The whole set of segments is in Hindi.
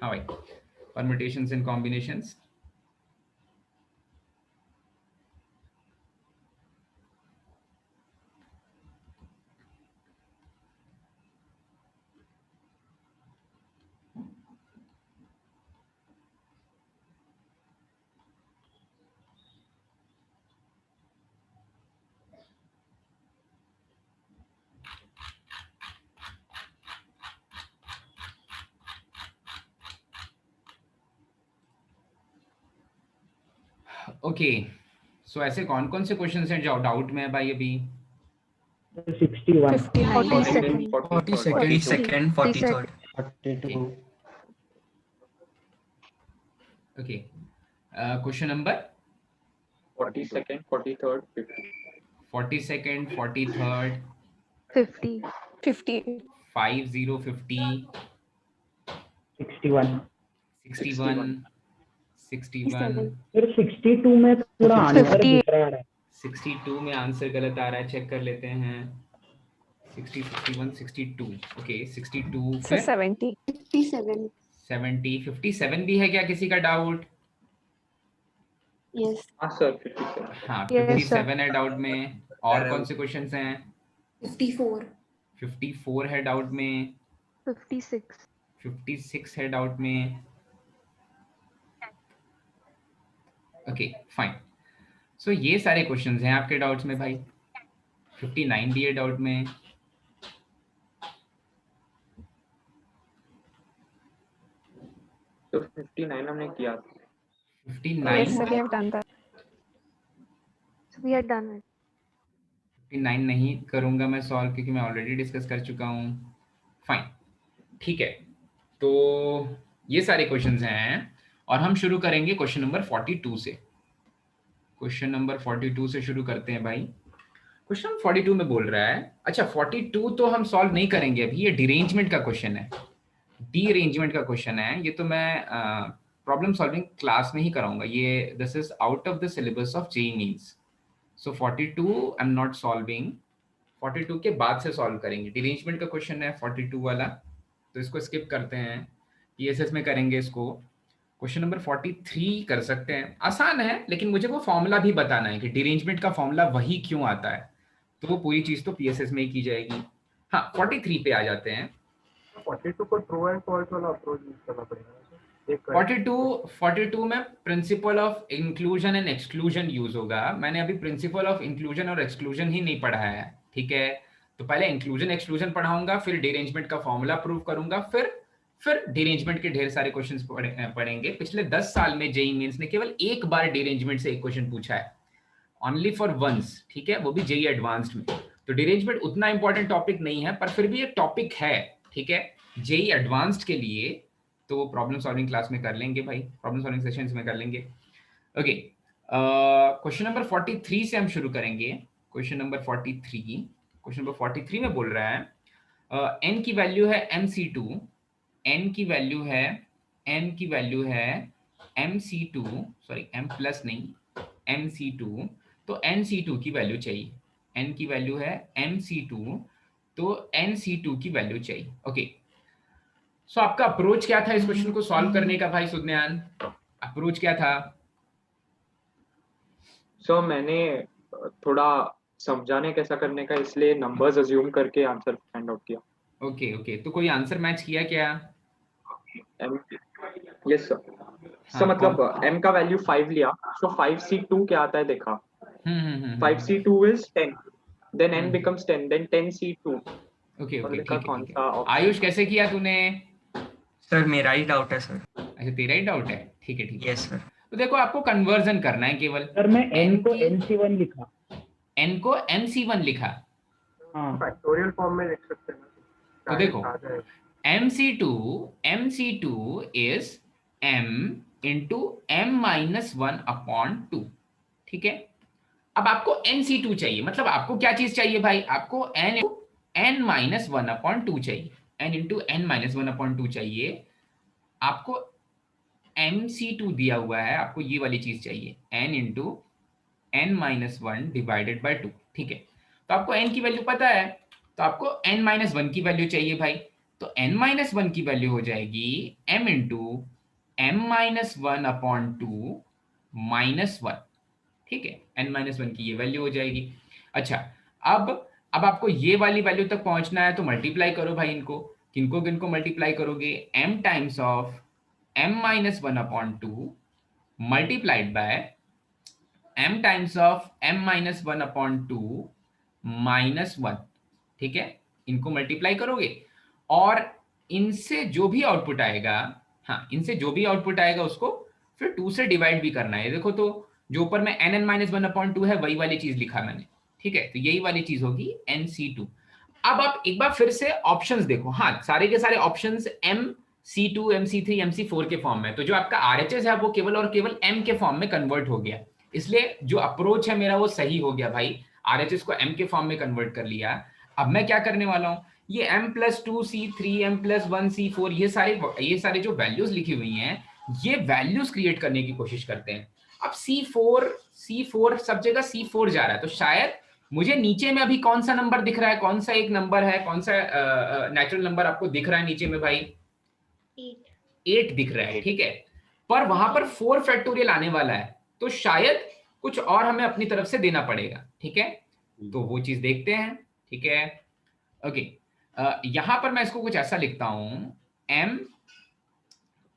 हाँ भाई, परम्यूटेशंस एंड कॉम्बिनेशंस। ओके, सो ऐसे कौन कौन से क्वेश्चन हैं जो डाउट में है भाई अभी? 61, 59, 42, 42nd, 43rd. 42, okay, question number 42nd, 43rd, 50. 42nd, 43rd, 50, 50, 50, 50, 61. 61, 61, फिर 62 में थोड़ा आंसर 58, दूसरा आ रहा है। 62 में आंसर गलत आ रहा है, चेक कर लेते हैं। 60, 61, 62, ओके 62, so फिर 70, 57. 70, 57 भी है क्या किसी का डाउट? Yes. हाँ सर 57. हाँ Yes, sir. 57 है डाउट में। और कौन से क्वेश्चंस हैं? 54. 54 है डाउट में। 56, 56 है डाउट में। ओके फाइन, सो ये सारे क्वेश्चंस हैं आपके डाउट्स में भाई। 59 भी है डाउट में। तो 59 हमने किया था. 59, yes sir, we have done that. we are done with. 59 नहीं करूंगा मैं सॉल्व, क्योंकि मैं ऑलरेडी डिस्कस कर चुका हूँ। फाइन, ठीक है, तो ये सारे क्वेश्चंस हैं और हम शुरू करेंगे क्वेश्चन नंबर 42 से। क्वेश्चन नंबर 42 से शुरू करते हैं भाई। क्वेश्चन नंबर 42 में बोल रहा है, अच्छा 42 तो हम सॉल्व नहीं करेंगे अभी, ये डिरेंजमेंट का क्वेश्चन है, डी अरेंजमेंट का क्वेश्चन है। ये तो मैं प्रॉब्लम सॉल्विंग क्लास में ही कराऊंगा। ये this is out of the syllabus of JEE means. So 42 I am not solving, 42 के बाद से सॉल्व करेंगे। डिरेंजमेंट का क्वेश्चन है 42 वाला, तो इसको स्किप करते हैं, पीएसएस में करेंगे इसको। क्वेश्चन नंबर 43 कर सकते हैं, आसान है, लेकिन मुझे वो फॉर्मूला भी बताना है कि डिरेंजमेंट का फॉर्मूला वही क्यों आता है, तो वो पूरी चीज तो पीएसएस में ही की जाएगी। हाँ 43 पे आ जाते हैं। 42 को ट्रू एंड फॉल्स वाला अप्रोच यूज करना पड़ेगा। 42 में principle of inclusion and exclusion use होगा। मैंने अभी प्रिंसिपल ऑफ इंक्लूजन और एक्सक्लूजन ही नहीं पढ़ा है, ठीक है? तो पहले इंक्लूजन एक्सक्लूजन पढ़ाऊंगा, फिर डिरेंजमेंट का फॉर्मूला प्रूव करूंगा, फिर डिरेंजमेंट के ढेर सारे क्वेश्चंस पढ़ेंगे। पिछले 10 साल में जेईई मेंस ने केवल एक बार डिरेंजमेंट से एक क्वेश्चन पूछा है, ओनली फॉर वंस, ठीक है? वो भी जेईई एडवांस्ड में। तो डिरेंजमेंट उतना इंपॉर्टेंट टॉपिक नहीं है, पर फिर भी एक टॉपिक है, ठीक है, जेईई एडवांस्ड के लिए। तो वो प्रॉब्लम सॉल्विंग क्लास में कर लेंगे भाई, प्रॉब्लम सॉल्विंग सेशंस में कर लेंगे। ओके, क्वेश्चन नंबर 43 से हम शुरू करेंगे। क्वेश्चन नंबर 43 में बोल रहा है n की वैल्यू है mc2, n की वैल्यू है mc2, सॉरी m प्लस नहीं mc2, तो nc2 की वैल्यू चाहिए। n की वैल्यू है mc2, तो nc2 की वैल्यू चाहिए। ओके, सो आपका अप्रोच क्या था इस क्वेश्चन को सॉल्व करने का भाई सुदनयान? अप्रोच क्या था? सो मैंने थोड़ा समझाने कैसा करने का, इसलिए नंबर्स अज्यूम करके आंसर फाइंड आउट किया. ओके, तो कोई आंसर मैच किया क्या? Yes sir. सो मतलब m का वैल्यू 5 लिया, सो 5c2 क्या आता है देखा. 5c2 is 10, then n becomes 10, then 10c2. Okay, और देखा ठीक कौन है। सा option. आयुष कैसे किया तूने? सर मेरा ही डाउट है सर। अच्छा तेरा ही डाउट है, ठीक है। Yes sir. तो देखो आपको कन्वर्जन करना है केवल। सर मैं n को mc1 लिखा। n को mc1 लिखा, हाँ फैक्टोरियल फॉर्म में लिख सकते हैं. तो देखो mc2 is m into m-1/2, ठीक है? अब आपको nc2 चाहिए, मतलब आपको क्या चीज चाहिए भाई? आपको n-1/2 चाहिए, n into n-1/2 चाहिए। आपको mc2 दिया हुआ है, आपको ये वाली चीज चाहिए, n into n-1 divided by 2, ठीक है? तो आपको n की वैल्यू पता है, तो आपको n-1 की वैल्यू चाहिए भाई। तो n-1 की वैल्यू हो जाएगी m इंटू m-1/2 -1, ठीक है, n-1 की ये वैल्यू हो जाएगी। अच्छा, अब आपको ये वाली वैल्यू तक पहुंचना है तो मल्टीप्लाई करो भाई इनको, किनको किनको मल्टीप्लाई करोगे, m times of m-1/2 multiplied by m times of m-1/2 -1, ठीक है, इनको मल्टीप्लाई करोगे और इनसे जो भी आउटपुट आएगा, हाँ, इनसे जो भी आउटपुट आएगा उसको फिर 2 से डिवाइड भी करना है। देखो तो जो ऊपर में n-1/2 है वही वाली चीज लिखा मैंने, ठीक है, तो यही वाली चीज होगी nc2। अब आप एक बार फिर से ऑप्शंस देखो, हाँ, सारे के सारे ऑप्शंस mc2 mc3 mc4 के फॉर्म में, तो जो आपका RHS है वो केवल और केवल m के फॉर्म में कन्वर्ट हो गया, इसलिए जो अप्रोच है मेरा वो सही हो गया भाई, RHS को m के फॉर्म में कन्वर्ट कर लिया। अब मैं क्या करने वाला हूं, ये m+2c3 m+1c4 ये सारे जो वैल्यूज लिखी हुई हैं ये वैल्यूज क्रिएट करने की कोशिश करते हैं। अब C4 सब जगह C4 जा रहा है, तो शायद मुझे नीचे में अभी कौन सा नंबर दिख रहा है, कौन सा एक नंबर है, कौन सा नेचुरल नंबर आपको दिख रहा है नीचे में भाई, 8 दिख रहा है, ठीक है, पर वहां पर 4 फैक्टोरियल आने वाला है, तो शायद कुछ और हमें अपनी तरफ से देना पड़ेगा, ठीक है, तो वो चीज देखते हैं, ठीक है। ओके, यहां पर मैं इसको कुछ ऐसा लिखता हूं,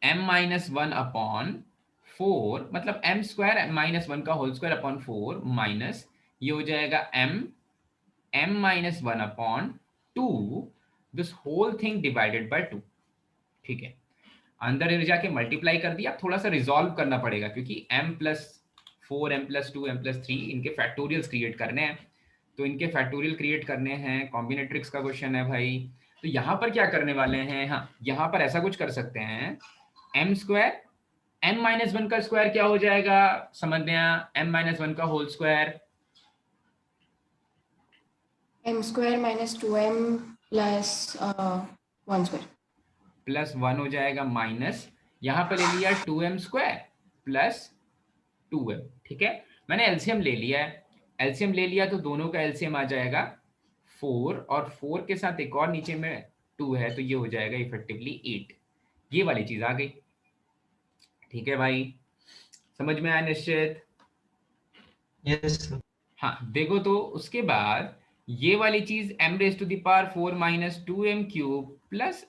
m-1/4 मतलब m² -1 का होल स्क्वायर अपॉन 4 माइनस ये हो जाएगा m-1/2 this whole thing divided by 2, ठीक है, अंदर जाके मल्टीप्लाई कर दिया। थोड़ा सा रिजॉल्व करना पड़ेगा क्योंकि m+4 m+2 m+3 इनके फैक्टोरियल्स क्रिएट करने हैं, तो इनके फैक्टोरियल क्रिएट करने हैं, कॉम्बिनेट्रिक्स का क्वेश्चन है भाई, तो यहाँ पर क्या करने वाले हैं, हाँ, यहाँ पर ऐसा कुछ कर सकते हैं, m² m-1 का स्क्वायर क्या हो जाएगा, समझते हैं, m-1 का होल स्क्वायर m² - 2m + 1² +1 हो जाएगा, माइनस यहाँ पर ले लिया 2m² + 2m, ठीक है, मैंने एलसीएम ले लिया है, एलसीएम ले लिया तो दोनों का एलसीएम आ जाएगा 4 और 4 के साथ एक और नीचे में 2 है, तो ये हो जाएगा इफेक्टिवली 8, ये वाली चीज आ गई, ठीक है भाई, समझ में आया निश्चित? Yes sir. हाँ, देखो तो उसके बाद ये वाली चीज m⁴ - 2m³ +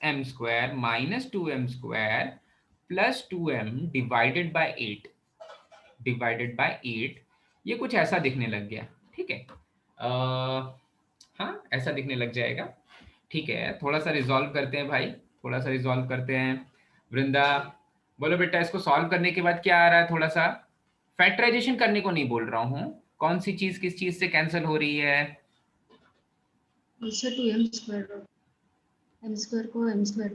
m² - 2m² + 2m divided by 8 ये कुछ ऐसा दिखने लग गया, ठीक है, हाँ, ऐसा दिखने लग जाएगा, ठीक है, थोड़ा सा रिजॉल्व करते हैं भाई, थोड़ा सा रिजॉल्व करते हैं। वृंदा बोलो बेटा, इसको सॉल्व करने के बाद क्या आ रहा है, थोड़ा सा फैक्टराइजेशन करने को नहीं बोल रहा हूँ, कौन सी चीज किस चीज से कैंसिल हो रही है, also 2m² m² को m²।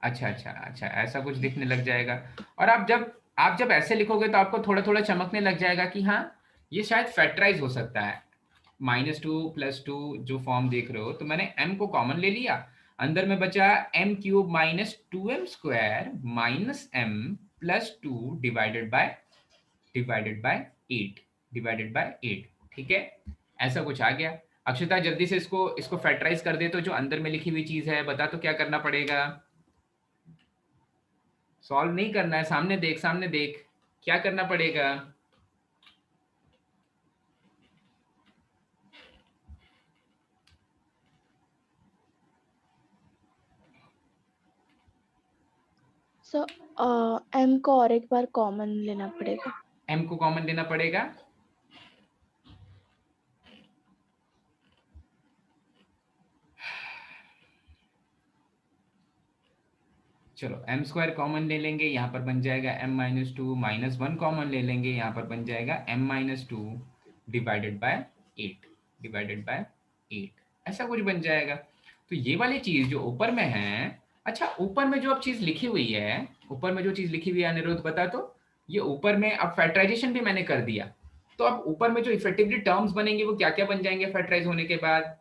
अच्छा, ऐसा कुछ दिखने लग जाएगा, और आप जब ऐसे लिखोगे तो आपको थोड़ा थोड़ा चमकने लग जाएगा कि हाँ ये शायद फैक्टराइज हो सकता है, -2 + 2 जो फॉर्म देख रहे हो, तो मैंने m को कॉमन ले लिया, अंदर में बचा m³ - 2m² - m + 2 divided bye 8, ठीक है, ऐसा कुछ आ गया। अक्षता जल्दी से इसको फैक्टराइज कर दे, तो जो अंदर में लिखी हुई चीज है बता तो क्या करना पड़ेगा, सॉल्व नहीं करना है, सामने देख क्या करना पड़ेगा, सो m को और एक बार कॉमन लेना पड़ेगा, m को कॉमन लेना पड़ेगा, चलो m² कॉमन ले लेंगे, यहाँ पर बन जाएगा m-2 -1 कॉमन ले लेंगे, यहाँ पर बन जाएगा m-2 डिवाइडेड बाय 8 ऐसा कुछ बन जाएगा। तो ये वाली चीज जो ऊपर में है, अच्छा ऊपर में जो अब चीज लिखी हुई है, अनिरुद्ध बता तो, ये ऊपर में अब फैक्टराइजेशन भी मैंने कर दिया, तो अब ऊपर में जो इफेक्टिवली टर्म्स बनेंगे वो क्या क्या बन जाएंगे फैक्टराइज होने के बाद,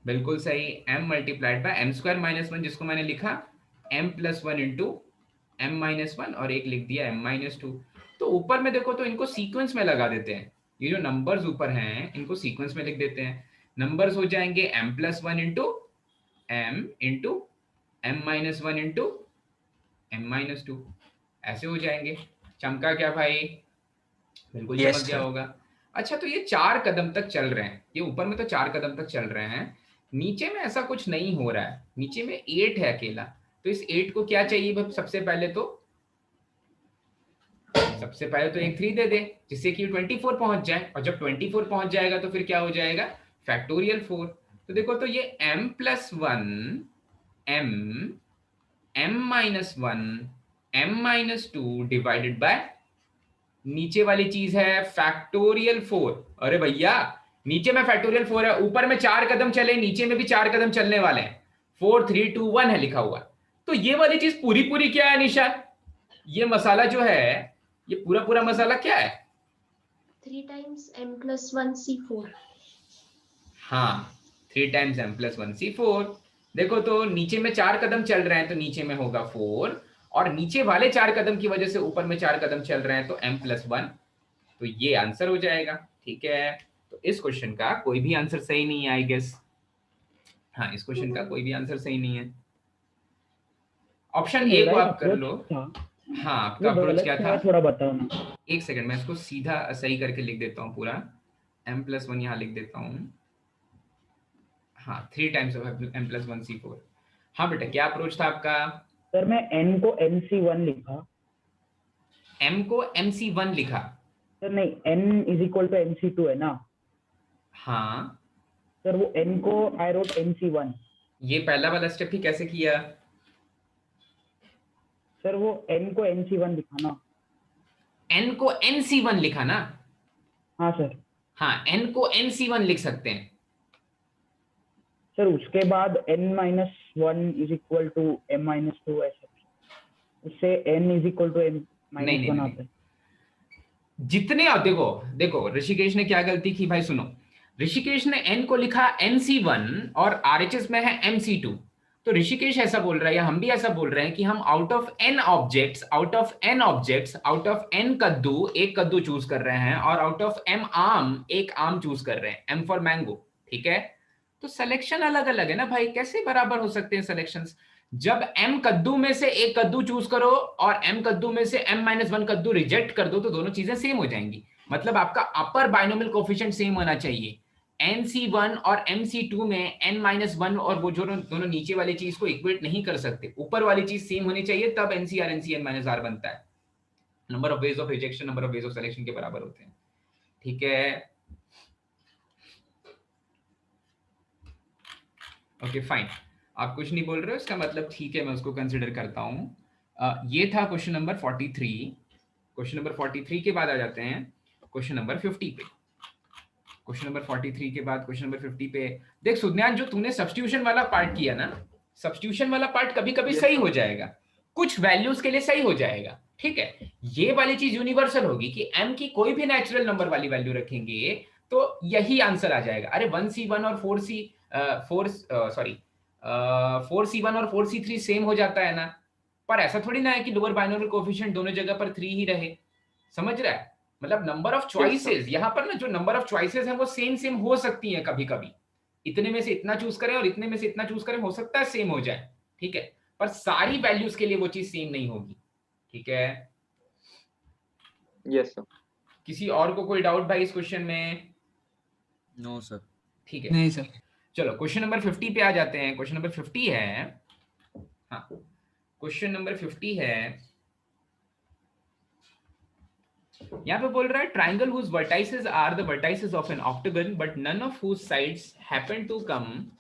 बिल्कुल सही, m × m² - 1 जिसको मैंने लिखा m + 1 × m-1 और एक लिख दिया m-2। तो ऊपर में देखो तो इनको सीक्वेंस में लगा देते हैं, ये जो नंबर्स ऊपर हैं इनको सीक्वेंस में लिख देते हैं। नंबर्स हो जाएंगे m+1 into m into m-1 into m-2, ऐसे हो जाएंगे। चमका क्या भाई? बिल्कुल Yes, चमक गया sir. होगा। अच्छा, तो ये 4 कदम तक चल रहे हैं, ये ऊपर में तो 4 कदम तक चल रहे हैं, नीचे में ऐसा कुछ नहीं हो रहा है, नीचे में 8 है अकेला। तो इस 8 को क्या चाहिए भाई? सबसे पहले तो एक 3 दे दे जिससे कि 24 पहुंच जाए, और जब 24 पहुंच जाएगा तो फिर क्या हो जाएगा? फैक्टोरियल 4। तो देखो तो ये m+1 m-1 m-2 divided by नीचे वाली चीज है फैक्टोरियल 4। अरे भैया, नीचे में फैक्टोरियल 4 है, ऊपर में 4 कदम चले, नीचे में भी 4 कदम चलने वाले हैं। 4 3 2 1 है लिखा हुआ। तो ये वाली चीज पूरी पूरी क्या है निशा? ये मसाला जो है, ये पूरा पूरा मसाला क्या है? 3 times m+1 c4। हाँ, 3 टाइम्स m+1 c4। देखो तो नीचे में 4 कदम चल रहे हैं तो नीचे में होगा 4, और नीचे वाले 4 कदम की वजह से ऊपर में 4 कदम चल रहे हैं तो m+1। तो ये आंसर हो जाएगा। ठीक है, तो इस क्वेश्चन का कोई भी आंसर सही नहीं है आई गेस। हाँ, इस क्वेश्चन का कोई भी आंसर सही नहीं है। ऑप्शन ए को आप कर लो। हाँ, आपका अप्रोच क्या था? थोड़ा बताओ ना। एक सेकंड, मैं इसको सीधा सही करके लिख देता हूँ पूरा। m+1 यहाँ लिख देता हूँ। हाँ, 3 टाइम्स ऑफ m+1 c4। हाँ बेटा, क्या अप्रोच था आपका? सर मैं n को mc1 लिखा। m को mc1 लिखा? सर नहीं, n = mc2 है ना? हाँ सर वो n को I wrote mc1। ये पहला वाला स्टेप ही कैसे किया? सर वो n को mc1 लिखा ना? n को nc1 लिखा ना? हाँ सर। हाँ, n को nc1 लिख सकते हैं। सर उसके बाद n-1 = m-2 ऐसे, उससे n = m-1 आता है। जितने आप देखो ऋषिकेश ने क्या गलती की भाई, सुनो। ऋषिकेश ने n को लिखा nc1 और RHS में है mc2। तो ऋषिकेश ऐसा बोल रहा है या हम भी ऐसा बोल रहे हैं कि हम out of n objects out of n कद्दू एक कद्दू चूज कर रहे हैं, और आउट ऑफ m आम एक आम चूज कर रहे हैं, m फॉर मैंगो। ठीक है, तो सिलेक्शन अलग अलग है ना भाई, कैसे बराबर हो सकते हैं सिलेक्शंस? जब m कद्दू में से एक कद्दू चूज करो और m कद्दू में से m-1 कद्दू रिजेक्ट कर दो तो दोनों चीजें सेम हो जाएंगी। मतलब आपका अपर बाइनोमियल कोफिशिएंट सेम होना चाहिए। nc1 और mc2 में n-1 और वो जो दोनों नीचे वाली चीज को इक्वेट नहीं कर सकते, ऊपर वाली चीज सेम होनी चाहिए, तब ncr ncn-r बनता है। Number of ways of rejection number of ways of selection के बराबर होते हैं। ठीक है, ओके फाइन। आप कुछ नहीं बोल रहे हो, इसका मतलब ठीक है, मैं उसको कंसिडर करता हूं। ये था क्वेश्चन नंबर 43। क्वेश्चन नंबर 43 के बाद आ जाते हैं क्वेश्चन नंबर 50 पे। क्वेश्चन नंबर 43 के बाद क्वेश्चन नंबर 50 पे देख सुज्ञान, जो तूने सब्स्टिट्यूशन वाला पार्ट किया ना, सब्स्टिट्यूशन वाला पार्ट कभी कभी सही हो जाएगा, कुछ वैल्यूज के लिए सही हो जाएगा। ठीक है, ये वाली चीज यूनिवर्सल होगी कि m की कोई भी नेचुरल नंबर वाली वैल्यू रखेंगे तो यही आंसर आ जाएगा। अरे 1c1 और 4c1 और 4c3 सेम हो जाता है ना, पर ऐसा थोड़ी ना है कि लोअर बाइनोमियल कोएफिशिएंट दोनों जगह पर 3 ही रहे। समझ रहा है? मतलब नंबर ऑफ चॉइसेस यहाँ पर ना, जो नंबर ऑफ चॉइसेस हैं वो सेम हो सकती हैं कभी कभी। इतने में से इतना चूज करें और इतने में से इतना चूज करें, हो सकता है सेम हो जाए। ठीक है, पर सारी वैल्यूज के लिए वो चीज सेम नहीं होगी। ठीक है, यस सर। किसी और को कोई डाउट भाई इस क्वेश्चन में? No sir. ठीक है, नहीं सर। चलो क्वेश्चन नंबर 50 पे आ जाते हैं। क्वेश्चन नंबर 50 है, हाँ क्वेश्चन नंबर 50 है, यहाँ पे बोल रहा है triangle whose vertices are the vertices of an octagon but none of whose sides happen to come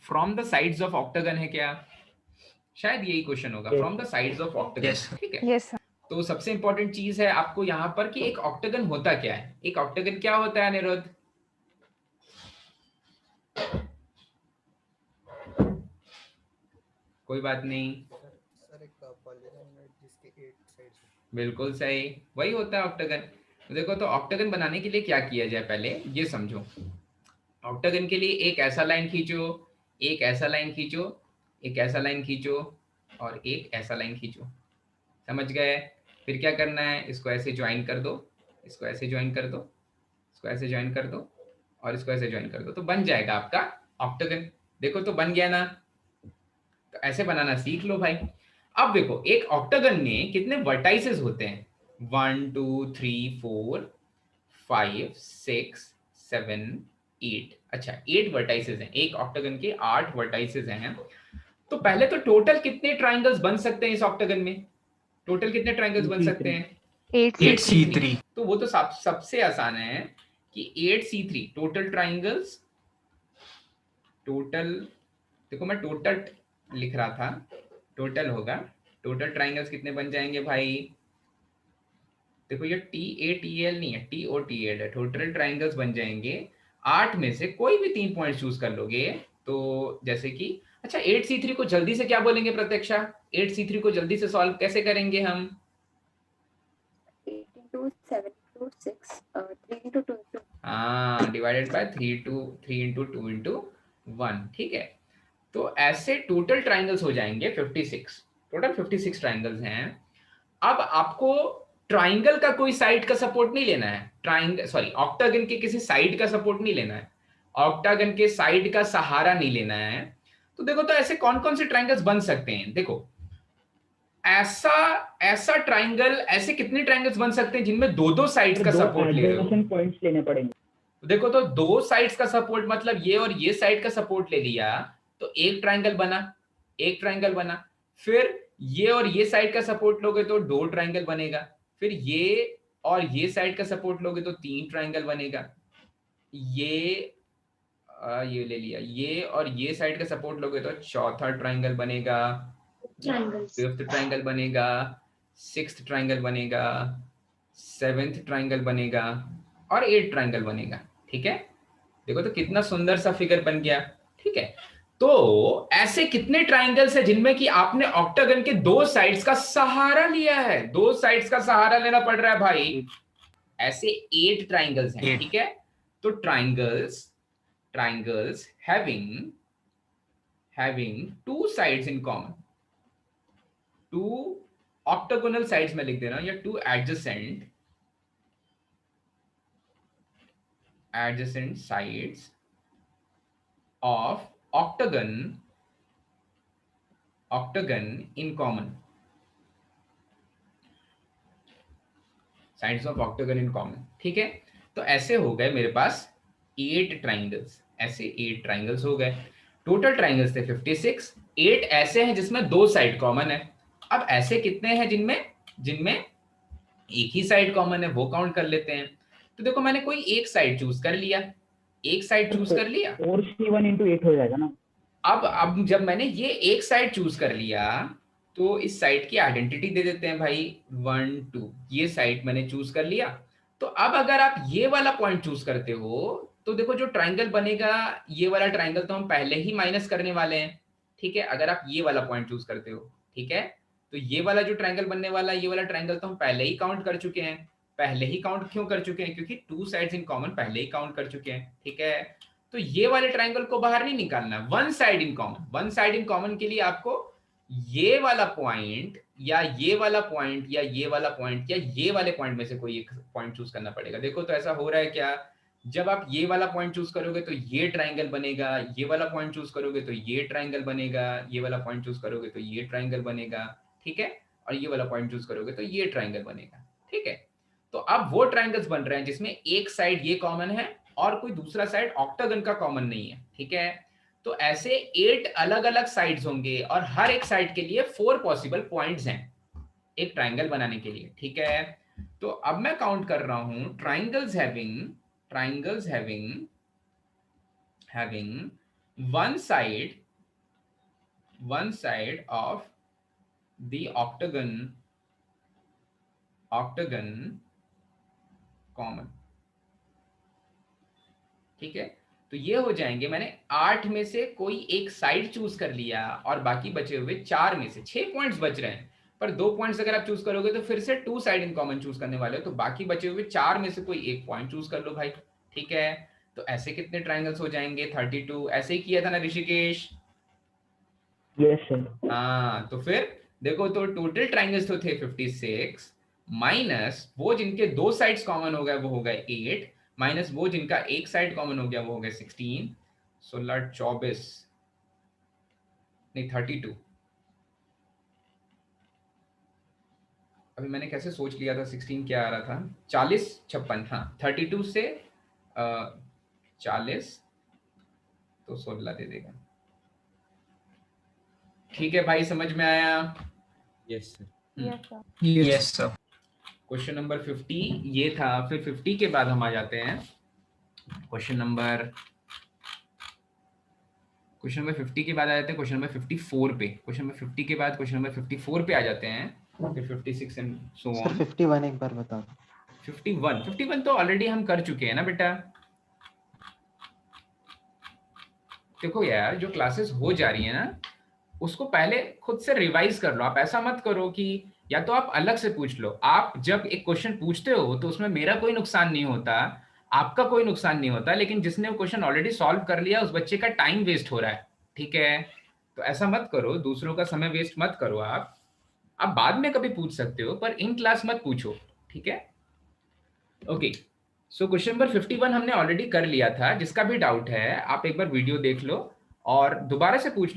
from the sides of octagon है क्या? शायद यही क्वेश्चन होगा, from the sides of octagon. Yes. ठीक है, Yes, sir. तो सबसे इंपॉर्टेंट चीज है आपको यहाँ पर कि एक ऑक्टागन होता क्या है। एक ऑक्टागन क्या होता है अनिरुद्ध? कोई बात नहीं, सर एक पॉलीगन जिसके 8 साइड्स। बिल्कुल सही, वही होता है ऑक्टागन। तो देखो, तो ऑक्टागन बनाने के लिए क्या किया जाए, पहले ये समझो। ऑक्टागन के लिए एक ऐसा लाइन खींचो, एक ऐसा लाइन खींचो, एक ऐसा लाइन खींचो, और एक ऐसा लाइन खींचो, समझ गए? फिर क्या करना है, इसको ऐसे ज्वाइन कर दो, इसको ऐसे ज्वाइन कर दो, इसको ऐसे ज्वाइन कर दो और इसको ऐसे ज्वाइन कर दो, तो बन जाएगा आपका ऑक्टागन। देखो तो बन गया ना। तो ऐसे बनाना सीख लो भाई। अब देखो एक ऑक्टागन में कितने वर्टाइसेस होते हैं, 1 2 3 4 5 6 7 8। अच्छा 8 वर्टाइसेस हैं, एक ऑक्टागन के 8 वर्टाइसेस हैं। तो पहले तो टोटल कितने ट्राइंगल्स बन सकते हैं इस ऑक्टागन में, टोटल कितने ट्राइंगल्स बन सकते हैं? 8C3। तो वो तो सबसे आसान है कि 8C3 टोटल ट्राइंगल्स, टोटल देखो मैं टोटल लिख रहा था, टोटल होगा, टोटल ट्राइंगल्स कितने बन जाएंगे भाई? देखो ये TATL नहीं है, TOTL है, टोटल ट्राइंगल्स बन जाएंगे 8 में से कोई भी 3 पॉइंट चूज कर लोगे। तो जैसे कि अच्छा 8C3 को जल्दी से क्या बोलेंगे प्रत्यक्षा, 8C3 को जल्दी से सॉल्व कैसे करेंगे हम? 8 into 7 into 6, 3 into 2 into हाँ, डिवाइडेड बाय 3 into 2 into 1, ठीक है। तो ऐसे टोटल ट्राइंगल्स हो जाएंगे 56, टोटल 56 ट्राइंगल्स हैं। अब आपको ट्राइंगल का कोई साइड का सपोर्ट नहीं लेना है, ट्राइंगल सॉरी ऑक्टागन के किसी साइड का सपोर्ट नहीं लेना है, ऑक्टागन के साइड का सहारा नहीं लेना है। तो देखो तो ऐसे कौन कौन से ट्राइंगल्स बन सकते हैं, देखो ऐसा ऐसा ट्राइंगल, ऐसे कितने ट्राइंगल्स बन सकते हैं जिनमें दो दो साइड्स का सपोर्ट ले रहे हो? एडजेसेंट पॉइंट्स लेने पड़ेंगे। देखो तो दो साइड्स का सपोर्ट मतलब ये और ये साइड का सपोर्ट ले लिया तो एक ट्राइंगल बना, एक ट्राइंगल बना। फिर ये और ये साइड का सपोर्ट लोगे तो 2 ट्राइंगल बनेगा। फिर ये और ये साइड का सपोर्ट लोगे तो 3 ट्राइंगल बनेगा। ये ले लिया, ये और ये साइड का सपोर्ट लोगे तो चौथा ट्राइंगल बनेगा, triangles. 5th ट्राइंगल बनेगा, 6th ट्राइंगल बनेगा, 7th ट्राइंगल बनेगा और 8th ट्राइंगल बनेगा। ठीक है, देखो तो कितना सुंदर सा फिगर बन गया। ठीक है, तो ऐसे कितने ट्राइंगल्स है जिनमें कि आपने ऑक्टागन के 2 साइड्स का सहारा लिया है, 2 साइड्स का सहारा लेना पड़ रहा है भाई। ऐसे 8 ट्राइंगल्स हैं। ठीक है, तो triangles having 2 sides in common, 2 octagonal sides में लिख दे रहा हूं, या 2 adjacent sides of octagon in common, sides of octagon in common। ठीक है, तो ऐसे हो गए मेरे पास 8 ट्राइंगल्स, ऐसे 8 ट्राइंगल्स हो गए। टोटल ट्राइंगल्स थे 56, 8 ऐसे हैं जिसमें 2 साइड कॉमन है। अब ऐसे कितने हैं जिनमें एक ही साइड कॉमन है, वो काउंट कर लेते हैं। तो देखो मैंने कोई एक साइड चूज कर लिया, एक साइड चूज कर लिया, 4C1 into 8 हो जाएगा ना। अब जब मैंने ये एक साइड चूज कर लिया तो इस साइड की आइडेंटिटी दे देते हैं भाई 1 2, ये साइड मैंने चूज कर लिया। तो अब अगर आप ये वाला पॉइंट चूज करते हो तो देखो जो ट्राइंगल बनेगा, ये वाला ट्राइंगल तो हम पहले ही माइनस करने वाले हैं। ठीक है, अगर आप ये वाला पॉइंट चूज करते हो, ठीक है, तो ये वाला जो ट्राइंगल बनने वाला है, ये वाला ट्राइंगल तो हम पहले ही काउंट कर चुके हैं। पहले ही काउंट क्यों कर चुके हैं? क्योंकि 2 साइड्स इन कॉमन पहले ही काउंट कर चुके हैं। ठीक है, तो ये वाले ट्राइंगल को बाहर नहीं निकालना, 1 side in common. 1 side in common के लिए आपको ये वाला पॉइंट या ये वाला पॉइंट या ये वाला पॉइंट या ये वाले पॉइंट में से कोई एक पॉइंट चूज करना पड़ेगा। देखो तो ऐसा हो रहा है क्या, जब आप ये वाला पॉइंट चूज करोगे तो ये ट्राइंगल बनेगा, ये वाला पॉइंट चूज करोगे तो ये ट्राइंगल बनेगा, ये वाला पॉइंट चूज करोगे तो ये ट्राइंगल बनेगा। ठीक है, और ये वाला पॉइंट चूज करोगे तो ये ट्राइंगल बनेगा। ठीक है, तो अब वो ट्राइंगल्स बन रहे हैं जिसमें एक साइड ये कॉमन है और कोई दूसरा साइड ऑक्टागन का कॉमन नहीं है। ठीक है, तो ऐसे 8 अलग अलग साइड्स होंगे और हर एक साइड के लिए 4 पॉसिबल पॉइंट्स हैं एक ट्राइंगल बनाने के लिए। ठीक है, तो अब मैं काउंट कर रहा हूं, triangles having one side of the octagon common। ठीक है, तो ये हो जाएंगे, मैंने 8 में से कोई एक साइड चूज कर लिया और बाकी बचे हुए 4 में से 6 पॉइंट्स बच रहे हैं। पर 2 पॉइंट्स अगर आप चूज करोगे तो फिर से 2 साइड इन कॉमन चूज करने वाले हो, तो बाकी बचे हुए 4 में से कोई एक पॉइंट चूज कर लो भाई। ठीक है, तो ऐसे कितने ट्राइंगल्स हो जाएंगे? 32। ऐसे ही किया था ना ऋषिकेश? Yes sir. हाँ, तो फिर देखो, तो टोटल ट्राइंगल्स तो थे 56 माइनस वो जिनके दो साइड्स कॉमन हो गए वो हो गए 8 माइनस वो जिनका एक साइड कॉमन हो गया वो हो गए 16, 16 24 नहीं 32। अभी मैंने कैसे सोच लिया था 16 क्या आ रहा था, 40 56, हाँ 32 से 40 तो 16 दे देगा। ठीक है भाई, समझ में आया? Yes sir. Yes sir. Yes sir. Question number 50 ये था। फिर 50 के बाद हम आ जाते हैं क्वेश्चन नंबर 50 के बाद आ जाते हैं क्वेश्चन नंबर 54 पे। क्वेश्चन नंबर 50 के बाद क्वेश्चन नंबर 54 पे आ जाते हैं, फिर 56 एंड सो सर ऑन। 51 एक बार बता दो। 51 तो ऑलरेडी हम कर चुके हैं ना बेटा। देखो यार, जो क्लासेस हो जा रही है ना उसको पहले खुद से रिवाइज कर लो। आप ऐसा मत करो कि या तो आप अलग से पूछ लो। आप जब एक क्वेश्चन पूछते हो तो उसमें मेरा कोई नुकसान नहीं होता, आपका कोई नुकसान नहीं होता, लेकिन जिसने वो क्वेश्चन ऑलरेडी सॉल्व कर लिया उस बच्चे का टाइम वेस्ट हो रहा है। ठीक है, तो ऐसा मत करो, दूसरों का समय वेस्ट मत करो। आप बाद में कभी पूछ सकते हो पर इन क्लास मत पूछो। ठीक है, ओके। सो क्वेश्चन नंबर 51 हमने ऑलरेडी कर लिया था। जिसका भी डाउट है आप एक बार वीडियो देख लो और दोबारा से पूछ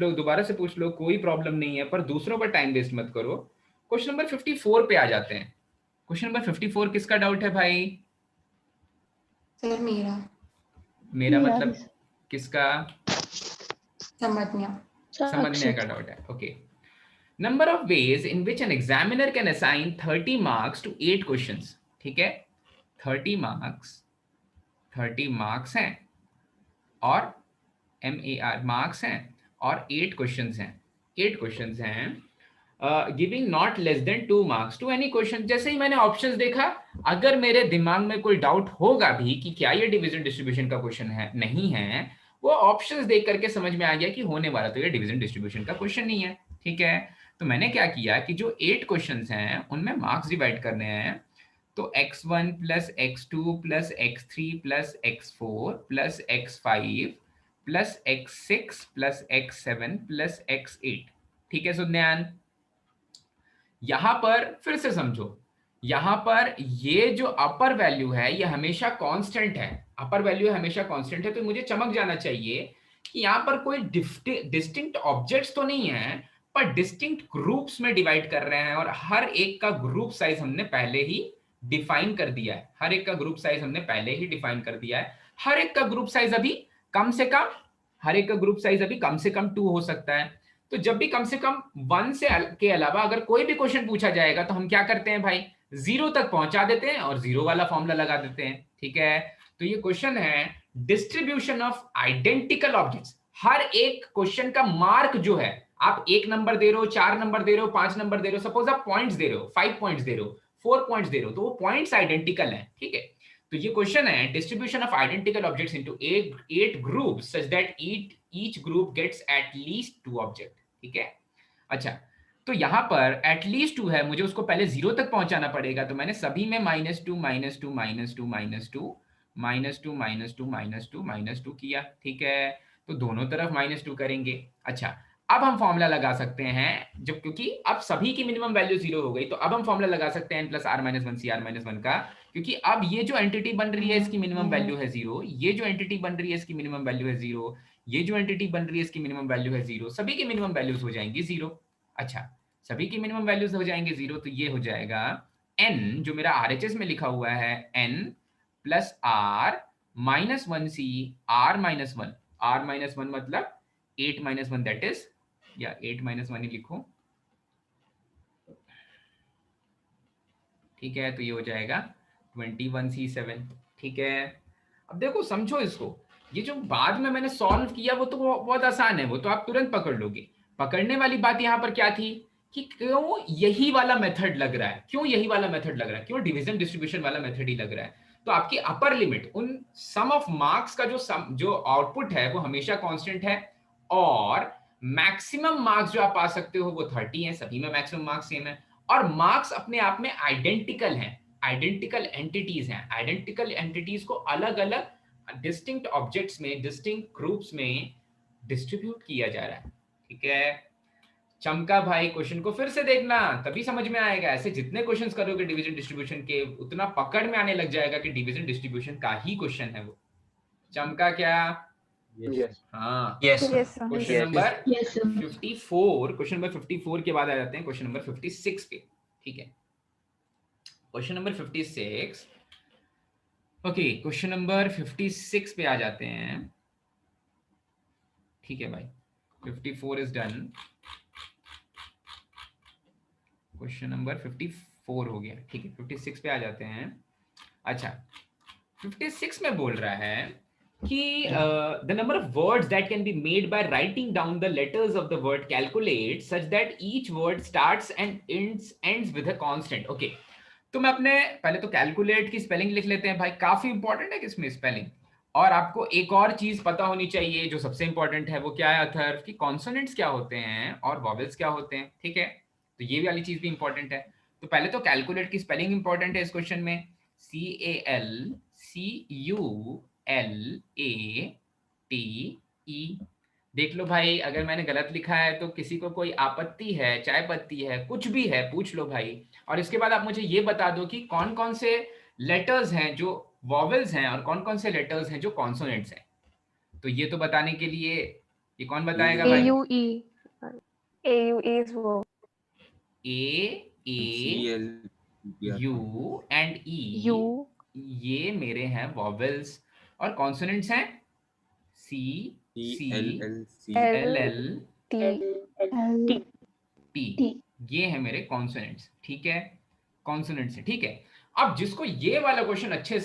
लो, कोई प्रॉब्लम नहीं है, पर दूसरों पर टाइम वेस्ट मत करो। क्वेश्चन नंबर 54 पे आ जाते हैं। क्वेश्चन नंबर 54 किसका डाउट है भाई? सर मेरा मेरा मेरा मतलब भी। किसका? समझना। समझने अक्षित। का डाउट है। Okay, number of ways in which an examiner can assign 30 marks to 8 questions. ठीक है, 30 मार्क्स हैं और MAR मार्क्स हैं और 8 क्वेश्चंस हैं giving not less than 2 marks to any question. जैसे ही मैंने ऑप्शंस देखा, अगर मेरे दिमाग में कोई डाउट होगा भी कि क्या ये डिवीजन डिस्ट्रीब्यूशन का क्वेश्चन है, नहीं है, वो ऑप्शंस देख करके समझ में आ गया कि होने वाला तो ये डिवीजन डिस्ट्रीब्यूशन का क्वेश्चन नहीं है। ठीक है, तो मैंने क्या किया कि जो 8 क्वेश्चंस हैं उनमें मार्क्स डिवाइड करने हैं। तो x1 plus x2 plus x3 plus x4 plus x5 plus x6 plus x7 plus x8। ठीक है सुज्ञान, यहां पर फिर से समझो, यहां पर ये जो अपर वैल्यू है ये हमेशा कांस्टेंट है। अपर वैल्यू हमेशा कांस्टेंट है, तो मुझे चमक जाना चाहिए कि यहां पर कोई डिस्टिंक्ट ऑब्जेक्ट्स तो नहीं है, पर डिस्टिंक्ट ग्रुप्स में डिवाइड कर रहे हैं और हर एक का ग्रुप साइज हमने पहले ही डिफाइन कर दिया है। हर एक का ग्रुप साइज हमने पहले ही डिफाइन कर दिया है। हर एक का ग्रुप साइज अभी कम से कम, हर एक का ग्रुप साइज अभी कम से कम 2 हो सकता है। तो जब भी कम से कम 1 से के अलावा अगर कोई भी क्वेश्चन पूछा जाएगा तो हम क्या करते हैं भाई, 0 तक पहुंचा देते हैं और 0 वाला फॉर्मूला लगा देते हैं। ठीक है, तो ये क्वेश्चन है डिस्ट्रीब्यूशन ऑफ आइडेंटिकल ऑब्जेक्ट्स। हर एक क्वेश्चन का मार्क जो है, आप 1 नंबर दे रहे हो, 4 नंबर दे रहे हो, 5 नंबर दे रहे हो, सपोज आप पॉइंट्स दे रहे हो, 5 पॉइंट्स दे रहे हो, 4 पॉइंट्स दे रहे हो, तो वो पॉइंट्स आइडेंटिकल हैं। ठीक है, तो ये क्वेश्चन है distribution of identical objects into 8 groups such that each group gets at least 2 object. ठीक है, अच्छा, तो यहां पर एटलीस्ट 2 है, मुझे उसको पहले 0 तक पहुंचाना पड़ेगा, तो मैंने सभी में -2 -2 -2 -2 -2 -2 -2 किया। ठीक है, तो दोनों तरफ -2 करेंगे। अच्छा, अब हम फॉर्मूला लगा सकते हैं, जब क्योंकि अब सभी की मिनिमम वैल्यू 0 हो गई, तो अब हम फॉर्मूला लगा सकते हैं n + r - 1 CR - 1 का, क्योंकि अब ये जो एंटिटी बन रही है इसकी मिनिमम वैल्यू है 0, ये जो एंटिटी बन रही है इसकी मिनिमम वैल्यू है 0, ये जो एंटिटी बन रही है इसकी मिनिमम वैल्यू है 0, सभी की मिनिमम वैल्यूज हो जाएंगी 0। अच्छा, सभी की मिनिमम वैल्यूज हो जाएंगे 0, तो ये हो जाएगा n, जो मेरा RHS में लिखा हुआ है, n + r - 1c r - 1, r - 1 मतलब 8 - 1 दैट इज, या 8 - 1 ही लिखो। ठीक है, तो ये हो जाएगा 21c7। ठीक है, अब देखो समझो इसको, ये जो बाद में मैंने सॉल्व किया वो तो बहुत आसान है, वो तो आप तुरंत पकड़ लोगे। पकड़ने वाली बात यहाँ पर क्या थी कि क्यों यही वाला मेथड लग रहा है, क्यों यही वाला मेथड लग रहा है, क्यों डिवीजन डिस्ट्रीब्यूशन वाला मेथड ही लग रहा है। तो आपकी अपर लिमिट, उन सम ऑफ मार्क्स का जो आउटपुट है वो हमेशा कांस्टेंट है, और मैक्सिमम मार्क्स जो आप पा सकते हो वो 30 है, सभी में मैक्सिमम मार्क्स सेम है, और मार्क्स अपने आप में आइडेंटिकल हैं, आइडेंटिकल एंटिटीज हैं। आइडेंटिकल एंटिटीज को अलग अलग डिस्टिंक्ट ऑब्जेक्ट्स में, डिस्टिंक्ट ग्रुप्स में डिस्ट्रीब्यूट किया जा रहा है। ठीक है, चमका भाई क्वेश्चन को फिर से देखना, तभी समझ में आएगा। ऐसे जितने क्वेश्चंस करोगे डिवीजन डिस्ट्रीब्यूशन के, उतना पकड़ में आने लग जाएगा कि डिवीजन डिस्ट्रीब्यूशन का ही क्वेश्चन है वो। चमका क्या? Yes. हाँ, Yes. Yes, sir. Question Yes. Number Yes, sir. 54, question number 54 के बाद आ जाते हैं क्वेश्चन नंबर 56 पे। ठीक है, question number 56। Okay, question number 56 पे आ जाते हैं। ठीक है भाई, 54 इज डन। क्वेश्चन नंबर 54 हो गया। ठीक है, 56 पे आ जाते हैं। अच्छा, 56 में बोल रहा है कि the number of words that can be made by writing down the letters of the word calculate such that each word starts and ends with a constant. Okay, तो मैं अपने पहले तो कैलकुलेट की स्पेलिंग लिख लेते हैं भाई, काफी इंपॉर्टेंट है इसमें स्पेलिंग। और आपको एक और चीज पता होनी चाहिए जो सबसे इंपॉर्टेंट है, वो क्या है अथर्व, कि कॉन्सोनेंट्स क्या होते हैं और वॉवेल्स क्या होते हैं। ठीक है, तो ये वाली चीज भी इंपॉर्टेंट है। तो पहले तो कैलकुलेट की स्पेलिंग इंपॉर्टेंट है इस क्वेश्चन में, CALCULATE। देख लो भाई, अगर मैंने गलत लिखा है तो किसी को कोई आपत्ति है, चाय पत्ती है, कुछ भी है, पूछ लो भाई। और इसके बाद आप मुझे ये बता दो कि कौन कौन से लेटर्स हैं जो वॉवेल्स हैं और कौन कौन से लेटर्स हैं जो कॉन्सोनेंट्स हैं। तो ये तो बताने के लिए ये कौन बताएगा भाई? AUE. AUE is verb. AAU and E, U. ये मेरे हैं वॉवेल्स, और कॉन्सोनेंट्स हैं C, LL, T. T। ये है मेरे कॉन्सोनेंट्स। ठीक है, कॉन्सोनेंट्स है। ठीक है, अब जिसको ये वाला क्वेश्चन अच्छे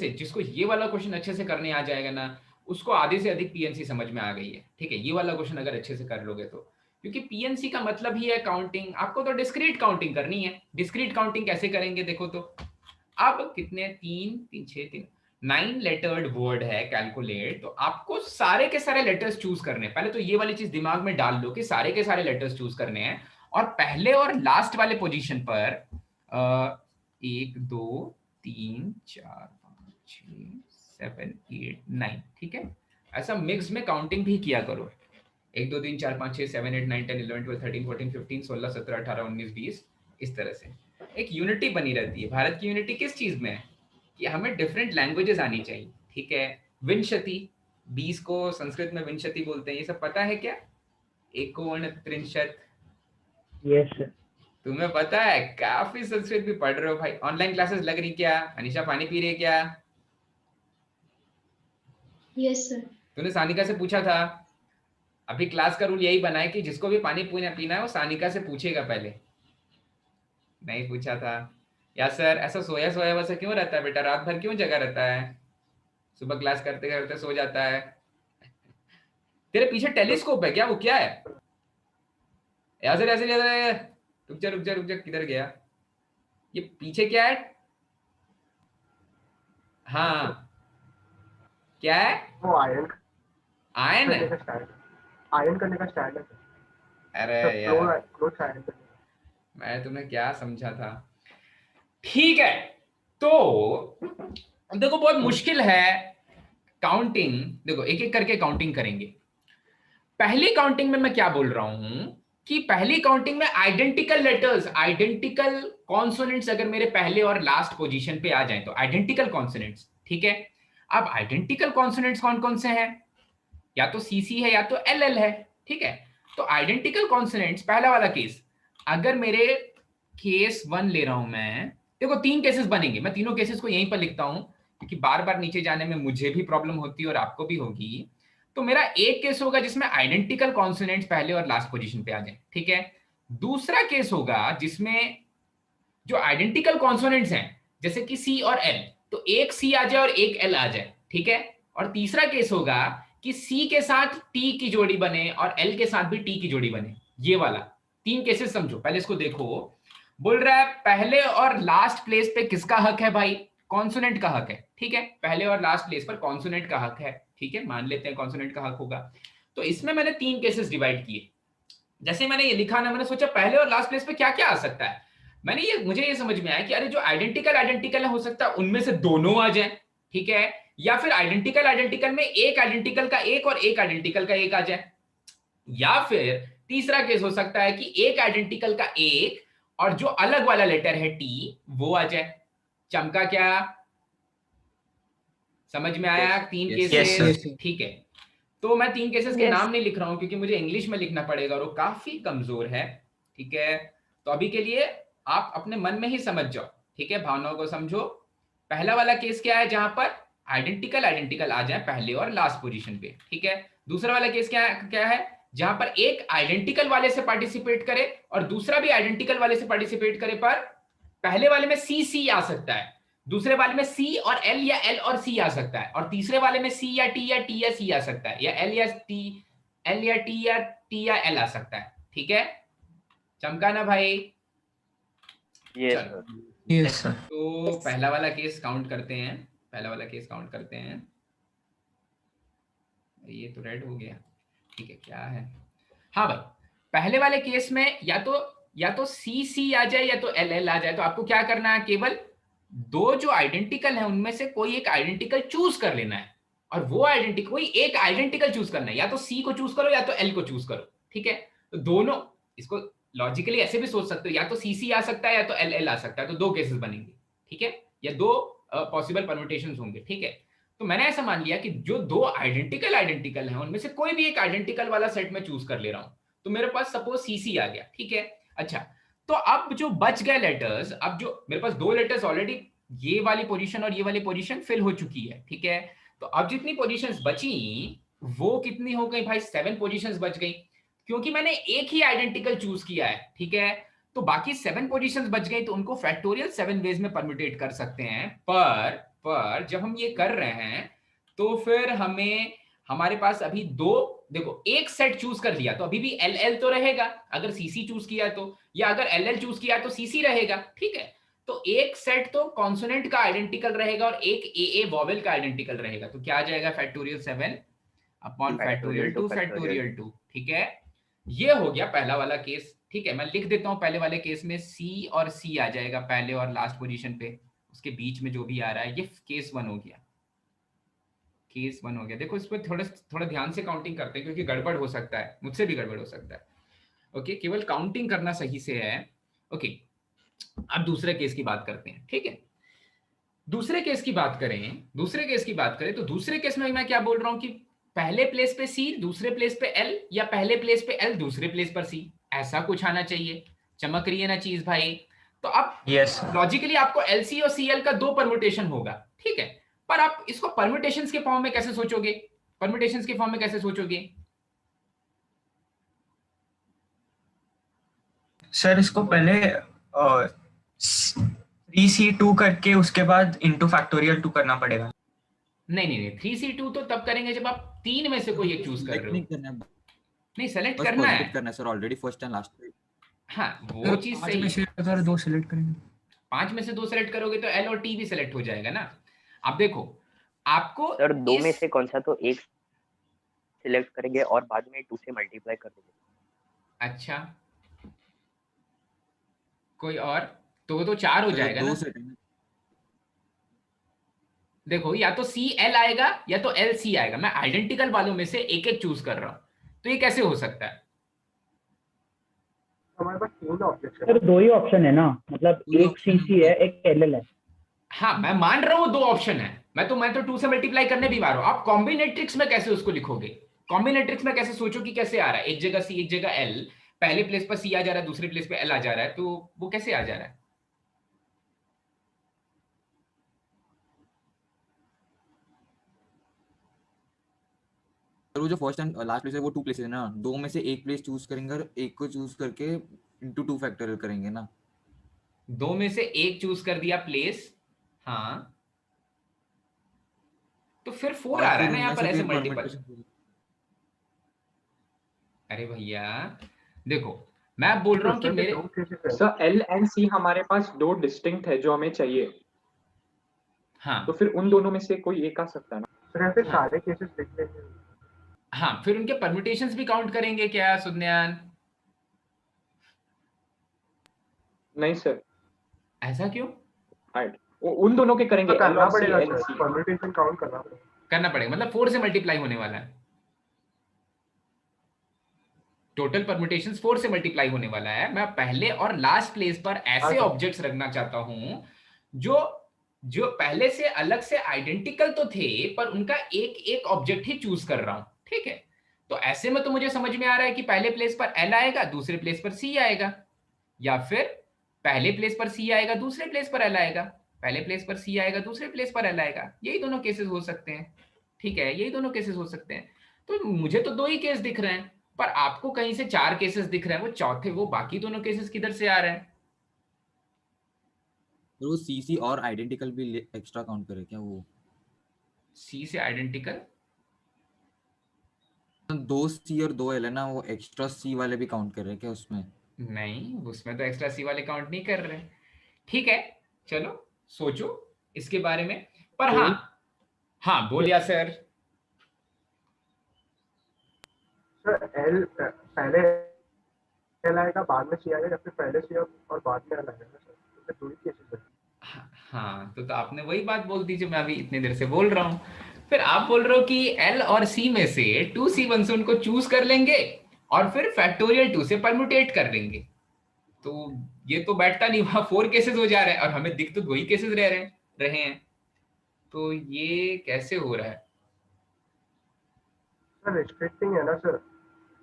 से करने आ जाएगा ना, उसको आधे से अधिक पीएनसी समझ में आ गई है। ठीक है, ये वाला क्वेश्चन अगर अच्छे से कर लोगे तो, क्योंकि पीएनसी का मतलब ही है काउंटिंग। आपको तो डिस्क्रीट काउंटिंग करनी है। डिस्क्रीट काउंटिंग कैसे करेंगे देखो तो, अब कितने 9 लेटर्ड वर्ड है कैलकुलेट, तो आपको सारे के सारे लेटर्स चूज करने हैं। पहले तो ये वाली चीज दिमाग में डाल लो कि सारे के सारे लेटर्स चूज करने हैं, और पहले और लास्ट वाले पोजीशन पर 1 2 3 4 5 6 7 8 9। ठीक है, ऐसा मिक्स में काउंटिंग भी किया करो। 1 2 3 4 5 6 7 8 9 10 11 12 13 14 15 16 17 18 19 20, इस तरह से एक यूनिटी बनी रहती है। भारत की यूनिटी किस चीज में है कि हमें डिफरेंट लैंग्वेजेस आनी चाहिए। ठीक है, विंशति, 20 को संस्कृत में विंशति बोलते हैं, ये सब पता है क्या? 39। Yes sir. तुम्हें पता है? काफी संस्कृत भी पढ़ रहे हो भाई। ऑनलाइन क्लासेस लग रही क्या? अनिशा पानी पी रही है क्या? Yes, sir. तूने सानिका से पूछा था? अभी क्लास का रूल यही बना है कि जिसको भी पानी पीना है वो सानिका से पूछेगा पहले। नहीं पूछा था? या सर ऐसा सोया सोया वैसा क्यों रहता है बेटा? रात भर क्यों जगा रहता है? सुबह क्लास करते करते सो जाता है। तेरे पीछे टेलीस्कोप है क्या? वो क्या है? ऐसे रुक जा, किधर गया? ये पीछे क्या है? हाँ, क्या है? वो आयन आयन है? आयन करने का स्टाइल है। अरे यार, मैं तुम्हें क्या समझा था। ठीक है, तो देखो बहुत मुश्किल है काउंटिंग। देखो एक एक करके काउंटिंग करेंगे। पहली काउंटिंग में मैं क्या बोल रहा हूं कि पहली काउंटिंग में आइडेंटिकल लेटर्स, आइडेंटिकल कॉन्सोनेंट्स अगर मेरे पहले और लास्ट पोजीशन पे आ जाएं तो आइडेंटिकल कॉन्सोनेंट्स। ठीक है, अब आइडेंटिकल कॉन्सोनेंट्स कौन कौन से हैं? या तो सीसी है या तो एलएल है। ठीक है, तो आइडेंटिकल कॉन्सोनेंट्स, पहला वाला केस, अगर मेरे केस 1 ले रहा हूं मैं, देखो 3 केसेस बनेंगे। मैं तीनों केसेस को यहीं पर लिखता हूं क्योंकि बार बार नीचे जाने में मुझे भी प्रॉब्लम होती है और आपको भी होगी। तो मेरा एक केस होगा जिसमें आइडेंटिकल कॉन्सोनेंट्स पहले और लास्ट पोजीशन पे आ जाए। ठीक है, दूसरा केस होगा जिसमें जो आइडेंटिकल कॉन्सोनेंट्स हैं जैसे कि सी और एल, तो एक सी आ जाए और एक एल आ जाए। ठीक है, और तीसरा केस होगा कि सी के साथ टी की जोड़ी बने और एल के साथ भी टी की जोड़ी बने। ये वाला 3 केसेस समझो। पहले इसको देखो, बोल रहा है पहले और लास्ट प्लेस पे किसका हक है भाई? कॉन्सोनेंट का हक है। ठीक है, पहले और लास्ट प्लेस पर कॉन्सोनेंट का हक है। ठीक है, मान लेते हैं कॉन्सोनेंट का हक होगा। तो इसमें मैंने 3 केसेस डिवाइड किए। जैसे मैंने ये लिखा ना, मैंने सोचा पहले और लास्ट प्लेस पे क्या क्या आ सकता है। मुझे ये समझ में आया कि अरे जो आइडेंटिकल हो सकता है उनमें से दोनों आ जाए। ठीक है, या फिर आइडेंटिकल में एक आइडेंटिकल का एक और एक आइडेंटिकल का एक आ जाए, या फिर तीसरा केस हो सकता है कि एक आइडेंटिकल का एक और जो अलग वाला लेटर है टी वो आ जाए। चमका क्या? समझ में आया? तीन Yes, केसेस, sir. ठीक है। तो मैं तीन केसेस के Yes. नाम नहीं लिख रहा हूं क्योंकि मुझे इंग्लिश में लिखना पड़ेगा और वो काफी कमजोर है, ठीक है। तो अभी के लिए आप अपने मन में ही समझ जाओ, ठीक है, भावनाओं को समझो। पहला वाला केस क्या है? जहां पर आइडेंटिकल आइडेंटिकल आ जाए पहले और लास्ट पोजीशन पे, ठीक है। दूसरा वाला केस क्या है? जहां पर एक आइडेंटिकल वाले से पार्टिसिपेट करे और दूसरा भी आइडेंटिकल वाले से पार्टिसिपेट करे, पर पहले वाले में सी आ सकता है, दूसरे वाले में सी और एल या एल और सी आ सकता है, और तीसरे वाले में सी या टी या टी या सी आ सकता है, या एल या टी या एल आ सकता है, ठीक है। चमका ना भाई? चलो, Yes, sir. तो पहला वाला केस काउंट करते हैं, पहला वाला केस काउंट करते हैं। ये तो रेड हो गया, ठीक है, क्या है? हाँ भाई, पहले वाले केस में या तो सी आ जाए या तो एल आ जाए। तो आपको क्या करना है? केवल दो जो आइडेंटिकल है उनमें से कोई एक आइडेंटिकल चूज कर लेना है, और वो आइडेंटिकल, कोई एक आइडेंटिकल चूज करना है, या तो सी को चूज करो या तो एल को चूज करो, ठीक है। तो दोनों, इसको लॉजिकली ऐसे भी सोच सकते हो, या तो सी आ सकता है या तो एल आ सकता है, तो दो केसेस बनेंगे, ठीक है, या दो पॉसिबल परम्यूटेशंस होंगे, ठीक है। तो मैंने ऐसा मान लिया कि जो दो आइडेंटिकल हैं उनमें से कोई भी एक आइडेंटिकल वाला सेट में चूज कर ले रहा हूं, तो मेरे पास सपोज सी आ गया, ठीक है। अच्छा, तो अब जो बच गए लेटर्स, अब जो मेरे पास दो लेटर्स ऑलरेडी, ये वाली पोजीशन और ये वाली पोजीशन फिल हो चुकी है, ठीक है। तो अब जितनी पोजीशंस बची वो कितनी हो गई भाई? 7 पोजीशंस बच गई, क्योंकि मैंने एक ही आइडेंटिकल चूज किया है, ठीक है। तो बाकी 7 पोजीशंस बच गई, तो उनको फैक्टोरियल 7 वेज में परम्यूटेट कर सकते हैं। पर जब हम ये कर रहे हैं तो फिर हमारे पास अभी दो, देखो, एक सेट चूज कर लिया तो अभी भी एल तो रहेगा अगर सीसी चूज किया तो, या अगर एल चूज किया तो सीसी रहेगा, ठीक है। तो एक सेट तो कॉन्सोनेंट का आइडेंटिकल रहेगा और एक ए वॉवेल का आइडेंटिकल रहेगा। तो क्या आ जाएगा? फैक्टोरियल 7 अपॉन फैक्टोरियल 2, ठीक है। ये हो गया पहला वाला केस, ठीक है। मैं लिख देता हूं, पहले वाले केस में सी और सी आ जाएगा पहले और लास्ट पोजीशन पे, उसके बीच में जो भी आ रहा है, ये केस 1 हो गया, केस 1 हो गया। देखो, इस पर थोड़ा ध्यान से काउंटिंग करते हैं क्योंकि गड़बड़ हो सकता है, मुझसे भी गड़बड़ हो सकता है, ओके। केवल काउंटिंग करना सही से है, ओके। अब दूसरे केस की बात करते हैं, ठीक है। दूसरे केस की बात करें तो दूसरे केस में मैं क्या बोल रहा हूं कि पहले प्लेस पे सी, दूसरे प्लेस पे एल, या पहले प्लेस पे एल, दूसरे प्लेस पर सी, ऐसा कुछ आना चाहिए। चमक रही है ना चीज भाई? तो अब Yes. लॉजिकली आपको एलसी और सीएल का दो परम्यूटेशन होगा, ठीक है। पर आप इसको परम्यूटेशंस के फॉर्म में कैसे सोचोगे? सर, इसको पहले 3C2 करके उसके बाद इंटू फैक्टोरियल 2 करना पड़ेगा। नहीं, 3C2 तो तब करेंगे जब आप तीन में से कोई एक चूज कर रहे हो। नहीं करना है, नहीं, सेलेक्ट बस करना है, पॉजिटिव करना है sir, already first and last पे। हाँ, वो चीज सही है। अगर 2 सिलेक्ट करेंगे, 5 में से 2 सेलेक्ट करोगे तो एल और टी भी सेलेक्ट हो जाएगा ना। अब देखो, आपको सर दो में से कौन सा तो एक सिलेक्ट करेंगे और बाद में 2 से मल्टीप्लाई कर देंगे। अच्छा, कोई और? तो वो तो 4 हो जाएगा ना। देखो, या तो सी एल आएगा या तो एल सी आएगा। मैं आइडेंटिकल वालों में से एक एक चूज कर रहा हूं, तो ये कैसे हो सकता है? हमारे पास 3 ऑप्शन सर 2 ही ऑप्शन है ना, मतलब एक सीसी है, एक एलएल है। हाँ, मैं मान रहा हूं 2 ऑप्शन है। मैं तो 2 से मल्टीप्लाई करने भी आ रहा हूं। आप कॉम्बिनेट्रिक्स में कैसे उसको लिखोगे? कॉम्बिनेट्रिक्स में कैसे सोचो कि कैसे आ रहा है? एक जगह सी, एक जगह एल, पहले प्लेस पर सी आ जा रहा है, दूसरे प्लेस पे एल आ जा रहा है, तो वो कैसे आ जा रहा है? वो जो फर्स्ट एंड लास्ट प्लेस है वो 2 प्लेसेस है ना, 2 में से एक प्लेस चूज करेंगे और एक को चूज करके इनटू 2 फैक्टोरियल करेंगे ना। 2 में से एक चूज कर दिया प्लेस, हाँ, तो फिर 4 आ रहा है ना यहाँ पर ऐसे मल्टीपल। अरे भैया देखो, मैं बोल रहा हूँ कि मेरे सर एल एंड सी हमारे पास 2 डिस्टिंक्ट है जो हमें चाहिए, हाँ, तो फिर उन दोनों में से कोई एक आ सकता है ना। सर ऐसे सारे केसेस लिख लेंगे। हाँ, फिर उनके परम्यूटेशंस भी काउंट करेंगे क्या सुज्ञान? नहीं सर, ऐसा क्यों? उन दोनों के करेंगे, तो करना एल और सी, पड़ेगा एल सर, सी। परम्यूटेशन काउंट करना पड़ेगा। करना पड़ेगा, मतलब 4 से मल्टीप्लाई होने वाला है। टोटल परम्यूटेशंस 4 से मल्टीप्लाई होने वाला है। मैं पहले और लास्ट प्लेस पर ऐसे ऑब्जेक्ट्स रखना चाहता हूं जो पहले से अलग से आइडेंटिकल तो थे पर उनका एक एक ऑब्जेक्ट ही चूज कर रहा हूं, ठीक है। तो ऐसे में तो मुझे समझ में आ रहा है कि पहले प्लेस पर एल आएगा, दूसरे प्लेस पर सी आएगा, या फिर पहले प्लेस पर सी आएगा, दूसरे प्लेस पर एल आएगा, पहले प्लेस पर सी आएगा, दूसरे प्लेस पर एल आएगा। यही दोनों केसेस हो सकते हैं, ठीक है, यही दोनों केसेस हो सकते हैं। तो मुझे तो 2 ही केस दिख रहे हैं, पर आपको कहीं से 4 केसेस दिख रहे हैं। वो चौथे, वो बाकी दोनों केसेस किधर से आ रहे हैं? तो वो सी और आइडेंटिकल भी एक्स्ट्रा काउंट करे क्या? वो सी से आइडेंटिकल 2 सी और 2 एल है ना, वो एक्स्ट्रा सी वाले भी काउंट कर रहे हैं क्या उसमें? नहीं, उसमें तो एक्स्ट्रा सी वाले काउंट नहीं कर रहे। ठीक है, चलो सोचो इसके बारे में। पर हाँ बोलिया सर। सर एल पहले एल आएगा, बाद में सी आएगा, या फिर पहले सी और बाद में एल आएगा सर? तो 2 ही केसेस है। हाँ, तो आपने वही बात बोल दी जो मैं अभी इतनी देर से बोल रहा हूँ। फिर आप बोल रहे हो कि एल और सी में से 2C1 से उनको चूज कर लेंगे और फिर फैक्टोरियल 2 से परम्यूटेट कर लेंगे। तो ये तो बैठता नहीं, वहां 4 केसेस हो जा रहे हैं और हमें दिख तो 2 ही केसेस रहे हैं। तो ये कैसे हो रहा है? सर रिस्ट्रिक्टिंग है ना सर,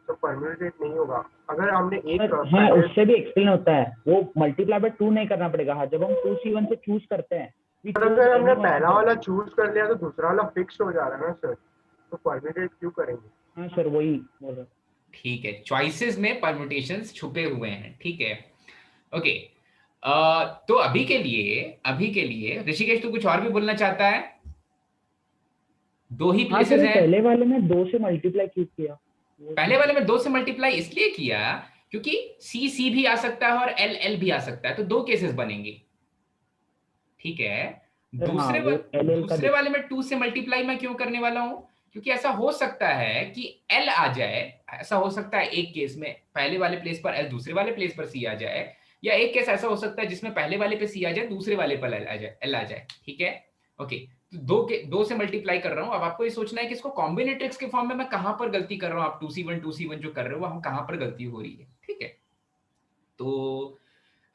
तो परम्यूटेट नहीं होगा। अगर हमने एक हाँ, उससे भी एक्सप्लेन होता है, वो मल्टीप्लाई बाय 2 नहीं करना पड़ेगा। हाँ, जब हम 2C1 से चूज करते हैं, अगर हमने पहला वाला चूज कर लिया तो दूसरा वाला फिक्स हो जा रहा है ना सर, तो परम्यूटेट क्यों करेंगे? हाँ सर, वही बोल रहा हूं। ठीक है, चॉइसेस में परम्यूटेशंस छुपे हुए हैं, ठीक है, ओके। तो अभी के लिए ऋषिकेश तू कुछ और भी बोलना चाहता है? 2 ही प्लेसेस हैं। पहले वाले में 2 से मल्टीप्लाई क्यों किया? पहले वाले में 2 से मल्टीप्लाई इसलिए किया क्योंकि सी भी आ सकता है और एल भी आ सकता है, तो 2 केसेस बनेंगे, ठीक है। दूसरे वाले में 2 से मल्टीप्लाई मैं क्यों करने वाला हूं? क्योंकि ऐसा हो सकता है कि एल आ जाए, ऐसा हो सकता है एक केस में पहले वाले प्लेस पर एल, दूसरे वाले प्लेस पर सी आ जाए, या एक केस ऐसा हो सकता है जिसमें पहले वाले पे सी आ जाए, दूसरे वाले पर एल आ जाए, ठीक है, ओके। तो 2 से मल्टीप्लाई कर रहा हूं। अब आपको ये सोचना है कि इसको कॉम्बिनेट्रिक्स के फॉर्म में मैं कहां पर गलती कर रहा हूं। आप 2C1 जो कर रहे हो हम कहां पर गलती हो रही है, ठीक है। तो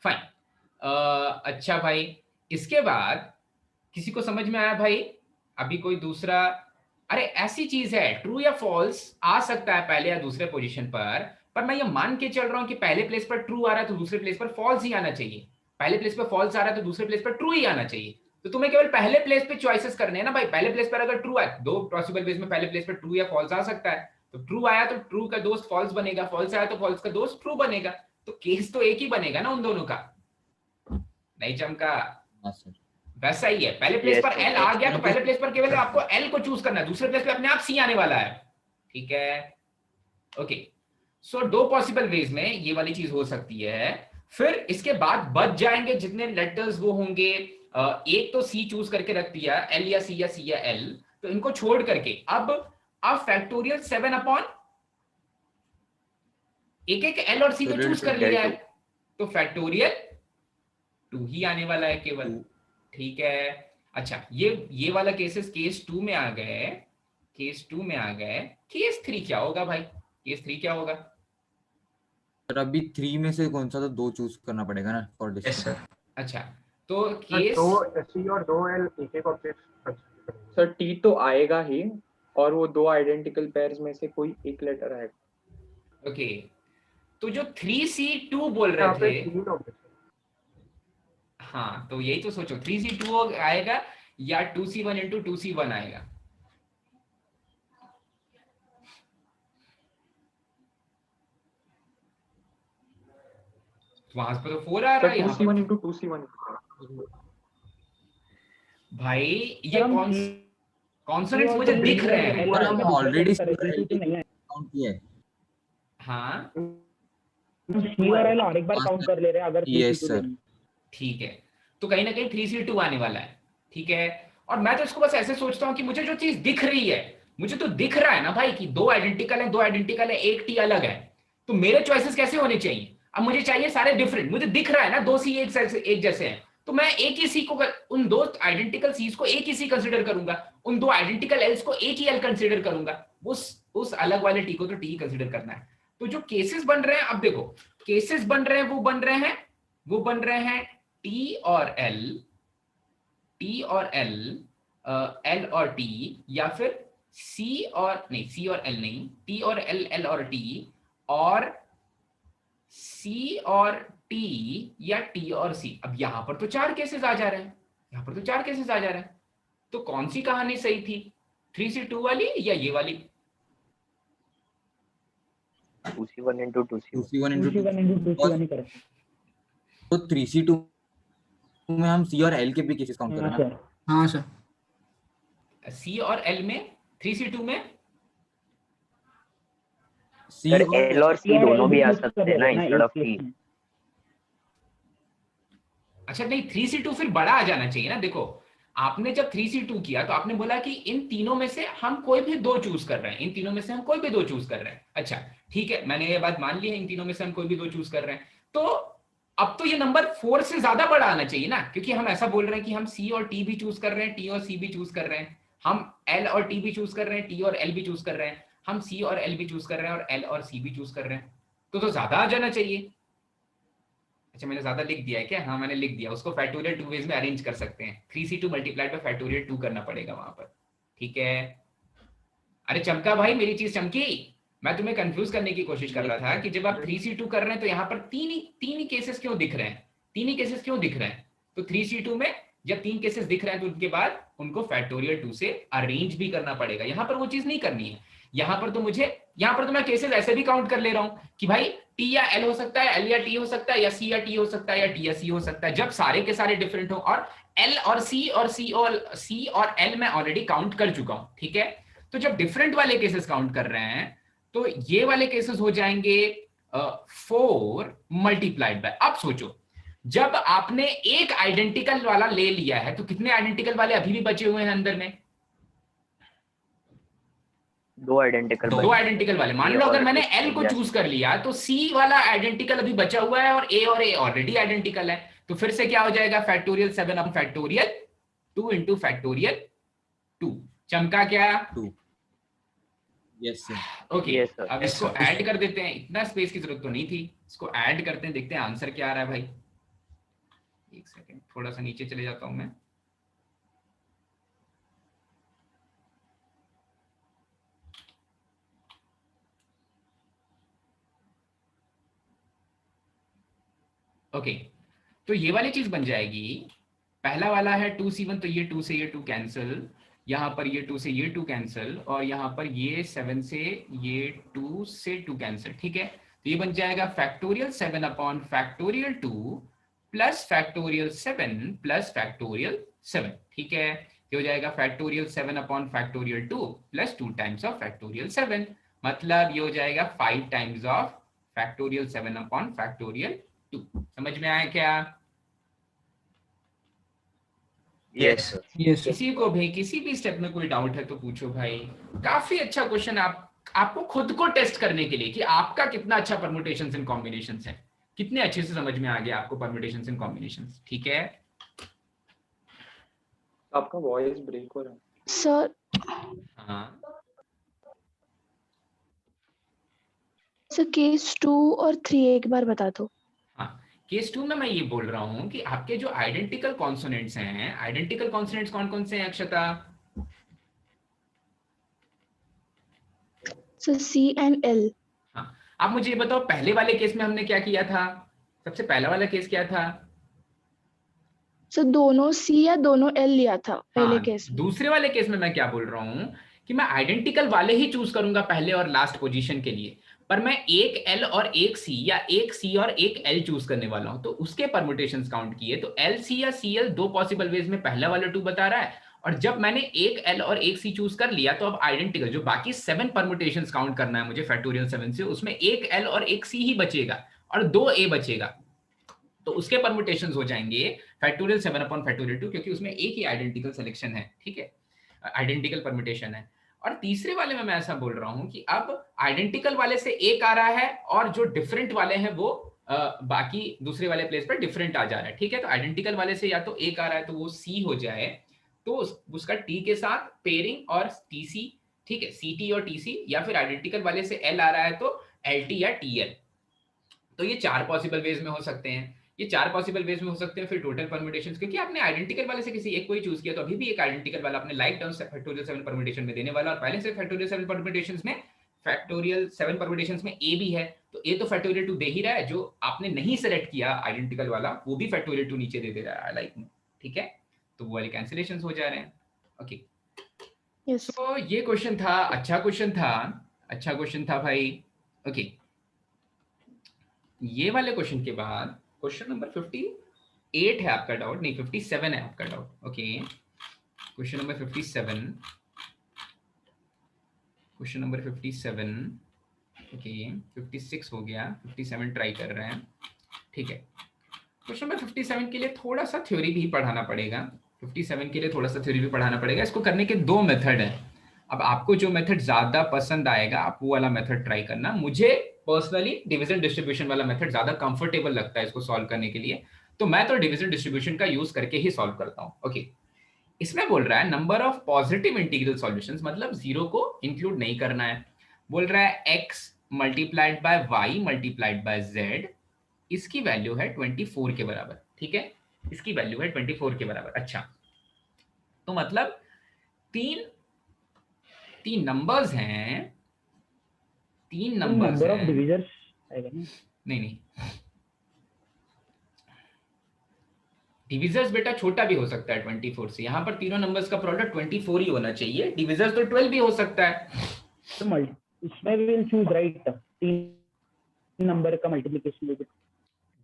फाइन, अच्छा भाई, इसके बाद किसी को समझ में आया भाई? अभी कोई दूसरा? अरे ऐसी चीज है, ट्रू या फॉल्स आ सकता है पहले या दूसरे पोजीशन पर मैं ये मान के चल रहा हूं कि पहले प्लेस पर ट्रू आ रहा है तो दूसरे प्लेस पर फॉल्स ही आना चाहिए, पहले प्लेस पर फॉल्स आ रहा है तो दूसरे प्लेस पर ट्रू ही आना चाहिए। तो तुम्हें केवल पहले प्लेस पे चॉइसेस करने हैं ना भाई। पहले प्लेस पर अगर ट्रू है, 2 पॉसिबल वेज में पहले प्लेस पर ट्रू या फॉल्स आ सकता है, तो ट्रू आया तो ट्रू का दोस्त फॉल्स बनेगा, फॉल्स आया तो फॉल्स का दोस्त ट्रू बनेगा। तो केस तो एक ही बनेगा ना उन दोनों का, नहीं चमका? वैसा ही है, पहले प्लेस पर एल आ गया तो पहले प्लेस पर केवल आपको एल को चूज करना है, दूसरे प्लेस पे अपने आप सी आने वाला है, ठीक है, ओके। सो 2 पॉसिबल वेज में ये वाली चीज हो सकती है। फिर इसके बाद बच जाएंगे जितने लेटर्स वो होंगे, एक तो सी चूज करके रख दिया, एल या सी या सी या एल, तो इनको छोड़ करके अब फैक्टोरियल 7 अपॉन एक एल और सी को चूज कर लिया है, तो फैक्टोरियल 2 ही आने वाला है केवल, ठीक है। अच्छा, ये वाला केसेस केस 2 में आ गए, केस 3 क्या होगा भाई? केस 3 क्या होगा? सर अभी 3 में से कौन सा? तो 2 चूज करना पड़ेगा ना फॉर डिस्टेंस। अच्छा, तो केस 2 सी और 2 एल एक ऑब्जेक्ट। सर टी तो आएगा ही, और वो 2 आइडेंटिकल पेयर्स में से कोई एक लेटर आएगा। ओके, तो जो 3C2 बोल रहे थे, हाँ, तो यही तो सोचो, 3C2 आएगा या 2C1 into 2C1 आएगा। वहां पर तो 4 आ रहा है, 2C1 into 2C1 भाई ये कॉन्सोनेंट्स मुझे दिख रहे हैं और हम ऑलरेडी काउंट किया है। हाँ, सी और एल और एक बार काउंट कर ले रहे हैं अगर। यस सर, ठीक है, तो कहीं ना कहीं 3C2 आने वाला है, ठीक है। और मैं तो इसको बस ऐसे सोचता हूँ कि मुझे जो चीज दिख रही है, मुझे तो दिख रहा है ना भाई कि 2 आइडेंटिकल है, एक टी अलग है, तो मेरे चॉइसेस कैसे होने चाहिए? अब मुझे चाहिए सारे डिफरेंट, मुझे दिख रहा है ना 2 सी एक जैसे हैं, तो मैं एक ही सी को, उन 2 आइडेंटिकल सीज को एक ही सी कंसीडर करूंगा, उन 2 आइडेंटिकल एल्स को एक ही एल कंसीडर करूंगा, उस अलग वाले टी को तो टी कंसीडर करना है। तो जो केसेस बन रहे हैं, अब देखो केसेस बन रहे हैं वो बन रहे हैं टी और एल, टी और एल, एल और टी, या फिर सी और एल नहीं, टी और एल, एल और टी, और सी और टी, या टी और सी। अब यहां पर तो 4 केसेस आ जा रहे हैं, तो कौन सी कहानी सही थी, 3C2 वाली या ये वाली? 2C1 into 2C1 2C1 into 2C1 into 2C1 ही करें। तो 3C2 में हम C और L के भी केसेस काउंट कर रहे हैं ना? हाँ सर। C और L में, 3C2 में C सर और L और C दोनों भी आ सकते हैं ना इंस्टेड ऑफ T। अच्छा नहीं, 3C2 फिर बड़ा आ जाना चाहिए ना। देखो आपने जब 3C2 किया तो आपने बोला कि इन तीनों में से हम कोई भी 2 चूज कर रहे हैं, अच्छा ठीक है, मैंने ये बात मान ली है, इन तीनों में से हम कोई भी 2 चूज कर रहे हैं। तो अब तो ये नंबर 4 से ज्यादा बड़ा आना चाहिए ना, क्योंकि हम ऐसा बोल रहे हैं कि हम C और T भी चूज कर रहे हैं, T और C भी चूज कर रहे हैं, हम L और T भी चूज कर रहे हैं, T और L भी चूज कर रहे हैं, हम C और L भी चूज कर रहे हैं, और L और C भी चूज कर रहे हैं, तो ज्यादा आ जाना चाहिए। अच्छा मैंने ज्यादा लिख दिया है क्या? हाँ मैंने लिख दिया, उसको फैक्टोरियल 2 वेज में अरेंज कर सकते हैं। 3C2 मल्टीप्लाइड बाय फैक्टोरियल 2 करना पड़ेगा वहां पर, ठीक है। अरे चमका भाई, मेरी चीज चमकी, मैं तुम्हें कंफ्यूज करने की कोशिश कर रहा था कि जब आप 3C2 कर रहे हैं तो यहाँ पर तीन ही केसेस क्यों दिख रहे हैं, तो 3C2 में जब 3 केसेस दिख रहे हैं तो उनके बाद उनको फैक्टोरियल 2 से अरेंज भी करना पड़ेगा। यहाँ पर वो चीज नहीं करनी है, यहाँ पर तो मैं केसेस ऐसे भी काउंट कर ले रहा हूं कि भाई T या L हो सकता है, L या T हो सकता है, या C या T हो सकता है, या T या C हो सकता है, जब सारे के सारे डिफरेंट हो। और L और C और L मैं ऑलरेडी काउंट कर चुका हूं, ठीक है। तो जब डिफरेंट वाले केसेस काउंट कर रहे हैं तो ये वाले केसेस हो जाएंगे 4 मल्टीप्लाइड बाय। अब सोचो, जब आपने एक आइडेंटिकल वाला ले लिया है तो कितने आइडेंटिकल वाले अभी भी बचे हुए हैं अंदर में? 2 आइडेंटिकल वाले। मान लो अगर मैंने L को चूज कर लिया तो C वाला आइडेंटिकल अभी बचा हुआ है, और A ऑलरेडी आइडेंटिकल है, तो फिर से क्या हो जाएगा, factorial 7 upon factorial 2 into factorial 2। चमका क्या? 2। Yes sir. ओके, अब इसको ऐड कर देते हैं, इतना स्पेस की जरूरत तो नहीं थी, इसको ऐड करते हैं, देखते हैं आंसर क्या आ रहा है भाई। एक सेकेंड, थोड़ा सा नीचे चले जाता हूं मैं। ओके, तो ये वाली चीज बन जाएगी, पहला वाला है 2C1, तो ये 2 से ये 2 कैंसिल, यहाँ पर ये 2 से ये 2 कैंसिल, और यहाँ पर ये 7 से ये 2 से 2 कैंसिल, ठीक है। तो ये बन जाएगा factorial 7 upon factorial 2 plus factorial 7 plus factorial 7, ठीक है। ये हो जाएगा factorial 7 upon factorial 2 plus 2 times of factorial 7, मतलब ये हो जाएगा 5 times of factorial 7 upon factorial 2। समझ में आया क्या? यस यस किसी को भी किसी भी स्टेप में कोई डाउट है तो पूछो भाई। काफी अच्छा क्वेश्चन, आपको खुद को टेस्ट करने के लिए कि आपका कितना अच्छा परम्यूटेशंस एंड कॉम्बिनेशंस है, कितने अच्छे से समझ में आ गया आपको परम्यूटेशंस एंड कॉम्बिनेशंस, ठीक है। आपका वॉइस ब्रेक हो रहा है सर। हाँ सर केस 2 और 3 एक बार बता दो। केस 2 में मैं ये बोल रहा हूं कि आपके जो आइडेंटिकल कॉन्सोनेंट्स हैं, आइडेंटिकल कॉन्सोनेंट्स कौन कौन से हैं Akshata? Sir C and L। हाँ, आप मुझे ये बताओ पहले वाले केस में हमने क्या किया था? सबसे पहला वाला केस क्या था? सर दोनों C या दोनों L लिया था पहले केस में। दूसरे वाले केस में मैं क्या बोल रहा हूं कि मैं आइडेंटिकल वाले ही चूज करूंगा पहले और लास्ट पोजीशन के लिए, पर मैं एक L और एक C या एक C और एक L चूज करने वाला हूं, तो उसके परम्यूटेशंस काउंट किए, तो LC या CL 2 पॉसिबल वेज में पहला वाला 2 बता रहा है, और जब मैंने एक L और एक C चूज कर लिया तो अब आइडेंटिकल जो बाकी 7 परम्यूटेशंस काउंट करना है मुझे फैक्टोरियल 7 से, उसमें एक L और एक C ही बचेगा और 2 A बचेगा, तो उसके परम्यूटेशंस हो जाएंगे फैक्टोरियल 7 अपॉन फैक्टोरियल 2, क्योंकि उसमें एक ही आइडेंटिकल सिलेक्शन है, ठीक है, आइडेंटिकल परम्यूटेशन है। और तीसरे वाले में मैं ऐसा बोल रहा हूं कि अब आइडेंटिकल वाले से एक आ रहा है और जो डिफरेंट वाले हैं वो बाकी दूसरे वाले प्लेस पर डिफरेंट आ जा रहा है, ठीक है। तो आइडेंटिकल वाले से या तो एक आ रहा है तो वो C हो जाए, तो उसका T के साथ पेयरिंग और TC, ठीक है, CT और TC, या फिर आइडेंटिकल वाले से L आ रहा है तो LT या TL। तो ये 4 पॉसिबल वेज में हो सकते हैं, ये 4 पॉसिबल वेज में हो सकते हैं। फिर टोटल परम्यूटेशंस, क्योंकि आपने आइडेंटिकल वाले से किसी एक को ही चूज किया, तो अभी भी एक आइडेंटिकल वाला आपने लाइक टर्म्स फैक्टोरियल 7 परम्यूटेशन में देने वाला, और पहले से फैक्टोरियल 7 परम्यूटेशंस में फैक्टोरियल 7 परम्यूटेशंस में A भी है, तो A तो फैक्टोरियल 2 दे ही रहा है, जो आपने नहीं सेलेक्ट किया आइडेंटिकल वाला वो भी फैक्टोरियल 2 नीचे दे रहा है लाइक में, ठीक है। तो वो वाले कैंसिलेशंस हो जा रहे हैं। ओके, तो ये क्वेश्चन था, अच्छा क्वेश्चन था, अच्छा क्वेश्चन था भाई। ओके, ये वाले क्वेश्चन के बाद क्वेश्चन नंबर 58 है आपका डाउट, नहीं 57 है आपका doubt. Okay, question number 57, question number 57। Okay, 56 हो गया, 57 ट्राई कर रहे हैं, ठीक है। क्वेश्चन नंबर 57 के लिए थोड़ा सा थ्योरी भी पढ़ाना पड़ेगा, 57 के लिए थोड़ा सा थ्योरी भी पढ़ाना पड़ेगा। इसको करने के 2 मेथड है। अब आपको जो मेथड ज्यादा पसंद आएगा आप वो वाला मेथड ट्राई करना। मुझे पर्सनली डिवीजन डिस्ट्रीब्यूशन वाला मेथड ज्यादा कंफर्टेबल लगता है इसको सॉल्व करने के लिए, तो मैं तो डिवीजन डिस्ट्रीब्यूशन का यूज करके ही सॉल्व करता हूँ। ओके, इसमें बोल रहा है number of positive integral solutions, मतलब 0 को इंक्लूड नहीं करना है। बोल रहा है x multiplied by y multiplied by z, इसकी वैल्यू है 24 के बराबर, ठीक है, इसकी वैल्यू है 24 के बराबर। अच्छा, तो मतलब तीन नंबर्स हैं, 3 नंबर्स नंबर ऑफ हैं, डिविजर्स आएगा ना? नहीं डिविजर्स बेटा छोटा भी हो सकता है 24 से, यहाँ पर तीनों नंबर्स का प्रोडक्ट 24 ही होना चाहिए, डिविजर्स तो 12 भी हो सकता है। तो इसमें we will choose right 3 number का मल्टीप्लिकेशन,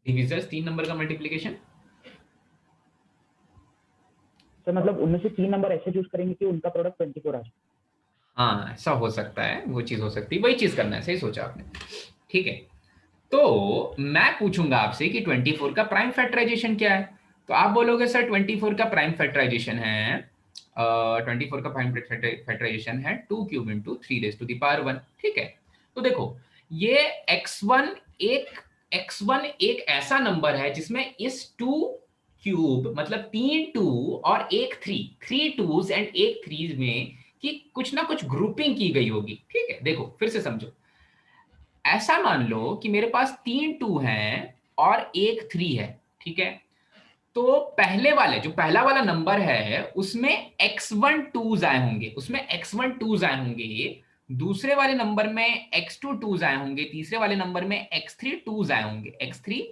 डिविजर्स 3 नंबर का मल्टीप्लिकेशन, तो मतलब उनमें से 3 नंबर ऐसे चूज करेंगे कि उनका प्रोडक्ट 24 आ जाए। हाँ ऐसा हो सकता है, वो चीज हो सकती है, वही चीज करना है, सही सोचा आपने, ठीक है। तो मैं पूछूंगा आपसे कि 24 का प्राइम फैक्टराइजेशन क्या है, तो आप बोलोगे सर 24 का प्राइम फैक्टराइजेशन है 24 का प्राइम फैक्टराइजेशन है 2 cube into 3 raise to the power 1, ठीक है। तो देखो ये x1 एक ऐसा नंबर है जिसमें इस 2 क्यूब मतलब 3 2 और 1 3 2s एंड 1 3 में कि कुछ ना कुछ ग्रुपिंग की गई होगी, ठीक है। देखो फिर से समझो, ऐसा मान लो कि मेरे पास 3 2 हैं और 1 3 है, ठीक है। तो पहले वाले जो पहला वाला नंबर है उसमें x1 2s आए होंगे, उसमें x1 2s आए होंगे, दूसरे वाले नंबर में x2 2s आए होंगे, तीसरे वाले नंबर में x3 2s आए होंगे, x3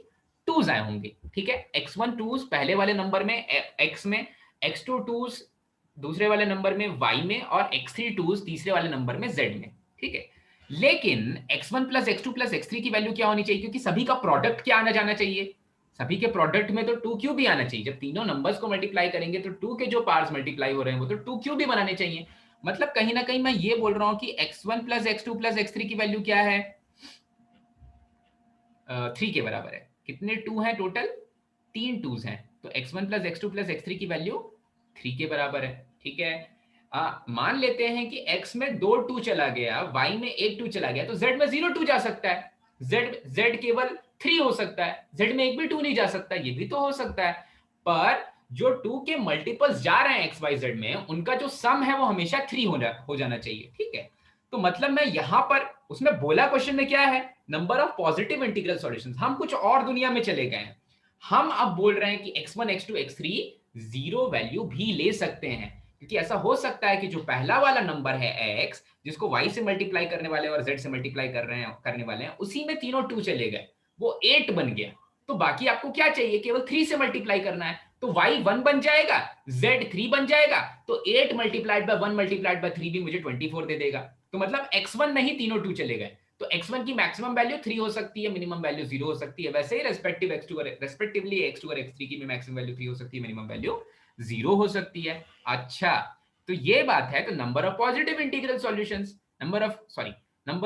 2s आए होंगे, ठीक है। x1 2s पहले वाले नंबर में x में, x2 2s दूसरे वाले नंबर में y में, और x3 2s तीसरे वाले नंबर में z में, ठीक है। लेकिन x1 plus x2 plus x3 की वैल्यू क्या होनी चाहिए, क्योंकि सभी का प्रोडक्ट क्या आना जाना चाहिए, सभी के प्रोडक्ट में तो 2 क्यूब भी आना चाहिए। जब तीनों नंबर्स को मल्टीप्लाई करेंगे तो 2 के जो पार्ट्स मल्टीप्लाई हो रहे हैं वो तो 2 क्यूब भी बनाने चाहिए। मतलब कहीं ना कहीं मैं ये बोल रहा हूं कि x1 plus x2 plus x3 की वैल्यू क्या है, 3 के बराबर है। कितने 2 हैं टोटल, 3 2s हैं, तो x1 plus x2 plus x3 की वैल्यू 3 के बराबर है, ठीक है। मान लेते हैं कि x में 2 2 चला गया, y में 1 2 चला गया, तो z में 0 2 जा सकता है, z केवल 3 हो सकता है, z में एक भी 2 नहीं जा सकता, ये भी तो हो सकता है। पर जो 2 के मल्टीपल्स जा रहे हैं xyz में, उनका जो सम है वो हमेशा 3 हो जाना चाहिए, ठीक है। तो मतलब मैं यहां पर उसमें बोला क्वेश्चन में क्या है, number of positive integral solutions, हम कुछ और दुनिया में चले गए हैं। हम अब बोल रहे हैं कि x1 x2 x3 0 वैल्यू भी ले सकते हैं, क्योंकि ऐसा हो सकता है कि जो पहला वाला नंबर है x, जिसको y से मल्टीप्लाई करने वाले और z से मल्टीप्लाई करने वाले हैं, उसी में तीनों 2 चले गए, वो 8 बन गया। तो बाकी आपको क्या चाहिए, केवल 3 से मल्टीप्लाई करना है, तो y 1 बन जाएगा, z 3 बन जाएगा, तो 8 मल्टीप्लाइड बाय 1 मल्टीप्लाइड बाय 3 भी मुझे 24 दे देगा। तो मतलब x1 नहीं, तीनों 2 चले गए, तो x1 की मैक्सिमम वैल्यू 3 हो सकती है, मिनिमम वैल्यू 0 हो सकती है। वैसे ही रेस्पेक्टिवली x2 और x3 की भी मैक्सिमम वैल्यू 3 हो सकती है, मिनिमम वैल्यू 0 हो सकती है। अच्छा, तो ये बात है। तो number of positive integral solutions, number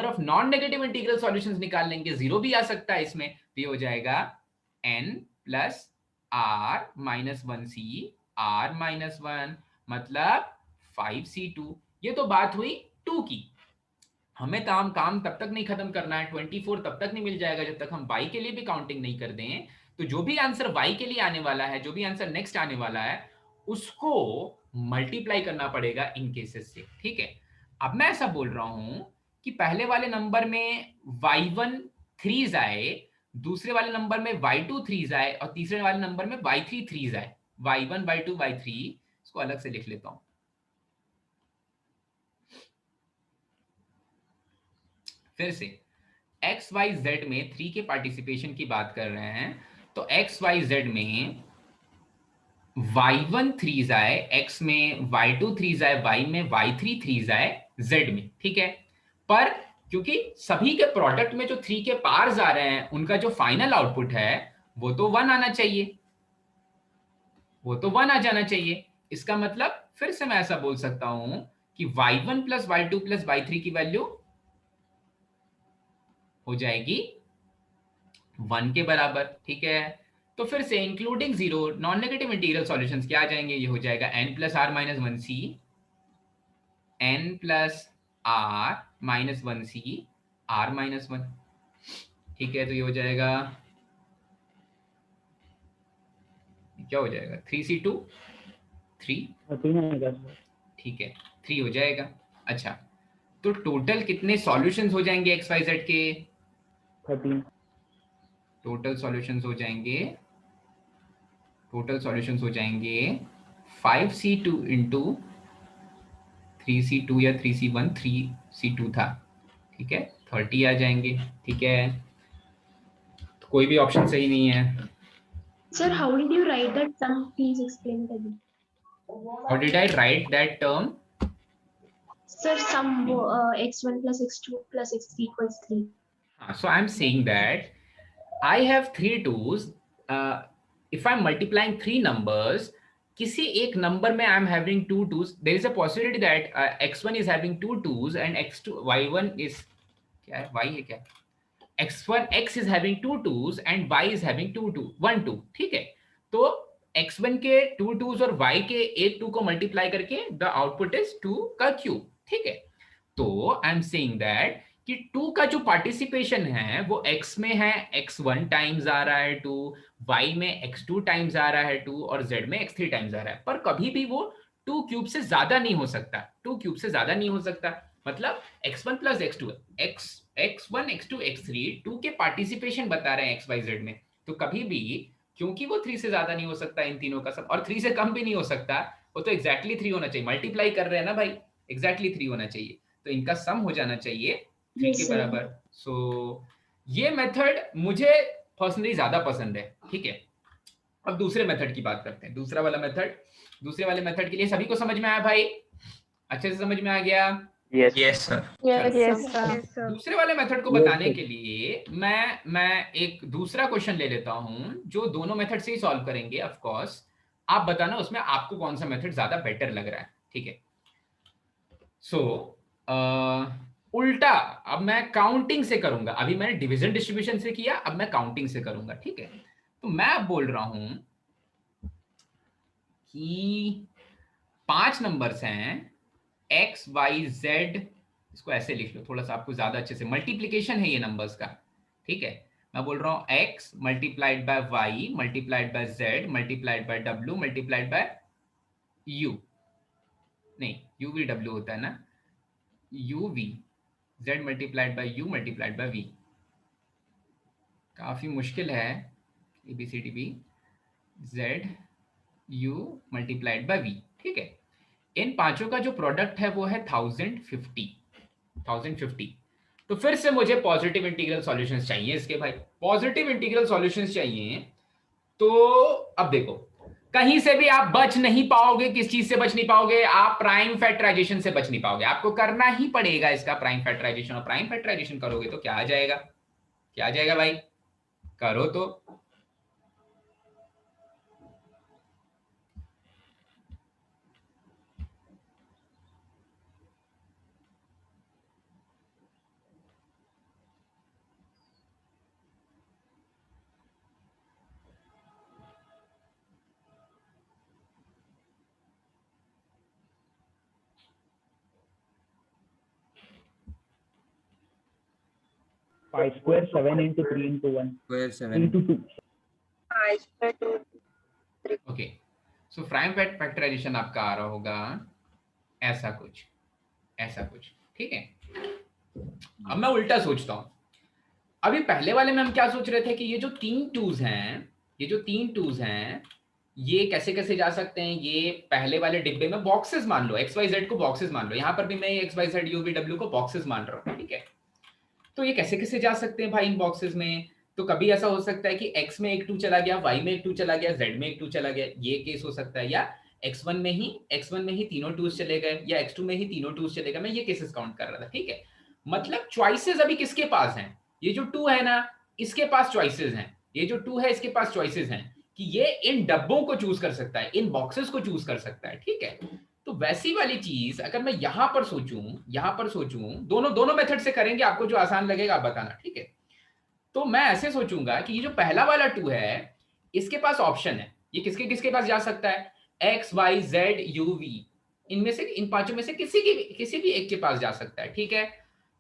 of non negative integral solutions निकाल लेंगे, 0 भी आ सकता है इसमें, तो ये हो जाएगा n plus r minus 1c r minus 1, मतलब 5c2। ये तो बात हुई 2 की। हमें काम तब तक नहीं खत्म करना है, 24 तब तक नहीं मिल जाएगा जब तक हम y के लिए भी काउंटिंग नहीं कर दें। तो जो भी आंसर y के लिए आने वाला है, जो भी आंसर नेक्स्ट आने वाला है, उसको मल्टीप्लाई करना पड़ेगा इन केसेस से, ठीक है। अब मैं ऐसा बोल रहा हूं कि पहले वाले नंबर में y1 3s आए, दूसरे वाले नंबर में y2 3s आए और तीसरे वाले नंबर में y3 3s आए। y1 y2 y3, इसको अलग से लिख लेता हूं। फिर से एक्स वाई जेड में 3 के पार्टिसिपेशन की बात कर रहे हैं, तो एक्स वाई जेड में y1 3s आए, x में y2 3s आए, y में y3 3s आए, z में, ठीक है। पर क्योंकि सभी के प्रोडक्ट में जो 3 के पार्स आ रहे हैं, उनका जो फाइनल आउटपुट है वो तो 1 आना चाहिए, वो तो 1 आ जाना चाहिए। इसका मतलब फिर से मैं ऐसा बोल सकता हूं कि y1 plus y2 plus y3 की वैल्यू हो जाएगी 1 के बराबर, ठीक है। तो फिर से including zero non negative integral solutions क्या आ जाएंगे, ये हो जाएगा n plus r minus 1c, n plus r minus 1c, r minus 1, ठीक है। तो ये हो जाएगा, क्या हो जाएगा, 3c2 3, ठीक है, 3 हो जाएगा। अच्छा, तो टोटल कितने सॉल्यूशंस हो जाएंगे एक्स वाई जेड के? 13। टोटल सॉल्यूशंस हो जाएंगे, टोटल सॉल्यूशंस हो जाएंगे 5c2 इंटू 3c2 या 3c1, 3c2 था, ठीक है, 30 आ जाएंगे, ठीक है। तो कोई भी ऑप्शन सही नहीं है। Sir, how did you write that term? Please explain it again. How did I write that term? Sir, sum x1 plus x2 plus x3 equals 3. So I'm saying that I have 3 2s. If I'm multiplying 3 numbers, किसी एक नंबर में I'm having 2 2s. There is a possibility that x1 is having 2 2s and x2 y1 is क्या है, y है क्या, x1 x is having 2 2s and y is having 2 2 1 2, ठीक है। तो x1 के 2 2s और y के एक 2 को मल्टीप्लाई करके द आउटपुट इज 2 का क्यूब, ठीक है। तो आई एम सेइंग दैट कि 2 का जो पार्टिसिपेशन है वो x में है, x1 टाइम्स आ रहा है 2, y में x2 टाइम्स आ रहा है 2 और z में x3 टाइम्स आ रहा है, पर कभी भी वो 2 क्यूब से ज्यादा नहीं हो सकता, 2 क्यूब से ज्यादा नहीं हो सकता। मतलब x1 plus x2, x1 x2 x3 2 के पार्टिसिपेशन बता रहे हैं xyz में, तो कभी भी क्योंकि वो 3 से ज्यादा नहीं हो सकता इन तीनों का सब, और 3 से कम भी नहीं हो सकता, वो तो एग्जैक्टली 3 होना चाहिए, मल्टीप्लाई कर रहे हैं ना भाई, एग्जैक्टली 3 होना चाहिए, तो इनका सम हो जाना चाहिए 3 के बराबर। सो ये मेथड मुझे पर्सनली ज्यादा पसंद है, ठीक है। अब दूसरे मेथड की बात करते हैं, दूसरा वाला मेथड। दूसरे वाले मेथड के लिए सभी को समझ में आया भाई, अच्छे से समझ में आ गया? Yes sir. दूसरे वाले मेथड को बताने के लिए मैं एक दूसरा क्वेश्चन ले लेता हूं जो दोनों मेथड से ही सॉल्व करेंगे। ऑफ कोर्स आप बताना उसमें आपको कौन सा मेथड ज्यादा बेटर लग रहा है, ठीक है। सो उल्टा अब मैं काउंटिंग से करूंगा, अभी मैंने डिवीजन डिस्ट्रीब्यूशन से किया, अब मैं काउंटिंग से करूंगा, ठीक है। तो मैं अब बोल रहा हूं कि 5 नंबर्स हैं x y z, इसको ऐसे लिख लो थोड़ा सा आपको ज्यादा अच्छे से, मल्टीप्लीकेशन है ये नंबर्स का, ठीक है। मैं बोल रहा हूं x multiplied by y multiplied by z multiplied bye w multiplied by u, नहीं u v w होता है ना, u v, z multiplied by u multiplied by v। काफी मुश्किल है, a b c d b, z u multiplied by v, ठीक है। इन पांचों का जो प्रोडक्ट है वो है 1050। तो फिर से मुझे पॉजिटिव इंटीग्रल सॉल्यूशंस चाहिए इसके भाई, पॉजिटिव इंटीग्रल सॉल्यूशंस चाहिए। तो अब देखो कहीं से भी आप बच नहीं पाओगे, किस चीज से बच नहीं पाओगे, आप प्राइम फैक्टराइजेशन से बच नहीं पाओगे, आपको करना ही पड़ेगा इसका प्राइम फैक्टराइजेशन, और प्राइम फैक्टराइजेशन करोगे तो क्या आ जाएगा, क्या आ जाएगा भाई, करो तो। Pi square 7 into 3 into 1 Square 7 into 2. pi square 2 okay, so prime factorisation आपका आ रहा होगा ऐसा कुछ, ऐसा कुछ, ठीक है। अब मैं उल्टा सोचता हूँ। अभी पहले वाले में हम क्या सोच रहे थे कि ये जो 3 2s हैं, ये कैसे कैसे जा सकते हैं, ये पहले वाले डिब्बे में बॉक्सेस मान लो, XYZ को बॉक्सेस मान लो, यहाँ पर भी मैं XYZ UVW को बॉक्सेस मान रहा हूँ, ठीक है। तो ये कैसे कैसे जा सकते हैं भाई इन बॉक्सेस में? तो कभी ऐसा हो सकता है कि X में एक 2 चला गया, Y में एक 2 चला गया, Z में एक 2 चला गया, ये केस हो सकता है, या X1 में ही तीनों 2s चले गए, या X2 में ही तीनों 2s चले गए। मैं ये केसेस काउंट कर रहा था, ठीक है। मतलब चॉइसेस अभी किसके पास हैं? ये जो 2 है ना, इसके पास चॉइसेस हैं, ये जो 2 है इसके पास चॉइसेस हैं कि ये इन डब्बों को चूज कर सकता है, इन बॉक्सेस को चूज कर सकता है, ठीक है। तो वैसी वाली चीज अगर मैं यहां पर सोचूं, दोनों मेथड से करेंगे, आपको जो आसान लगेगा आप बताना, ठीक है। तो मैं ऐसे सोचूंगा कि ये जो पहला वाला 2 है, इसके पास ऑप्शन है, ये किसके किसके पास जा सकता है? X Y Z U V, इनमें से, इन पांचों में से किसी भी एक के पास जा सकता है, ठीक है।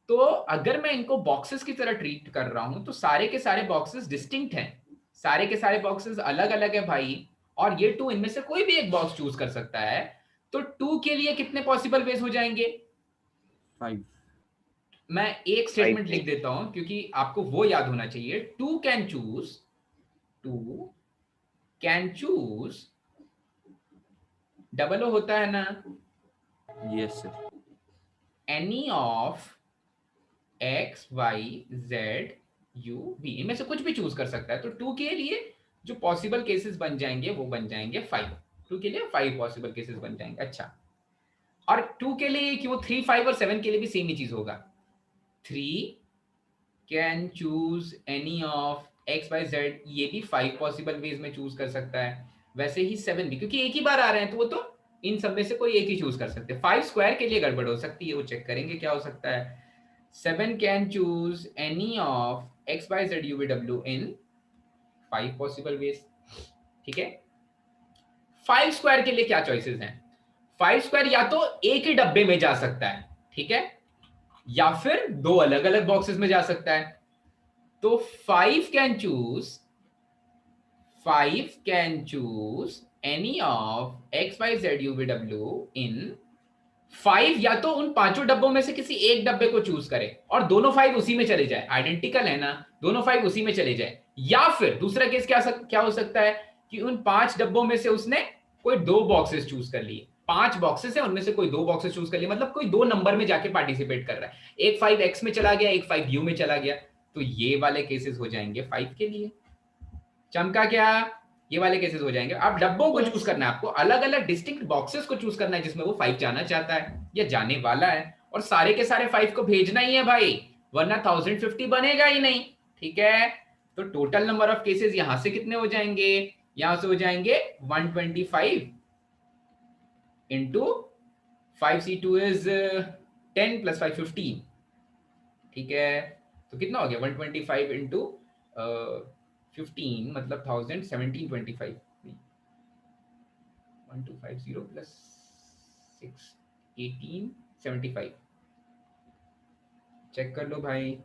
तो अगर मैं इनको बॉक्सेस की तरह ट्रीट कर रहा हूं तो सारे के सारे बॉक्सेस डिस्टिंक्ट हैं, सारे के सारे बॉक्सेस अलग अलग है भाई, और ये 2 इनमें से कोई भी एक बॉक्स चूज कर सकता है। तो 2 के लिए कितने पॉसिबल वेज हो जाएंगे? 5। मैं एक स्टेटमेंट लिख देता हूं क्योंकि आपको वो याद होना चाहिए। 2 कैन चूज डबल ओ होता है ना? Yes sir. Any of X Y Z U V, इनमें से कुछ भी चूज कर सकता है। तो 2 के लिए जो पॉसिबल केसेस बन जाएंगे वो बन जाएंगे 5। 2 के लिए 5 पॉसिबल केसेस बन जाएंगे। अच्छा, और 2 के लिए क्यों? 3 5 और 7 के लिए भी सेम ही चीज होगा। 3 can choose any of X Y Z, ये भी 5 पॉसिबल वेज में चूज कर सकता है। वैसे ही 7 भी, क्योंकि एक ही बार आ रहे हैं तो वो तो इन सब में से कोई एक ही चूज कर सकते हैं। 5 स्क्वायर के लिए गड़बड़ हो सकती है, वो चेक करेंगे क्या हो सकता है। 7 can choose any of X Y Z U V W in 5 possible ways, ठीक है। 5 स्क्वायर के लिए क्या चॉइसेस हैं? 5 स्क्वायर या तो एक ही डब्बे में जा सकता है, ठीक है, या फिर 2 अलग अलग बॉक्सेस में जा सकता है। तो 5 can choose any of X Y Z U V W in 5, या तो उन पांचों डब्बों में से किसी एक डब्बे को चूज करे और दोनों 5 उसी में चले जाए, आइडेंटिकल है ना, दोनों 5 उसी में चले जाए। या फिर दूसरा केस क्या हो सकता है कि उन 5 डब्बों में से उसने कोई 2 बॉक्सेस चूज कर लिए। 5 बॉक्सेस है, उनमें से कोई 2 बॉक्सेस चूज कर लिए, मतलब कोई 2 नंबर में जाके पार्टिसिपेट कर रहा है। एक 5 X में चला गया, एक 5 U में चला गया। तो ये वाले केसेस हो जाएंगे 5 के लिए। चमका क्या? ये वाले केसेस हो जाएंगे। अब डब्बों को चूज करना है आपको, अलग अलग डिस्टिंक्ट बॉक्सेस को चूज करना है जिसमें वो 5 जाना चाहता है या जाने वाला है, और सारे के सारे 5 को भेजना ही है भाई, वरना 1050 बनेगा ही नहीं, ठीक है। तो टोटल नंबर ऑफ केसेस यहां से कितने हो जाएंगे? यहां से हो जाएंगे 125 इंटू 5C2 इज 10 + 5 15, ठीक है। तो कितना हो गया? 125 इंटू 15 मतलब 1000, 1725, 1250 प्लस 6 1875। चेक कर लो भाई।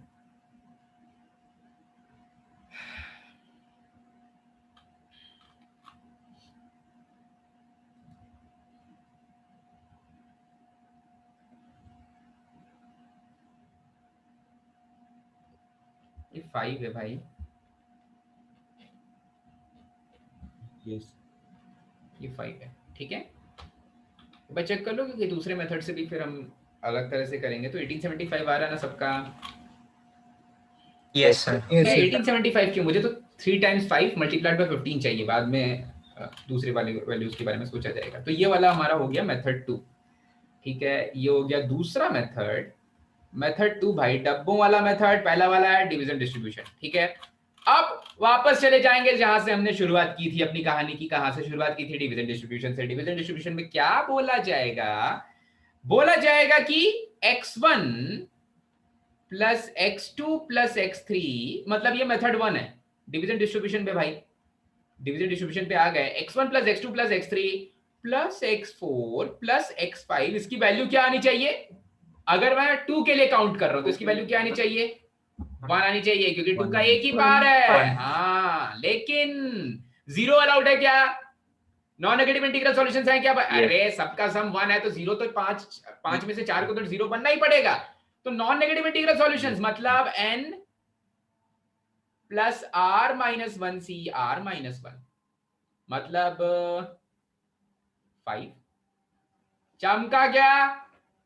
ये 5 है भाई। यस, ये 5 है, ठीक है। भाई चेक कर लो क्योंकि दूसरे मेथड से भी फिर हम अलग तरह से करेंगे। तो 1875 आ रहा ना सबका? Yes sir. 1875 क्यों? मुझे तो 3 × 5 × 15 चाहिए, बाद में दूसरे वाले वैल्यूज के बारे में सोचा जाएगा। तो ये वाला हमारा हो गया मेथड 2, ठीक है। ये हो गया दूसरा मेथड 2 भाई, डब्बों वाला मेथड। पहला वाला है डिवीजन डिस्ट्रीब्यूशन, ठीक है। अब वापस चले जाएंगे जहां से हमने शुरुआत की थी अपनी कहानी की। कहां से शुरुआत की थी? डिवीजन डिस्ट्रीब्यूशन से। डिवीजन डिस्ट्रीब्यूशन में क्या बोला जाएगा? बोला जाएगा कि x1 + x2 + x3, मतलब ये मेथड 1 है डिवीजन डिस्ट्रीब्यूशन पे भाई। डिवीजन डिस्ट्रीब्यूशन पे आ गए। x1 + x2 + x3 + x4 + x5, इसकी वैल्यू क्या आनी चाहिए? अगर मैं 2 के लिए काउंट कर रहा हूं तो इसकी वैल्यू क्या आनी चाहिए? 1 आनी चाहिए, क्योंकि 2 का एक ही पार है। हाँ, लेकिन 0 अलाउड है क्या? नॉन नेगेटिव इंटीग्रल सॉल्यूशंस हैं क्या? अरे सबका सम 1 है तो 0 तो 5 में से 4 को तो 0 बनना ही पड़ेगा। तो नॉन नेगेटिव इंटीग्रल सॉल्यूशंस मतलब n plus r minus 1 c r minus 1 मतलब 5। चमका क्या?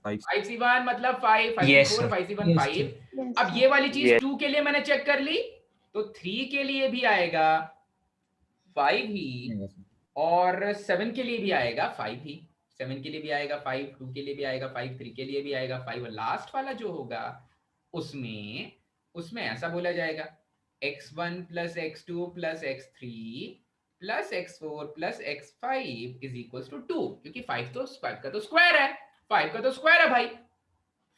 5c1 मतलब 5, 5c4, 5c1 5। अब ये वाली चीज 2 के लिए मैंने चेक कर ली, तो 3 के लिए भी आएगा 5 ही, और 7 के लिए भी आएगा 5 ही। 7 के लिए भी आएगा 5, 2 के लिए भी आएगा 5, 3 के लिए भी आएगा 5, और लास्ट वाला जो होगा उसमें ऐसा बोला जाएगा x1 plus x2 plus x3 plus x4 plus x5 is equals to 2, क्योंकि 5 का तो स्क्वायर है, 5 का तो स्क्वायर है भाई।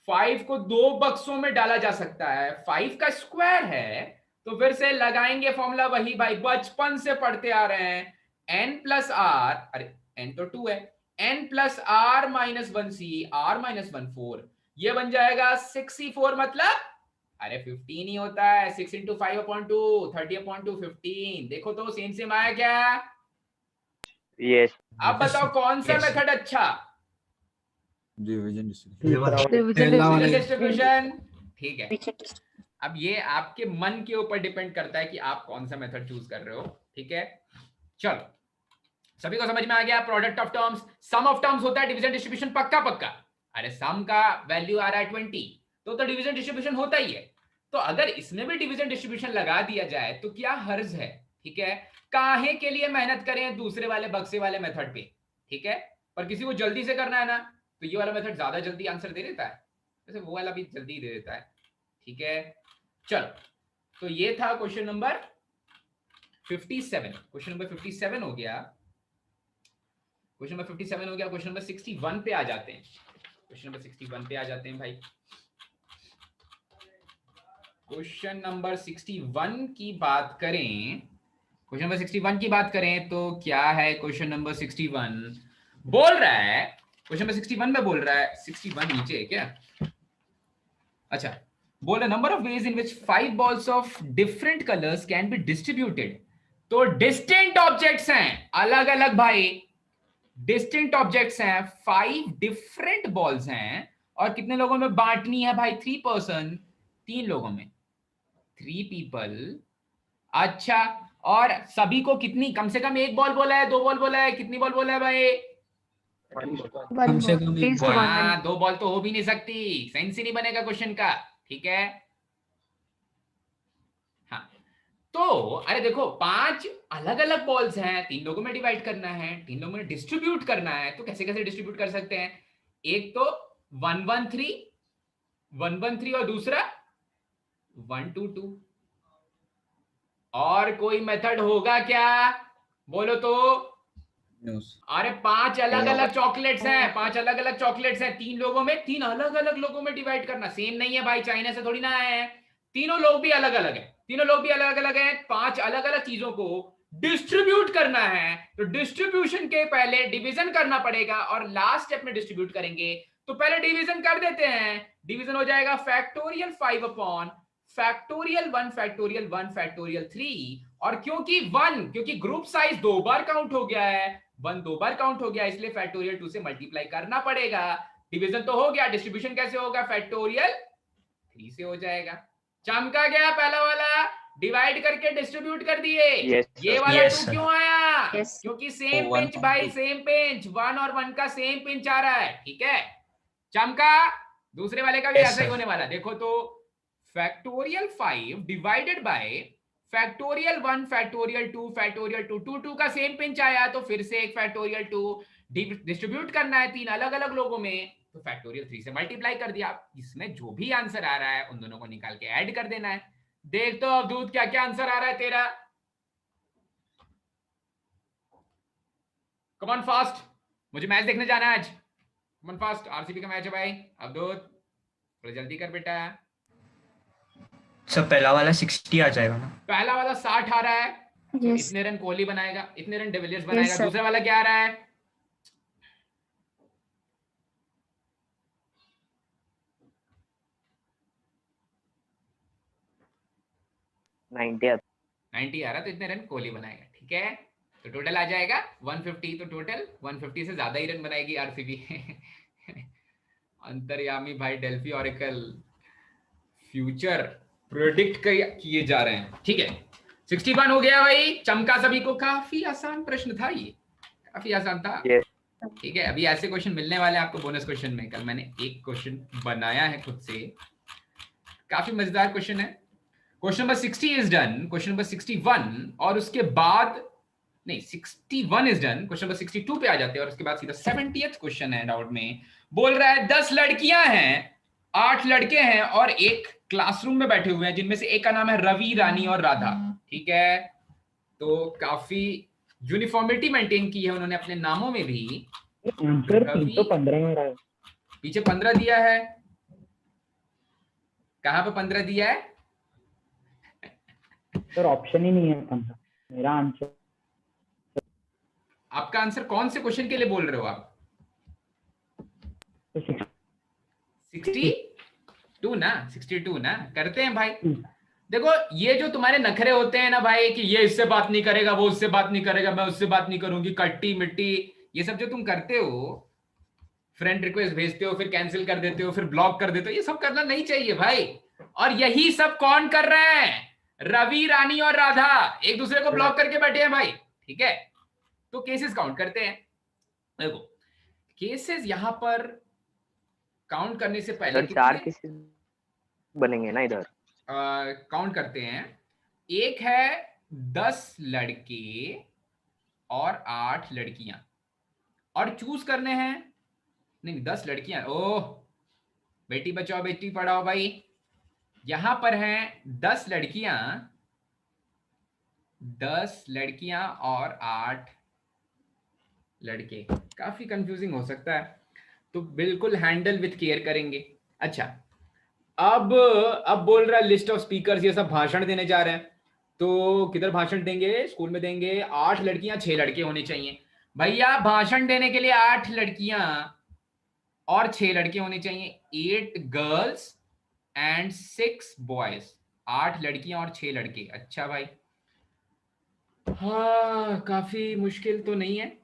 5 को 2 बक्सों में डाला जा सकता है, 5 का स्क्वायर है, तो फिर से लगाएंगे फॉर्मूला वही भाई, बचपन से पढ़ते आ रहे हैं, n प्लस आर, अरे n तो 2 है, n plus r minus 1c r minus 1 4, ये बन जाएगा 6c4 मतलब अरे 15 ही होता है। 6 इंटू 5/2 30/2 15। देखो तो सेम आया क्या? यस। अब बताओ कौन सा मेथड अच्छा? Division distribution. ठीक है, अब ये आपके मन के ऊपर डिपेंड करता है कि आप कौन सा मेथड चूज कर रहे हो। ठीक है, चलो सभी को समझ में आ गया? Product of terms, sum of terms होता है डिवीजन डिस्ट्रीब्यूशन पक्का। अरे सम का वैल्यू आ रहा है 20, तो डिवीजन डिस्ट्रीब्यूशन होता ही है। तो अगर इसमें भी डिवीजन डिस्ट्रीब्यूशन लगा दिया जाए तो क्या हर्ज है? ठीक है, काहे के लिए मेहनत करें दूसरे वाले बक्से वाले मेथड पे? ठीक है, पर किसी को जल्दी से करना है ना, तो ये वाला मेथड ज्यादा जल्दी आंसर दे देता है, वैसे वो वाला भी जल्दी दे देता है। ठीक है, चलो तो ये था क्वेश्चन नंबर 57। क्वेश्चन नंबर 57 हो गया, क्वेश्चन नंबर 57 हो गया। क्वेश्चन नंबर 61 पे आ जाते हैं। क्वेश्चन नंबर 61 पे आ जाते हैं भाई। क्वेश्चन नंबर 61 की बात करें, क्वेश्चन नंबर 61 की बात करें तो क्या है? क्वेश्चन नंबर 61 बोल रहा है, क्वेश्चन नंबर 61 में बोल रहा है, 61 नीचे है क्या? अच्छा, बोल रहा number of ways in which 5 balls of different colours can be distributed. तो डिस्टिंक्ट ऑब्जेक्ट्स हैं, अलग अलग भाई, डिस्टिंक्ट ऑब्जेक्ट्स हैं, 5 डिफरेंट बॉल्स हैं, और कितने लोगों में बांटनी है भाई? 3 person, 3 लोगों में, 3 people। अच्छा, और सभी को कितनी, कम से कम 1 बॉल बोला है, 2 बॉल बोला है, कितनी बॉल बोला है भाई? कम से कम 1 बॉल। हाँ, 2 बॉल तो हो भी नहीं सकती, सेंस ही नहीं बनेगा क्वेश्चन का। ठीक है, हाँ तो अरे देखो 5 अलग अलग बॉल्स हैं, 3 लोगों में डिवाइड करना है, 3 लोगों में डिस्ट्रीब्यूट करना है, तो कैसे कैसे डिस्ट्रीब्यूट कर सकते हैं? एक तो 1-1-3, 1-1-3, और दूसरा 1-2-2। और कोई मेथड होगा क्या? बोलो तो। अरे 5 अलग अलग चॉकलेट्स हैं, 5 अलग अलग चॉकलेट्स हैं, 3 लोगों में, 3 अलग अलग लोगों में डिवाइड करना। सेम नहीं है भाई, चाइना से थोड़ी ना आए हैं, तीनों लोग भी अलग अलग हैं, तीनों लोग भी अलग अलग हैं। 5 अलग अलग चीजों को डिस्ट्रीब्यूट करना है, तो डिस्ट्रीब्यूशन के पहले डिवीजन करना पड़ेगा, और लास्ट स्टेप में डिस्ट्रीब्यूट करेंगे। तो पहले डिवीजन कर देते हैं, डिवीजन हो जाएगा factorial 5 upon factorial 1 factorial 1 factorial 3। और क्योंकि ग्रुप साइज 2 बार काउंट हो गया है, 1 2 बार काउंट हो गया, इसलिए फैक्टोरियल 2 से मल्टीप्लाई करना पड़ेगा। डिवीजन तो हो गया, डिस्ट्रीब्यूशन कैसे होगा? फैक्टोरियल 3 से हो जाएगा। चमका गया पहला वाला, डिवाइड करके डिस्ट्रीब्यूट कर दिए। ये वाला 2 क्यों आया? क्योंकि सेम पिंच भाई, सेम पिंच, 1 और 1 का सेम पिंच आ रहा है। ठीक है, चमका। दूसरे वाले का भी ऐसा ही होने वाला, देखो तो factorial 5 divided by factorial 1 factorial 2 factorial 2 का सेम पिंच आया, तो फिर से एक फैक्टोरियल 2 डिस्ट्रीब्यूट करना है 3 अलग अलग लोगों में, तो फैक्टोरियल 3 से मल्टीप्लाई कर दिया। इसमें जो भी आंसर आ रहा है उन दोनों को निकाल के ऐड कर देना है। देख तो अवधूत क्या क्या आंसर आ रहा है तेरा। कम ऑन फास्ट, मुझे मैच देखने जाना है आज। कम ऑन फास्ट, आरसीबी का मैच है भाई। अवधूत थोड़ा जल्दी कर बेटा। सर पहला वाला 60 आ जाएगा ना? पहला वाला 60 आ रहा है, Yes. इतने रन कोहली बनाएगा, इतने रन डिविलियर्स बनाएगा। sir. दूसरा वाला क्या आ रहा है? नाइनटी आ रहा, तो इतने रन कोहली बनाएगा। ठीक है, तो टोटल आ जाएगा 150, तो टोटल 150 से ज्यादा ही रन बनाएगी आरसीबी। अंतर्यामी भाई, डेल्फी ऑरेकल, फ्यूचर प्रेडिक्ट किए जा रहे हैं। ठीक है, 61 हो गया भाई, चमका सभी को। काफी आसान प्रश्न था ये, काफी आसान था। ठीक है, अभी ऐसे क्वेश्चन मिलने वाले हैं आपको बोनस क्वेश्चन में। कल मैंने एक क्वेश्चन बनाया है खुद से, काफी मजेदार क्वेश्चन है। Question number 60 is done, question number 61 और उसके बाद नहीं 61 इज डन, क्वेश्चन नंबर 62 पे आ जाते हैं और उसके बाद सीधा 70th क्वेश्चन है डाउट में। बोल रहा है 10 लड़कियां हैं, 8 लड़के हैं और एक क्लासरूम में बैठे हुए हैं, जिनमें से एक का नाम है रवि, रानी और राधा। ठीक है, तो काफी यूनिफॉर्मिटी मेंटेन की है उन्होंने अपने नामों में भी। आंसर 315 में रहा है, पीछे 15 दिया है, कहां पे 15 दिया है सर? ऑप्शन ही नहीं है 15 मेरा आंसर। आपका आंसर कौन से क्वेश्चन के लिए बोल रहे हो आप? 62 ना, 62 ना, करते हैं भाई। देखो ये जो तुम्हारे नखरे होते हैं ना भाई, कि ये इससे बात नहीं करेगा, वो उससे बात नहीं करेगा, मैं उससे बात नहीं करूंगी, कट्टी मिट्टी, ये सब जो तुम करते हो, फ्रेंड रिक्वेस्ट भेजते हो, फिर कैंसिल कर देते हो, फिर ब्लॉक कर देते हो, ये सब करना नहीं चाहिए भाई। और यही सब कौन कर रहे हैं? रवि, रानी और राधा एक दूसरे को ब्लॉक करके बैठे हैं भाई। ठीक है, तो केसेस काउंट करते हैं। देखो केसेस यहां पर काउंट करने से पहले 4 केसेस बनेंगे ना इधर। काउंट करते हैं। एक है 10 लड़के और 8 लड़कियां, और चूज करने हैं, नहीं 10 लड़कियां, ओह बेटी बचाओ बेटी पढ़ाओ भाई। यहां पर हैं 10 लड़कियां और 8 लड़के। काफी कंफ्यूजिंग हो सकता है, तो बिल्कुल हैंडल विथ केयर करेंगे। अच्छा, अब बोल रहा है लिस्ट ऑफ स्पीकर्स, ये सब भाषण देने जा रहे हैं, तो किधर भाषण देंगे? स्कूल में देंगे। 8 लड़कियां 6 लड़के होने चाहिए भैया। भाषण देने के लिए 8 लड़कियां और 6 लड़के होने चाहिए। 8 गर्ल्स एंड 6 बॉयज, 8 लड़कियां और 6 लड़के। अच्छा भाई, हाँ काफी मुश्किल तो नहीं है।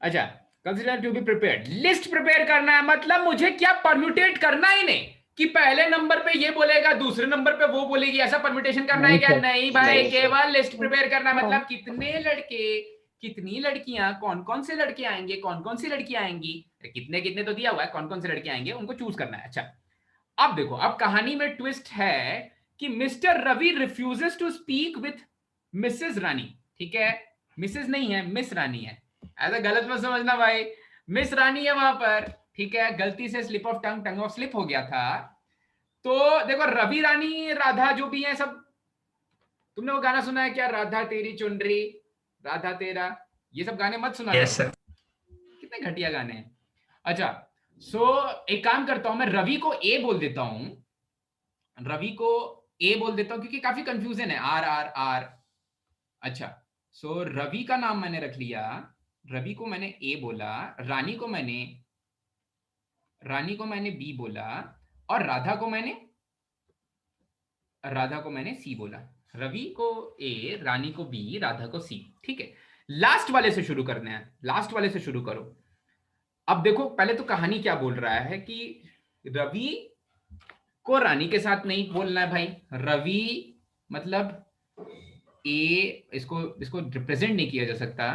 अच्छा, consider to be prepared, list prepare करना है, मतलब मुझे क्या परम्यूटेट करना ही नहीं कि पहले नंबर पे ये बोलेगा, दूसरे नंबर पे वो बोलेगी, ऐसा परम्यूटेशन करना है क्या? नहीं भाई, केवल लिस्ट प्रिपेयर करना है। मतलब कितने लड़के, कितनी लड़कियां, कौन कौन से लड़के आएंगे, कौन कौन सी लड़कियां आएंगी, कितने कितने तो दिया हुआ है, कौन कौन से लड़के आएंगे उनको चूज करना है। अच्छा, अब देखो, अब कहानी में ट्विस्ट है कि Mr Ravi refuses to speak with Mrs Rani. ठीक है, मिसेस नहीं है, मिस रानी है, ऐसा गलत मत समझना भाई, मिस रानी है वहां पर। ठीक है, गलती से slip of tongue of slip हो गया था। तो देखो रवि, रानी, राधा जो भी है सब, तुमने वो गाना सुना है क्या, राधा तेरी चुनरी, राधा तेरा, ये सब गाने मत सुना। Yes sir. कितने घटिया गाने हैं। अच्छा, सो एक काम करता हूं, मैं रवि को ए बोल देता हूं, रवि को ए बोल देता हूं क्योंकि काफी कंफ्यूजन है, आर आर आर। अच्छा, सो रवि का नाम मैंने रख लिया, रवि को मैंने ए बोला, रानी को मैंने बी बोला, और राधा को मैंने सी बोला। रवि को ए, रानी को बी, राधा को सी। ठीक है, लास्ट वाले से शुरू करना है, लास्ट वाले से शुरू करो। अब देखो पहले तो कहानी क्या बोल रहा है कि रवि को रानी के साथ नहीं बोलना है भाई। रवि मतलब ए, इसको रिप्रेजेंट नहीं किया जा सकता,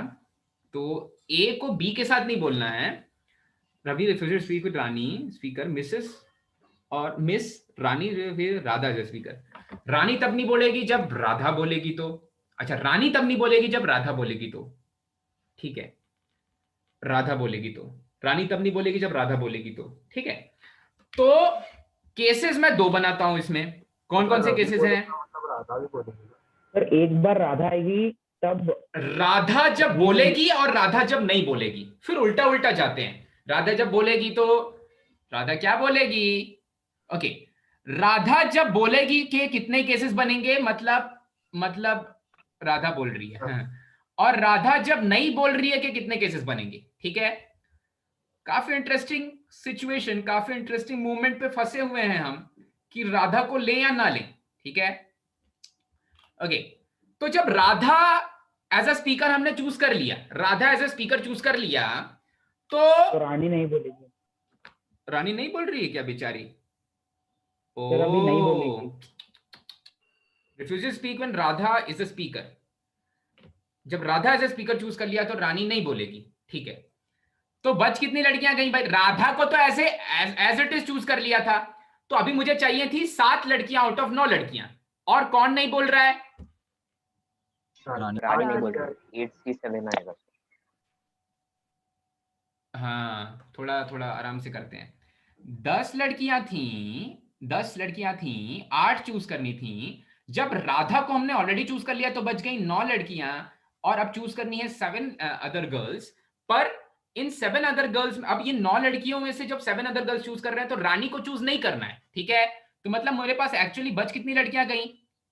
तो ए को बी के साथ नहीं बोलना है। Ravi refuses speak with Rani, speaker Mrs, और मिस रानी फिर राधा जो स्पीकर। रानी तब नहीं बोलेगी जब राधा बोलेगी तो, अच्छा रानी तब नहीं बोलेगी जब राधा बोलेगी तो, ठीक है, राधा बोलेगी तो, रानी तब नहीं बोलेगी जब राधा बोलेगी तो। ठीक है, तो केसेस मैं 2 बनाता हूं इसमें। कौन कौन से केसेस हैं? सर एक बार राधा आएगी तब, राधा जब बोलेगी और राधा जब नहीं बोलेगी, फिर उल्टा उल्टा जाते हैं। राधा जब बोलेगी तो राधा क्या बोलेगी? ओके, राधा जब बोलेगी के कितने केसेस बनेंगे, मतलब राधा बोल रही है, हाँ। और राधा जब नहीं बोल रही है कि कितने केसेस बनेंगे। ठीक है, काफी इंटरेस्टिंग सिचुएशन, काफी इंटरेस्टिंग मूवमेंट पे फंसे हुए हैं हम कि राधा को ले या ना ले। ठीक है, ओके, तो जब राधा एज अ स्पीकर हमने चूज कर लिया, Radha as a speaker choose कर लिया, तो रानी नहीं बोलेगी। रानी नहीं बोल रही है क्या बेचारी? फिर अभी नहीं बोलेगी। Refuses to speak when Radha is a speaker. जब Radha as a speaker choose कर लिया तो रानी नहीं बोलेगी, ठीक है। तो बच कितनी लड़कियां गई भाई? राधा को तो ऐसे एज इट इज चूज कर लिया था, तो अभी मुझे चाहिए थी 7 लड़कियां आउट ऑफ 9 लड़कियां। और कौन नहीं बोल रहा है? रानी नहीं बोल रही, 8C7 आएगा। हाँ, थोड़ा थोड़ा आराम से करते हैं। 10 लड़कियां थी, 8 चूज करनी थी। जब राधा को हमने ऑलरेडी चूज कर लिया तो बच गई 9 लड़कियां, और अब चूज करनी है 7 अदर गर्ल्स। पर इन 7 अदर गर्ल्स में, अब ये 9 लड़कियों में से जब 7 अदर गर्ल्स चूज कर रहे हैं तो रानी को चूज नहीं करना है, ठीक है। तो मतलब मेरे पास एक्चुअली बच कितनी लड़कियां गई?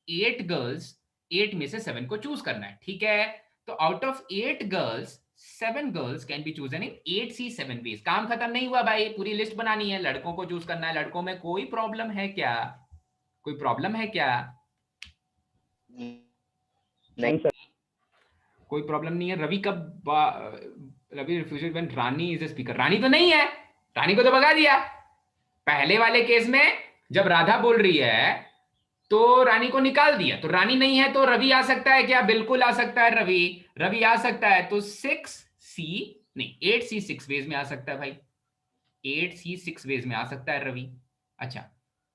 8 गर्ल्स, 8 में से 7 को चूज करना है, ठीक है। तो out of 8 girls 7 girls can be chosen in 8C7 ways. काम खत्म नहीं हुआ भाई, पूरी लिस्ट बनानी है, लड़कों को चूज करना है। लड़कों में कोई प्रॉब्लम है क्या? कोई प्रॉब्लम है क्या? नहीं सर, कोई प्रॉब्लम नहीं है। Ravi Ravi refused when Rani is a speaker. Rani तो नहीं है, रानी को तो भगा दिया। पहले वाले केस में जब राधा बोल रही है तो रानी को निकाल दिया, तो रानी नहीं है तो रवि आ सकता है क्या? बिल्कुल आ सकता है रवि आ सकता है। तो 8C6 वेज में आ सकता है भाई, 8C6 वेज में आ सकता है रवि। अच्छा,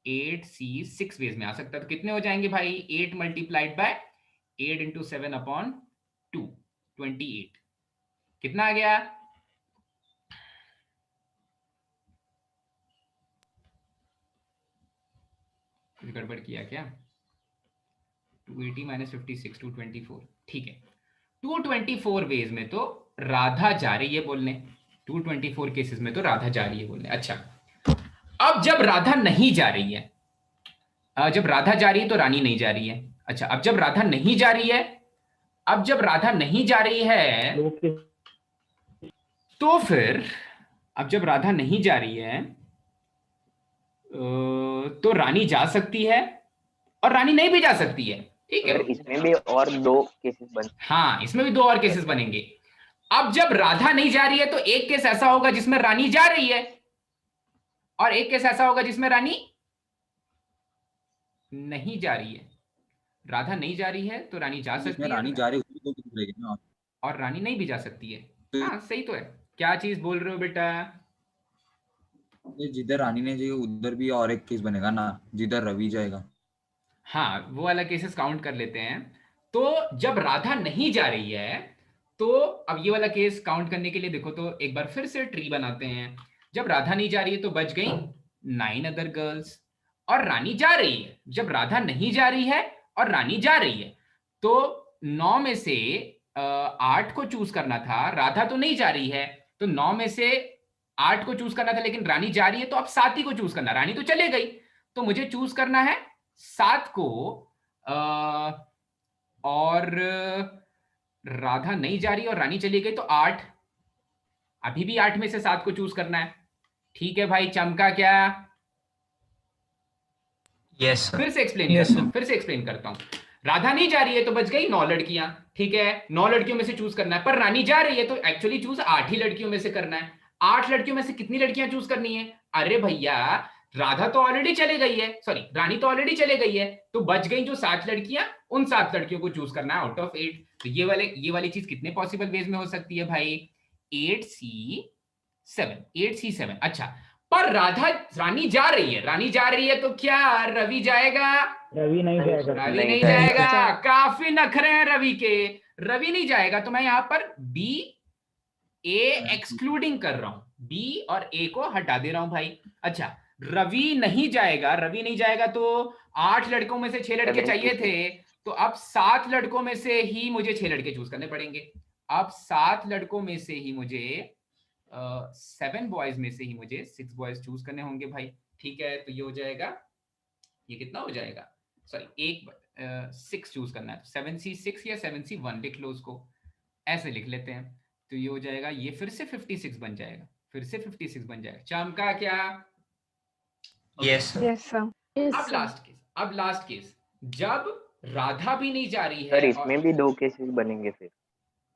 8C6 वेज में आ सकता है। तो कितने हो जाएंगे भाई? 8 मल्टीप्लाइड बाय 8 इंटू 7/2, 28। कितना आ गया? कुछ गड़बड़ किया क्या? 280 - 56, 224, ठीक है। 224 वेज में तो राधा जा रही है बोलने, 224 केसेस में तो राधा जा रही है बोलने। अच्छा, अब जब राधा नहीं जा रही है, जब राधा जा रही है तो रानी नहीं जा रही है। अच्छा, अब जब राधा नहीं जा रही है, तो फिर अब जब राधा नहीं जा रही है तो रानी जा सकती है और रानी नहीं भी जा सकती है, ठीक है। इसमें भी और 2 केसेस बन, हाँ, इसमें भी 2 और केसेस बनेंगे। अब जब राधा नहीं जा रही है तो एक केस ऐसा होगा जिसमें रानी जा रही है, और एक केस ऐसा होगा जिसमें रानी नहीं जा रही है। राधा नहीं जा रही है तो रानी जा सकती है, रानी जा रही है तो रहेगी ना, और रानी नहीं भी जा सकती है। हाँ, सही तो है। क्या चीज बोल रहे हो बेटा? जिधर रानी ने जाएगा उधर भी और एक केस बनेगा ना, जिधर रवि जाएगा। हाँ, वो वाला केसेस काउंट कर लेते हैं। तो जब राधा नहीं जा रही है तो अब ये वाला केस काउंट करने के लिए देखो तो एक बार फिर से ट्री बनाते हैं। जब राधा नहीं जा रही है तो बच गई 9 अदर गर्ल्स, और रानी जा रही है। जब राधा नहीं जा रही है और रानी जा रही है तो 9 में से 8 को चूज करना था। राधा तो नहीं जा रही है तो 9 में से 8 को चूज करना था, लेकिन रानी जा रही है तो अब 7 ही को चूज करना। रानी तो चले गई तो मुझे चूज करना है 7 को, और राधा नहीं जा रही और रानी चली गई तो 8, अभी भी 8 में से 7 को चूज करना है, ठीक है भाई। चमका क्या? यस फिर से एक्सप्लेन करता हूं। राधा नहीं जा रही है तो बच गई 9 लड़कियां, ठीक है। 9 लड़कियों में से चूज करना है, पर रानी जा रही है तो एक्चुअली चूज 8 ही लड़कियों में से करना है। 8 लड़कियों में से कितनी लड़कियां चूज करनी है? अरे भैया, राधा तो ऑलरेडी चले गई है, सॉरी रानी तो ऑलरेडी चले गई है, तो बच गई जो 7 लड़कियां, उन 7 लड़कियों को चूज करना है आउट ऑफ 8। तो ये वाली चीज कितने पॉसिबल वेज में हो सकती है भाई? 8C7। अच्छा, पर रानी जा रही है तो क्या रवि जाएगा? रवि नहीं जाएगा। काफी नखरे हैं रवि के, रवि नहीं जाएगा। तो मैं यहाँ पर B A एक्सक्लूडिंग कर रहा हूं, B और A को हटा दे रहा हूं भाई। अच्छा, रवि नहीं जाएगा तो 8 लड़कों में से 6 लड़के चाहिए थे, तो अब 7 लड़कों में से ही मुझे 6 लड़के चूज करने पड़ेंगे। अब 7 लड़कों में से ही मुझे 7 बॉयज में से ही मुझे 6 बॉयज चूज करने होंगे भाई, ठीक है। तो ये हो जाएगा, ये कितना हो जाएगा? सॉरी 6 चूज करना है, 7C6 या 7C1 लिख लो, उसको ऐसे लिख लेते हैं। तो ये हो जाएगा, ये फिर से 56 बन जाएगा, चमका क्या? Yes sir. अब लास्ट केस जब राधा भी नहीं जा रही है। सर इसमें भी 2 केसेस बनेंगे फिर।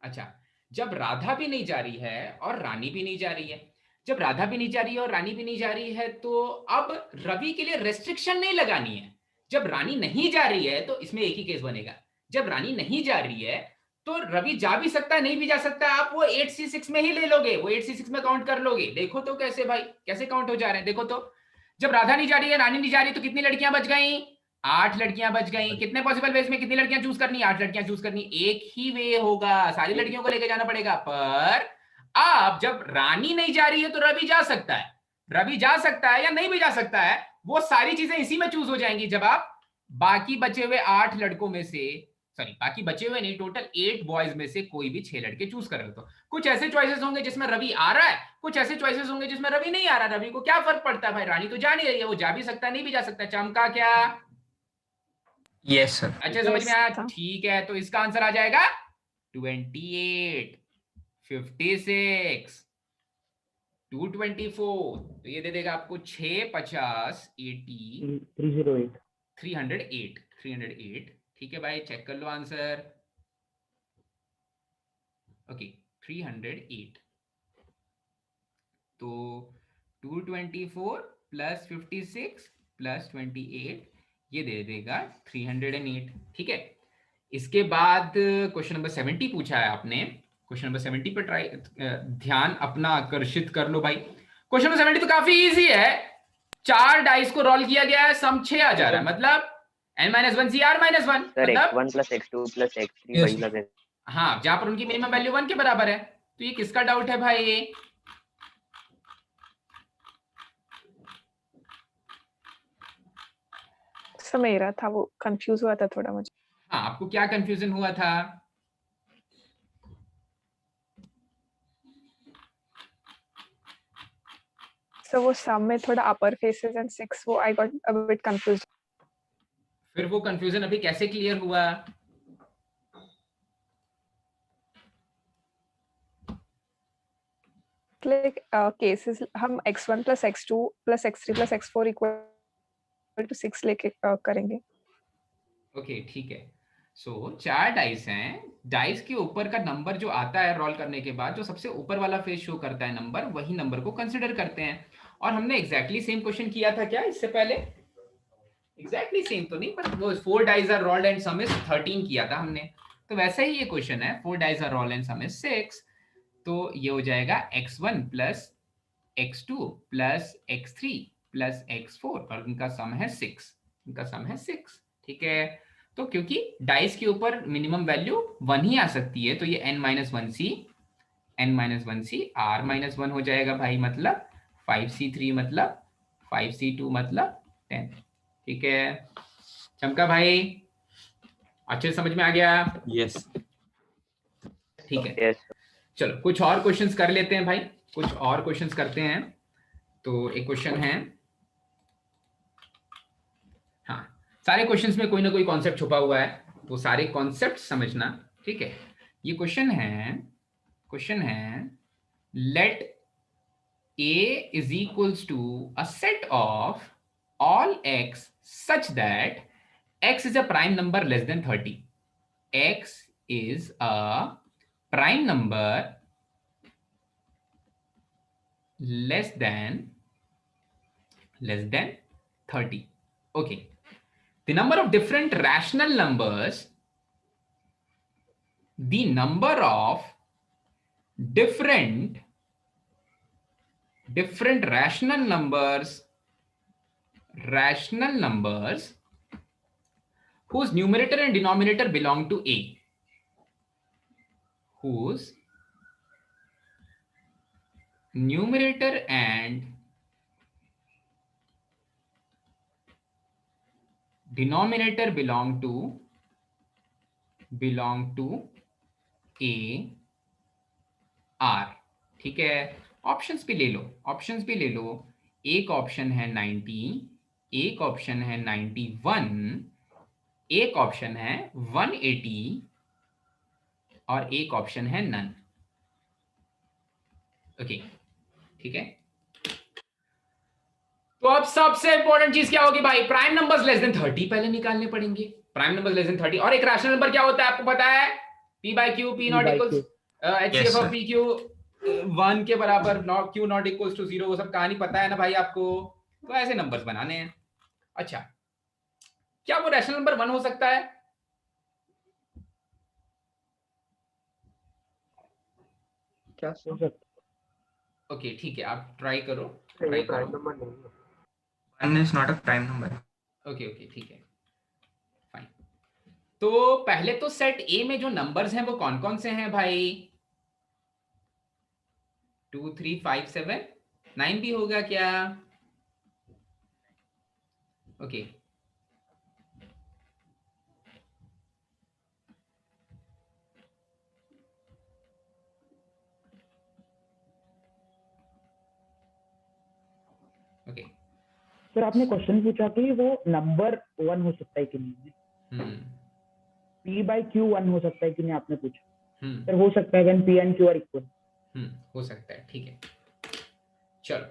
अच्छा, जब राधा भी नहीं जा रही है और रानी भी नहीं जा रही है। जब राधा भी नहीं जा रही है और रानी भी नहीं जा रही है, तो अब रवि के लिए रेस्ट्रिक्शन नहीं लगानी है। जब रानी नहीं जा रही है तो इसमें एक ही केस बनेगा, जब रानी नहीं जा रही है तो रवि जा भी सकता है, नहीं भी जा सकता है, आप वो 8C6 में ही ले लोगे, वो 8C6 में काउंट कर लोगे। देखो तो कैसे भाई, कैसे काउंट हो जा रहे हैं, देखो तो। जब राधा नहीं जा रही है, रानी नहीं जा रही, तो कितनी लड़कियां बच गई? 8 लड़कियां बच गई। कितने पॉसिबल वेज में कितनी लड़कियां चूज करनी? 8 लड़कियां चूज करनी। एक ही वे होगा, सारी लड़कियों को लेके जाना पड़ेगा। पर अब जब रानी नहीं जा रही है तो रवि जा सकता है, रवि जा सकता है या नहीं भी जा सकता है, वो सारी चीजें इसी में चूज हो जाएंगी जब आप बाकी बचे हुए 8 लड़कों में से, सॉरी बाकी बचे हुए नहीं, टोटल 8 बॉयज में से कोई भी 6 लड़के चूज कर रहे हो। तो कुछ ऐसे चॉइसेस होंगे जिसमें रवि आ रहा है, कुछ ऐसे चॉइसेस होंगे जिसमें रवि नहीं आ रहा। रवि को क्या फर्क पड़ता है भाई, रानी तो जा नहीं रही है, वो जा भी सकता है, नहीं भी जा सकता है। चमका क्या? Yes sir. अच्छा समझ में आया? ठीक है, तो इसका आंसर आ जाएगा 28, 56, 224। तो ये दे देगा आपको 6, 50, 80, 308। ठीक है भाई, चेक कर लो आंसर। ओके 308, तो 224 प्लस 56 प्लस 28 ये दे देगा 308। ठीक है, इसके बाद क्वेश्चन नंबर 70 पूछा है आपने। क्वेश्चन नंबर 70 पर ट्राई ध्यान अपना आकर्षित कर लो भाई। क्वेश्चन नंबर 70 तो काफी इजी है। 4 डाइस को रोल किया गया है, सम 6 आ जा रहा है, मतलब n-1 CR-1 सर मतलब x1 + x2 + x3 वही लगेगा। हाँ, जहां पर उनकी मिनिमम वैल्यू 1 के बराबर है। तो ये किसका डाउट है भाई? ये सर मेरा था, वो कंफ्यूज हुआ था थोड़ा मुझे। हाँ, आपको क्या कंफ्यूजन हुआ था? सर वो सम में थोड़ा अपर फेसेस एंड 6, वो I got a bit confused. फिर वो कंफ्यूजन अभी कैसे क्लियर हुआ? लाइक केसेस हम x1 + x2 + x3 + x4 = 6 लेके करेंगे। ओके ठीक है। सो 4 डाइस हैं, डाइस के ऊपर का नंबर जो आता है रोल करने के बाद, जो सबसे ऊपर वाला फेस शो करता है नंबर, वही नंबर को कंसिडर करते हैं। और हमने एग्जैक्टली सेम क्वेश्चन किया था क्या इससे पहले? एग्जैक्टली सेम तो नहीं, पर वो 4 dice are rolled and sum is 13 किया था हमने। तो वैसा ही ये क्वेश्चन है, 4 dice are rolled and sum is 6। तो ये हो जाएगा x1 + x2 + x3 + x4 और इनका सम है 6, इनका सम है 6। ठीक है, तो क्योंकि डाइस के ऊपर मिनिमम वैल्यू 1 ही आ सकती है, तो ये n-1c r-1 हो जाएगा भाई, मतलब 5c3 मतलब 5c2 मतलब 10। ठीक है, चमका भाई, अच्छे समझ में आ गया? यस। ठीक है, चलो कुछ और क्वेश्चंस कर लेते हैं भाई, कुछ और क्वेश्चंस करते हैं। तो एक क्वेश्चन है, हाँ सारे क्वेश्चंस में कोई ना कोई कॉन्सेप्ट छुपा हुआ है, वो सारे कॉन्सेप्ट समझना। ठीक है, ये क्वेश्चन है late a is equals to a set of all x such that x is a prime number less than 30. X is a prime number less than 30. Okay, the number of different rational numbers, the number of different rational numbers whose numerator and denominator belong to a, whose numerator and denominator belong to a r। ठीक है, ऑप्शंस भी ले लो, एक ऑप्शन है 90, एक ऑप्शन है 91, एक ऑप्शन है 180 और एक ऑप्शन है नन। ओके ठीक है, तो अब सबसे इंपॉर्टेंट चीज क्या होगी भाई? प्राइम नंबर्स लेस देन 30 पहले निकालने पड़ेंगे। प्राइम नंबर्स लेस देन 30, और एक रैशनल नंबर क्या होता है आपको पता है? p/q, p not equals HCF of PQ 1 के बराबर not q not equals to 0, वो सब कहानी पता है ना भाई आपको। तो ऐसे नंबर्स बनाने हैं। अच्छा, क्या वो रैशनल नंबर 1 हो सकता है? क्या सर? ओके ठीक है, आप ट्राई करो, ये ट्राई प्राइम करो। नंबर नहीं है। 1 is not a prime number. Okay okay ठीक है, फाइन। तो पहले तो सेट ए में जो नंबर्स हैं वो कौन कौन से हैं भाई? 2 3 5 7 9 भी होगा क्या? Okay okay. सर आपने क्वेश्चन पूछा कि वो नंबर 1 हो सकता है कि नहीं, P by Q 1 हो सकता है कि नहीं आपने पूछा। सर हो सकता है when P and Q are equal। हो सकता है, ठीक है। चलो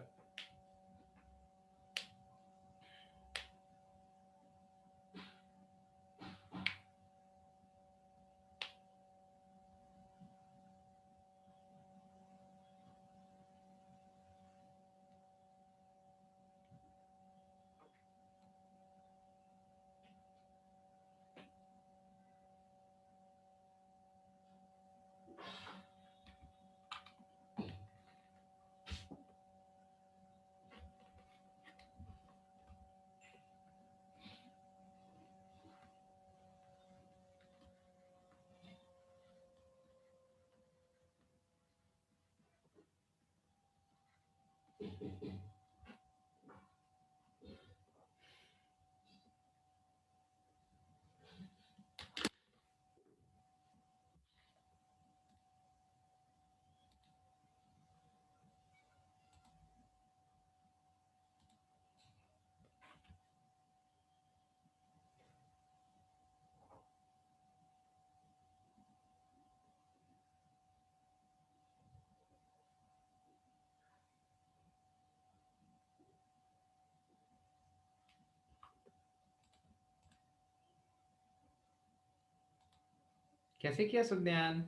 कैसे किया सुज्ञान?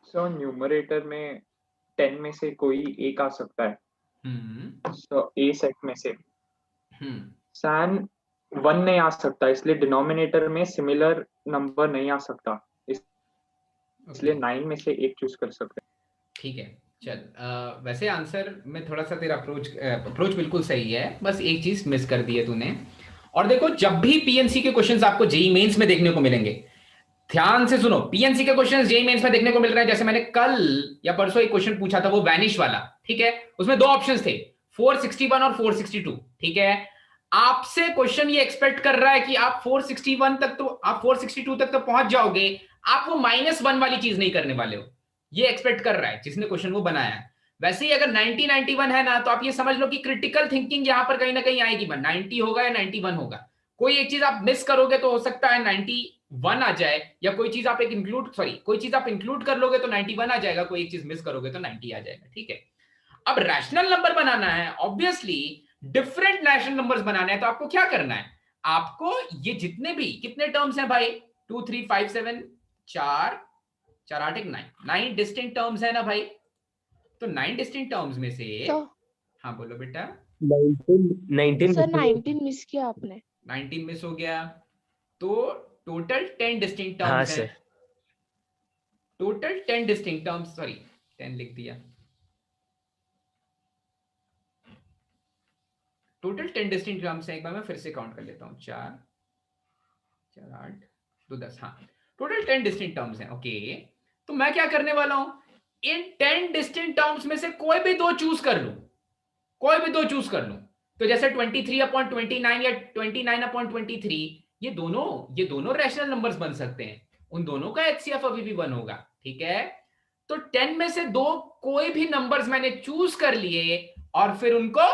सो न्यूमरेटर में 10 में से कोई एक आ सकता है, सो ए सेट में से सैन 1 नहीं आ सकता, इसलिए डिनोमिनेटर में सिमिलर नंबर नहीं आ सकता, इसलिए 9 में से एक चूज कर सकते हैं। ठीक है चल, वैसे आंसर में थोड़ा सा तेरा अप्रोच बिल्कुल सही है, बस एक चीज मिस कर दी है तूने। और देखो, जब भी पीएनसी के क्वेश्चंस आपको जेईई मेंस में देखने को मिलेंगे, ध्यान से सुनो, पीएनसी के क्वेश्चंस जेईई मेंस में देखने को मिल रहे हैं। जैसे मैंने कल या परसों एक क्वेश्चन पूछा था, वो वैनिश वाला, ठीक है, उसमें दो ऑप्शंस थे, 461 और 462, ठीक है। आपसे क्वेश्चन ये एक्सपेक्ट कर रहा है कि आप 461 तक तो आप 462 तक तो पहुंच जाओगे, आप वो -1 वाली चीज नहीं करने वाले हो, ये एक्सपेक्ट कर रहा है जिसने क्वेश्चन वो बनाया है। वैसे ही अगर 90-91 है ना, तो आप ये समझ लो कि क्रिटिकल थिंकिंग यहां पर कहीं ना कहीं आएगी, 90 होगा या 91 होगा। कोई एक चीज आप मिस करोगे तो हो सकता है 91 आ जाए, या कोई चीज आप कोई चीज आप इंक्लूड कर लोगे तो 91 आ जाएगा, कोई एक चीज मिस करोगे तो 90 आ जाएगा, ठीक है। अब रैशनल नंबर बनाना है, ऑब्वियसली डिफरेंट रैशनल नंबर्स बनाना है, तो आपको क्या करना है? आपको ये जितने भी कितने टर्म्स हैं भाई, 2 3 5 7 4 4 8 1 9 डिस्टिंक्ट टर्म्स है ना भाई। तो 9 डिस्टिंक्ट टर्म्स में से हाँ बोलो बेटा। 19 सर 19 मिस किया आपने। 19 मिस हो गया, तो टोटल 10 डिस्टिंक्ट टर्म्स हाँ हैं। Sir. Total 10 distinct terms, sorry 10 लिख दिया, टोटल 10 डिस्टिंक्ट टर्म्स हैं। एक बार मैं फिर से काउंट कर लेता हूं, 4 4 8 2 10, हाँ टोटल 10 डिस्टिंक्ट टर्म्स हैं। ओके, तो मैं क्या करने वाला हूं, इन 10 डिस्टिंक्ट टर्म्स में से कोई भी दो चूज कर लूं, कोई भी दो चूज कर लूं। तो जैसे 23/29 या 29/23, ये दोनों रैशनल नंबर्स बन सकते हैं, उन दोनों का एचसीएफ अभी भी 1 होगा, ठीक है। तो 10 में से दो कोई भी नंबर्स मैंने चूज कर लिए और फिर उनको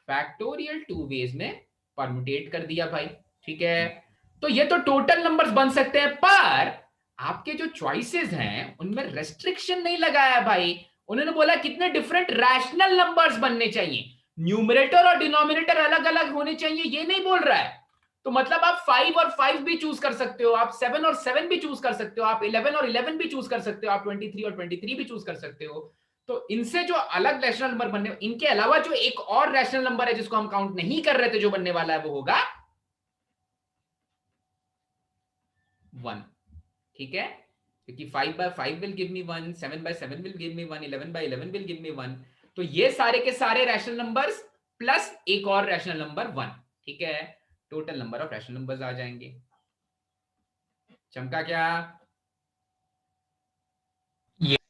फैक्टोरियल 2 वेज में परम्यूटेट कर दिया भाई, ठीक है। तो ये तो टोटल नंबर्स बन सकते हैं, पर आपके जो चॉइसेस हैं उनमें रेस्ट्रिक्शन नहीं लगाया भाई। उन्होंने बोला कितने डिफरेंट रैशनल नंबर्स बनने चाहिए, न्यूमरेटर और डिनोमिनेटर अलग अलग होने चाहिए, ये नहीं बोल रहा है। तो मतलब आप 5 और 5 भी चूज कर सकते हो, आप 7 और 7 भी चूज कर सकते हो, आप 11 और 11 भी चूज कर सकते हो, आप 23 और 23 भी चूज कर सकते हो। तो इनसे जो अलग रैशनल नंबर बनने, इनके अलावा जो एक और रैशनल नंबर है जिसको हम काउंट नहीं कर रहे थे, जो बनने वाला है वो होगा 1। ठीक है, क्योंकि 5 by 5 will give me 1, 7 by 7 will give me 1, 11 by 11 will give me 1। तो ये सारे के सारे रैशनल नंबर्स प्लस एक और रैशनल नंबर 1। ठीक है, total number of rational numbers आ जाएंगे। चमका क्या?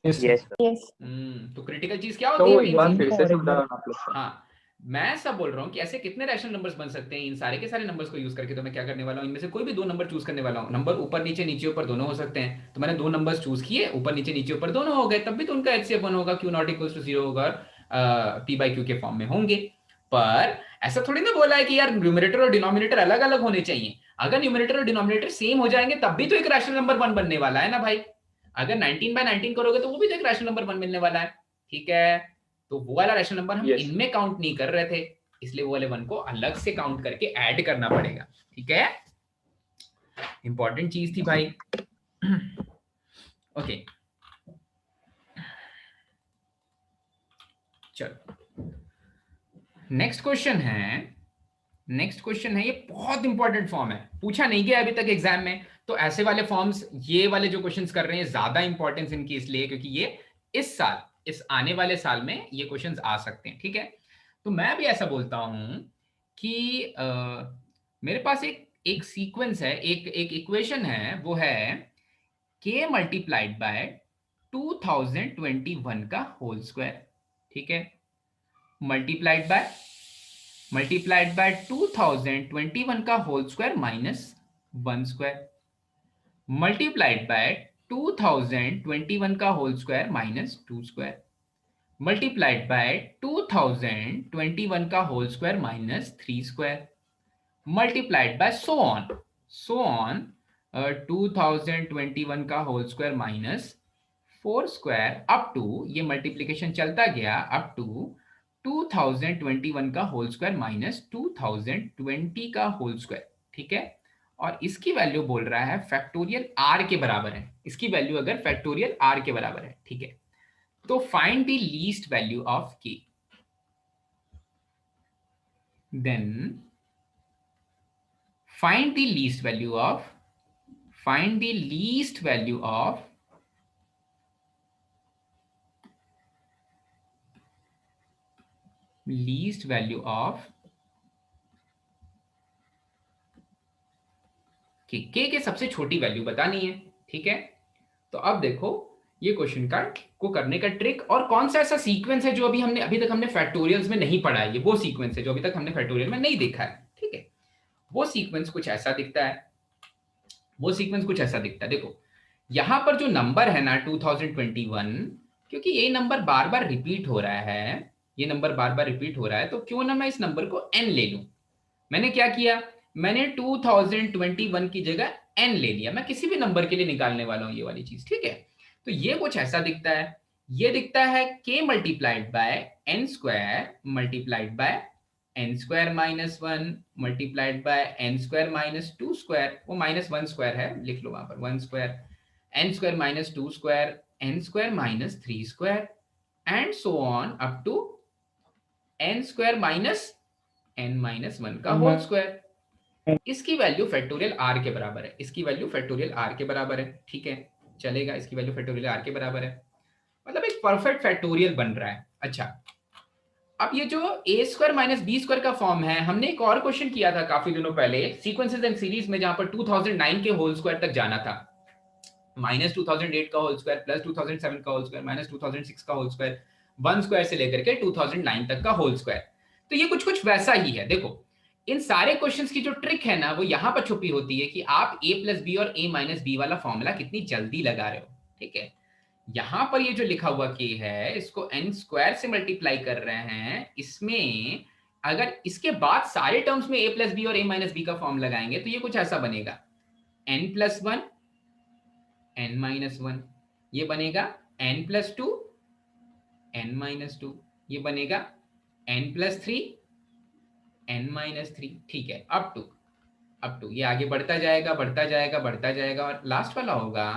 यस तो क्रिटिकल चीज क्या होती तो है? एक बार फिर से समझाना प्लीज। हाँ, मैं ऐसा बोल रहा हूँ कि ऐसे कितने रैशनल नंबर्स बन सकते हैं इन सारे के सारे नंबर्स को यूज करके। तो मैं क्या करने वाला हूँ, इनमें से कोई भी 2 नंबर चूज करने वाला हूँ। नंबर ऊपर नीचे, नीचे ऊपर दोनों हो सकते हैं। तो मैंने 2 नंबर्स चूज किए, ऊपर नीचे, नीचे ऊपर दोनों हो गए, तब भी तो उनका HCF 1 होगा, Q नॉट इक्वल्स टू 0 होगा, P बाई Q के फॉर्म में होंगे। पर ऐसा थोड़ी ना बोला है कि यार न्यूमरेटर और डिनोमिनेटर अलग अलग होने चाहिए। अगर न्यूमरेटर और डिनोमिनेटर सेम हो जाएंगे तब भी तो एक रैशनल नंबर 1 बनने वाला है ना भाई। अगर 19 by 19 करोगे तो वो भी तो एक रैशनल नंबर 1 मिलने वाला है। ठीक है, तो वो वाला रैशनल नंबर हम इनमें काउंट नहीं कर रहे थे, इसलिए वो वाले 1 को अलग से काउंट करके ऐड करना पड़ेगा। ठीक है, इंपॉर्टेंट चीज थी भाई। ओके, चलो नेक्स्ट क्वेश्चन है, ये बहुत इंपॉर्टेंट फॉर्म है, पूछा नहीं गया अभी तक एग्जाम में। तो ऐसे वाले फॉर्म्स, ये वाले जो क्वेश्चंस कर रहे हैं, ज्यादा इंपॉर्टेंस इनकी इसलिए क्योंकि ये इस साल, इस आने वाले साल में ये क्वेश्चंस आ सकते हैं। ठीक है, तो मैं भी ऐसा बोलता हूं कि मेरे पास एक सीक्वेंस है, एक इक्वेशन है, वो है k मल्टीप्लाइड बाय 2021 का होल स्क्वायर। ठीक है, मल्टीप्लाइड बाय 2021 का whole square minus 1 square, multiplied by 2021 का whole square minus 2 square, multiplied by 2021 का whole square minus 3 square, multiplied by so on 2021 का whole square minus 4 square up to, ये मल्टीप्लीकेशन चलता गया अप टू 2021 का होल स्क्वायर माइनस 2020 का होल स्क्वायर। ठीक है, और इसकी वैल्यू बोल रहा है फैक्टोरियल r के बराबर है। इसकी वैल्यू अगर फैक्टोरियल r के बराबर है, ठीक है, तो find the least value of k, then find the least value of k के सबसे छोटी वैल्यू बतानी है। ठीक है, तो अब देखो ये क्वेश्चन को करने का ट्रिक, और कौन सा ऐसा सीक्वेंस है जो अभी तक हमने फैक्टोरियल्स में नहीं पढ़ा है। ये वो सीक्वेंस है जो अभी तक हमने फैक्टोरियल में नहीं देखा है। ठीक है, वो सीक्वेंस कुछ ऐसा दिखता है, देखो यहां पर जो नंबर है ना 2021, क्योंकि ये नंबर बार बार रिपीट हो रहा है, तो क्यों ना मैं इस नंबर को n ले लूं। मैंने क्या किया, मैंने 2021 की जगह n ले लिया। मैं किसी भी नंबर के लिए निकालने वाला हूं ये वाली चीज। ठीक है, तो ये कुछ ऐसा दिखता है, ये दिखता है k multiplied by n square multiplied by n square minus 1 multiplied by n square minus 2 square, वो माइनस 1 स्क्वायर है, लिख लो वहां पर 1 square, n square minus 2 square, n square minus 3 square, and so on up to n square minus n minus 1 का होल स्क्वायर। इसकी वैल्यू फैक्टोरियल r के बराबर है। ठीक है, चलेगा, इसकी वैल्यू फैक्टोरियल r के बराबर है, मतलब एक परफेक्ट फैक्टोरियल बन रहा है। अच्छा, अब ये जो a square minus b square का फॉर्म है, हमने एक और क्वेश्चन किया था काफी दिनों पहले सीक्वेंसेस एंड सीरीज में, जहां पर 2009 के होल स्क्वायर तक जाना था, माइनस 2008 का होल स्क्वायर प्लस 2007 का होल स्क्वायर माइनस 2006 का होल स्क्वायर, 1 स्क्वायर से लेकर के 2009 तक का होल स्क्वायर। तो ये कुछ वैसा ही है। देखो इन सारे क्वेश्चंस की जो ट्रिक है ना, वो यहां पर छुपी होती है कि आप a प्लस बी और a माइनस बी वाला फॉर्मूला कितनी जल्दी लगा रहे हो। ठीक है, यहां पर ये जो लिखा हुआ k है, इसको n स्क्वायर से मल्टीप्लाई कर रहे हैं। इसमें अगर इसके बाद सारे टर्म्स में a प्लस बी और a माइनस बी का फॉर्म लगाएंगे तो ये कुछ ऐसा बनेगा, n प्लस 1 n माइनस 1, ये बनेगा n प्लस 2 n माइनस 2, ये बनेगा n प्लस 3 n माइनस 3। ठीक है, अप टू, ये आगे बढ़ता जाएगा बढ़ता जाएगा बढ़ता जाएगा, और लास्ट वाला होगा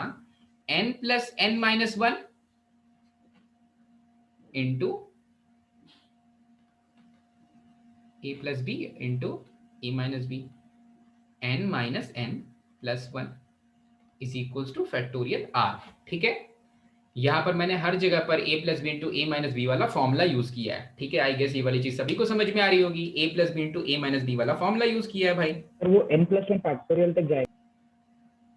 n plus n minus 1 into a plus b into a minus b, n minus n plus 1 is equals to factorial r। ठीक है, यहाँ पर मैंने हर जगह पर a plus b into a minus b वाला फॉर्मूला यूज किया है। ठीक है, आई गेस ये वाली चीज सभी को समझ में आ रही होगी, a plus b into a minus b वाला फॉर्मूला यूज किया है भाई। और वो n प्लस 1 फैक्टोरियल तक जाएगा,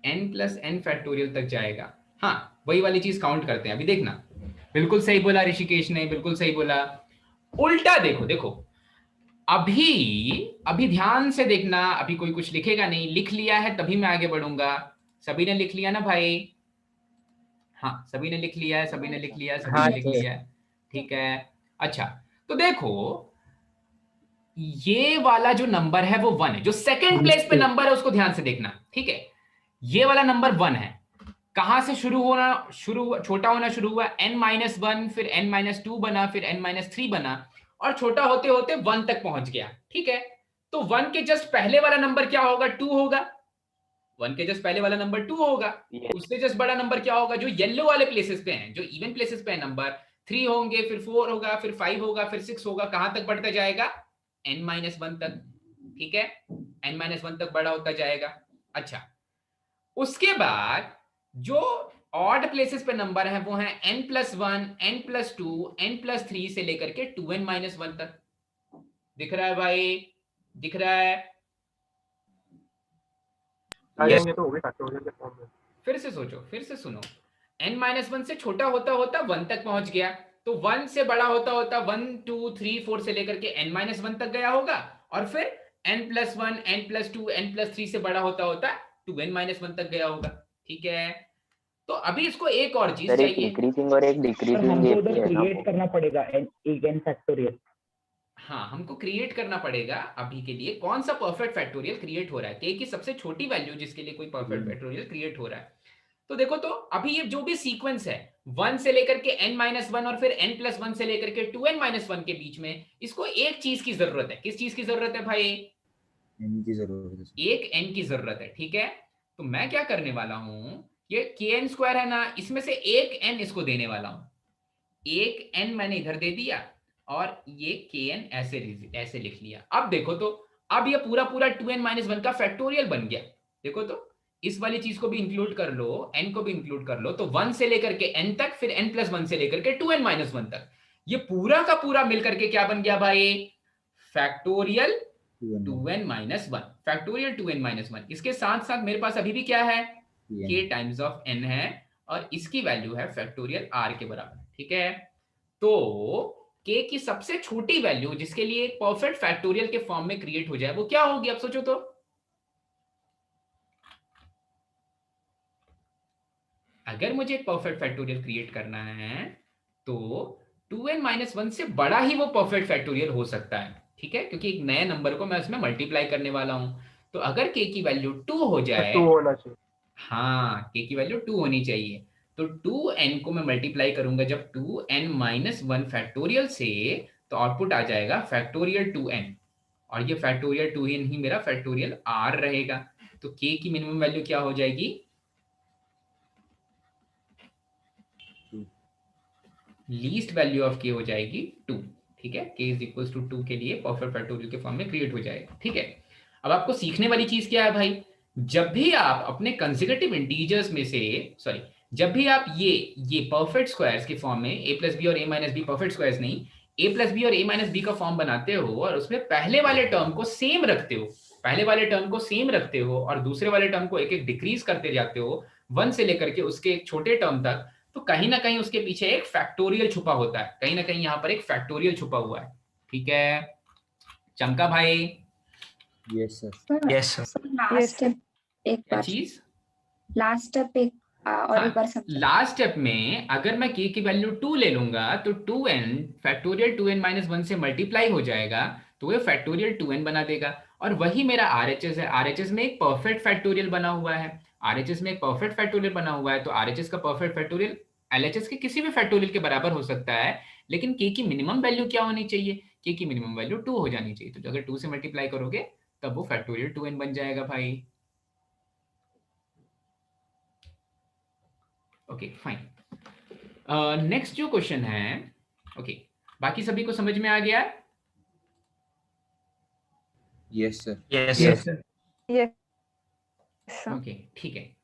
n प्लस n फैक्टोरियल तक जाएगा। हाँ, वही वाली चीज काउंट करते हैं। अभी देखना, बिल्कुल सही बोला ऋषिकेश ने, बिल्कुल सही बोला। उल्टा देखो, देखो अभी ध्यान से देखना, अभी कोई कुछ लिखेगा नहीं, लिख लिया है तभी मैं आगे बढ़ूंगा। सभी ने लिख लिया ना भाई? हाँ, सभी ने लिख लिया है, सभी ने लिख लिया है, सभी ने लिख लिया है। ठीक है, अच्छा तो देखो ये वाला जो नंबर है वो 1 है, जो सेकंड प्लेस पे नंबर है उसको ध्यान से देखना। ठीक है, ये वाला नंबर 1 है। कहां से शुरू छोटा होना शुरू हुआ, n माइनस 1, फिर n माइनस 2 बना, फिर n माइनस 3 बना, और छोटा होते होते 1 तक पहुंच गया। ठीक है, तो 1 के जस्ट पहले वाला नंबर क्या होगा, 2 होगा। 1 के जस्ट पहले वाला नंबर 2 होगा। उससे जस्ट बड़ा नंबर क्या होगा, जो येलो वाले प्लेसेस पे हैं, जो इवन प्लेसेस पे है नंबर, 3 होंगे, फिर 4 होगा, फिर 5 होगा, फिर 6 होगा। कहां तक बढ़ता जाएगा, n माइनस 1 तक। ठीक है, n माइनस 1 तक बड़ा होता जाएगा। अच्छा, उसके बाद जो ऑड प्लेसेस पे नंबर है वो है n plus 1, n plus 2, n plus 3 से लेकर के 2n माइनस 1 तक। दिख रहा है भाई, दिख रहा है? yes. तो वो भी फैक्टोरियल के फॉर्म में। फिर से सोचो, फिर से सुनो, n माइनस 1 से छोटा होता होता 1 तक पहुंच गया, तो 1 से बड़ा होता होता 1, 2, 3, 4 से लेकर के n माइनस 1 तक गया होगा, और फिर n plus 1, n plus 2, n plus 3 से बड़ा होता होता 2n माइनस 1 तक गया होगा। ठीक है, तो अभी इसको एक और चीज चाहिए, इंक्रीजिंग और एक डिक्रीजिंग, हमको उधर क्रिएट करना पड़ेगा एक n फैक्टोरियल। हाँ, हमको क्रिएट करना पड़ेगा अभी के लिए। कौन सा परफेक्ट फैक्टोरियल क्रिएट हो रहा है, k की सबसे छोटी वैल्यू जिसके लिए कोई परफेक्ट फैक्टोरियल क्रिएट हो रहा है। तो देखो, तो अभी ये जो भी सीक्वेंस है 1 से लेकर के n माइनस 1 और फिर n प्लस 1 से लेकर के 2n माइनस 1 के बीच में, इसको एक चीज की जरूरत है। किस चीज की जरूरत है भाई? n की जरूरत है, एक n की जरूरत है। ठीक है, तो मैं क्या करने वाला हूं, ये kn स्क्वायर है ना, इसमें से एक n इसको देने वाला हूं। एक n मैंने इधर दे दिया और ये kn ऐसे लिख लिया। अब देखो तो, अब ये पूरा 2n माइनस 1 का फैक्टोरियल बन गया। देखो तो, इस वाली चीज को भी इंक्लूड कर लो, n को भी इंक्लूड कर लो, तो 1 से लेकर के n तक, फिर n प्लस 1 से लेकर के 2n माइनस 1 तक, ये पूरा का पूरा मिलकर के क्या बन गया भाई? Factorial 2n minus 1, factorial 2n minus 1। इसके साथ साथ मेरे पास अभी भी क्या है, k टाइम्स ऑफ n है, और इसकी वैल्यू है फैक्टोरियल r के बराबर। ठीक है, तो k की सबसे छोटी वैल्यू जिसके लिए एक परफेक्ट फैक्टोरियल के फॉर्म में क्रिएट हो जाए वो क्या होगी, अब सोचो तो। अगर मुझे एक परफेक्ट फैक्टोरियल क्रिएट करना है तो 2n माइनस 1 से बड़ा ही वो परफेक्ट फैक्टोरियल हो सकता है। ठीक है, क्योंकि एक नए नंबर को मैं उसमें मल्टीप्लाई करने वाला हूं। तो अगर k की वैल्यू 2 हो जाए, 2 होना चाहिए। हाँ, k की वैल्यू 2 होनी चाहिए, तो 2n को मैं मल्टीप्लाई करूंगा जब 2n माइनस 1 फैक्टोरियल से, तो आउटपुट आ जाएगा फैक्टोरियल 2n, और ये फैक्टोरियल 2n ही मेरा फैक्टोरियल r रहेगा। तो k की मिनिमम वैल्यू क्या हो जाएगी, लीस्ट वैल्यू ऑफ k हो जाएगी 2। ठीक है, k इज इक्वल टू 2 के लिए परफेक्ट फैक्टोरियल के फॉर्म में क्रिएट हो जाएगा। ठीक है, अब आपको सीखने वाली चीज क्या है भाई, जब भी आप अपने कंसेक्यूटिव इंटीजर्स में से, सॉरी, जब भी आप ये परफेक्ट स्क्वायर्स के फॉर्म में a प्लस बी और a minus b, perfect squares नहीं, a प्लस बी और a माइनस बी का फॉर्म बनाते हो, और उसमें पहले वाले टर्म को सेम रखते हो, पहले वाले टर्म को सेम रखते हो, और दूसरे वाले टर्म को एक एक डिक्रीज करते जाते हो 1 से लेकर के उसके एक छोटे टर्म तक, तो कहीं ना कहीं उसके पीछे एक फैक्टोरियल छुपा होता है, कहीं ना कहीं यहाँ पर एक फैक्टोरियल छुपा हुआ है। ठीक है चमका भाई? Yes sir, yes sir. Last step एक बार चीज, लास्ट स्टेप एक और एक बार समझो। लास्ट स्टेप में अगर मैं k की वैल्यू 2 ले लूंगा तो 2n फैक्टोरियल 2n माइनस 1 से मल्टीप्लाई हो जाएगा, तो वो फैक्टोरियल 2n बना देगा, और वही मेरा RHS है। RHS में एक परफेक्ट फैक्टोरियल बना हुआ है, RHS में एक परफेक्ट फैक्टोरियल बना हुआ है, तो RHS का परफेक्ट फैक्टोरियल LHS के किसी भी फैक्टोरियल के बराबर हो सकता है, लेकिन k की मिनिमम वैल्यू क्या होनी चाहिए, k की मिनिमम वैल्यू 2 हो जानी चाहिए। तो अगर 2 से मल्टीप्लाई करोगे तब वो फैक्टोरियल 2n बन जाएगा भाई। Okay fine. नेक्स्ट जो क्वेश्चन है, ओके बाकी सभी को समझ में आ गया? Yes sir. Yes sir. Yes okay ठीक है।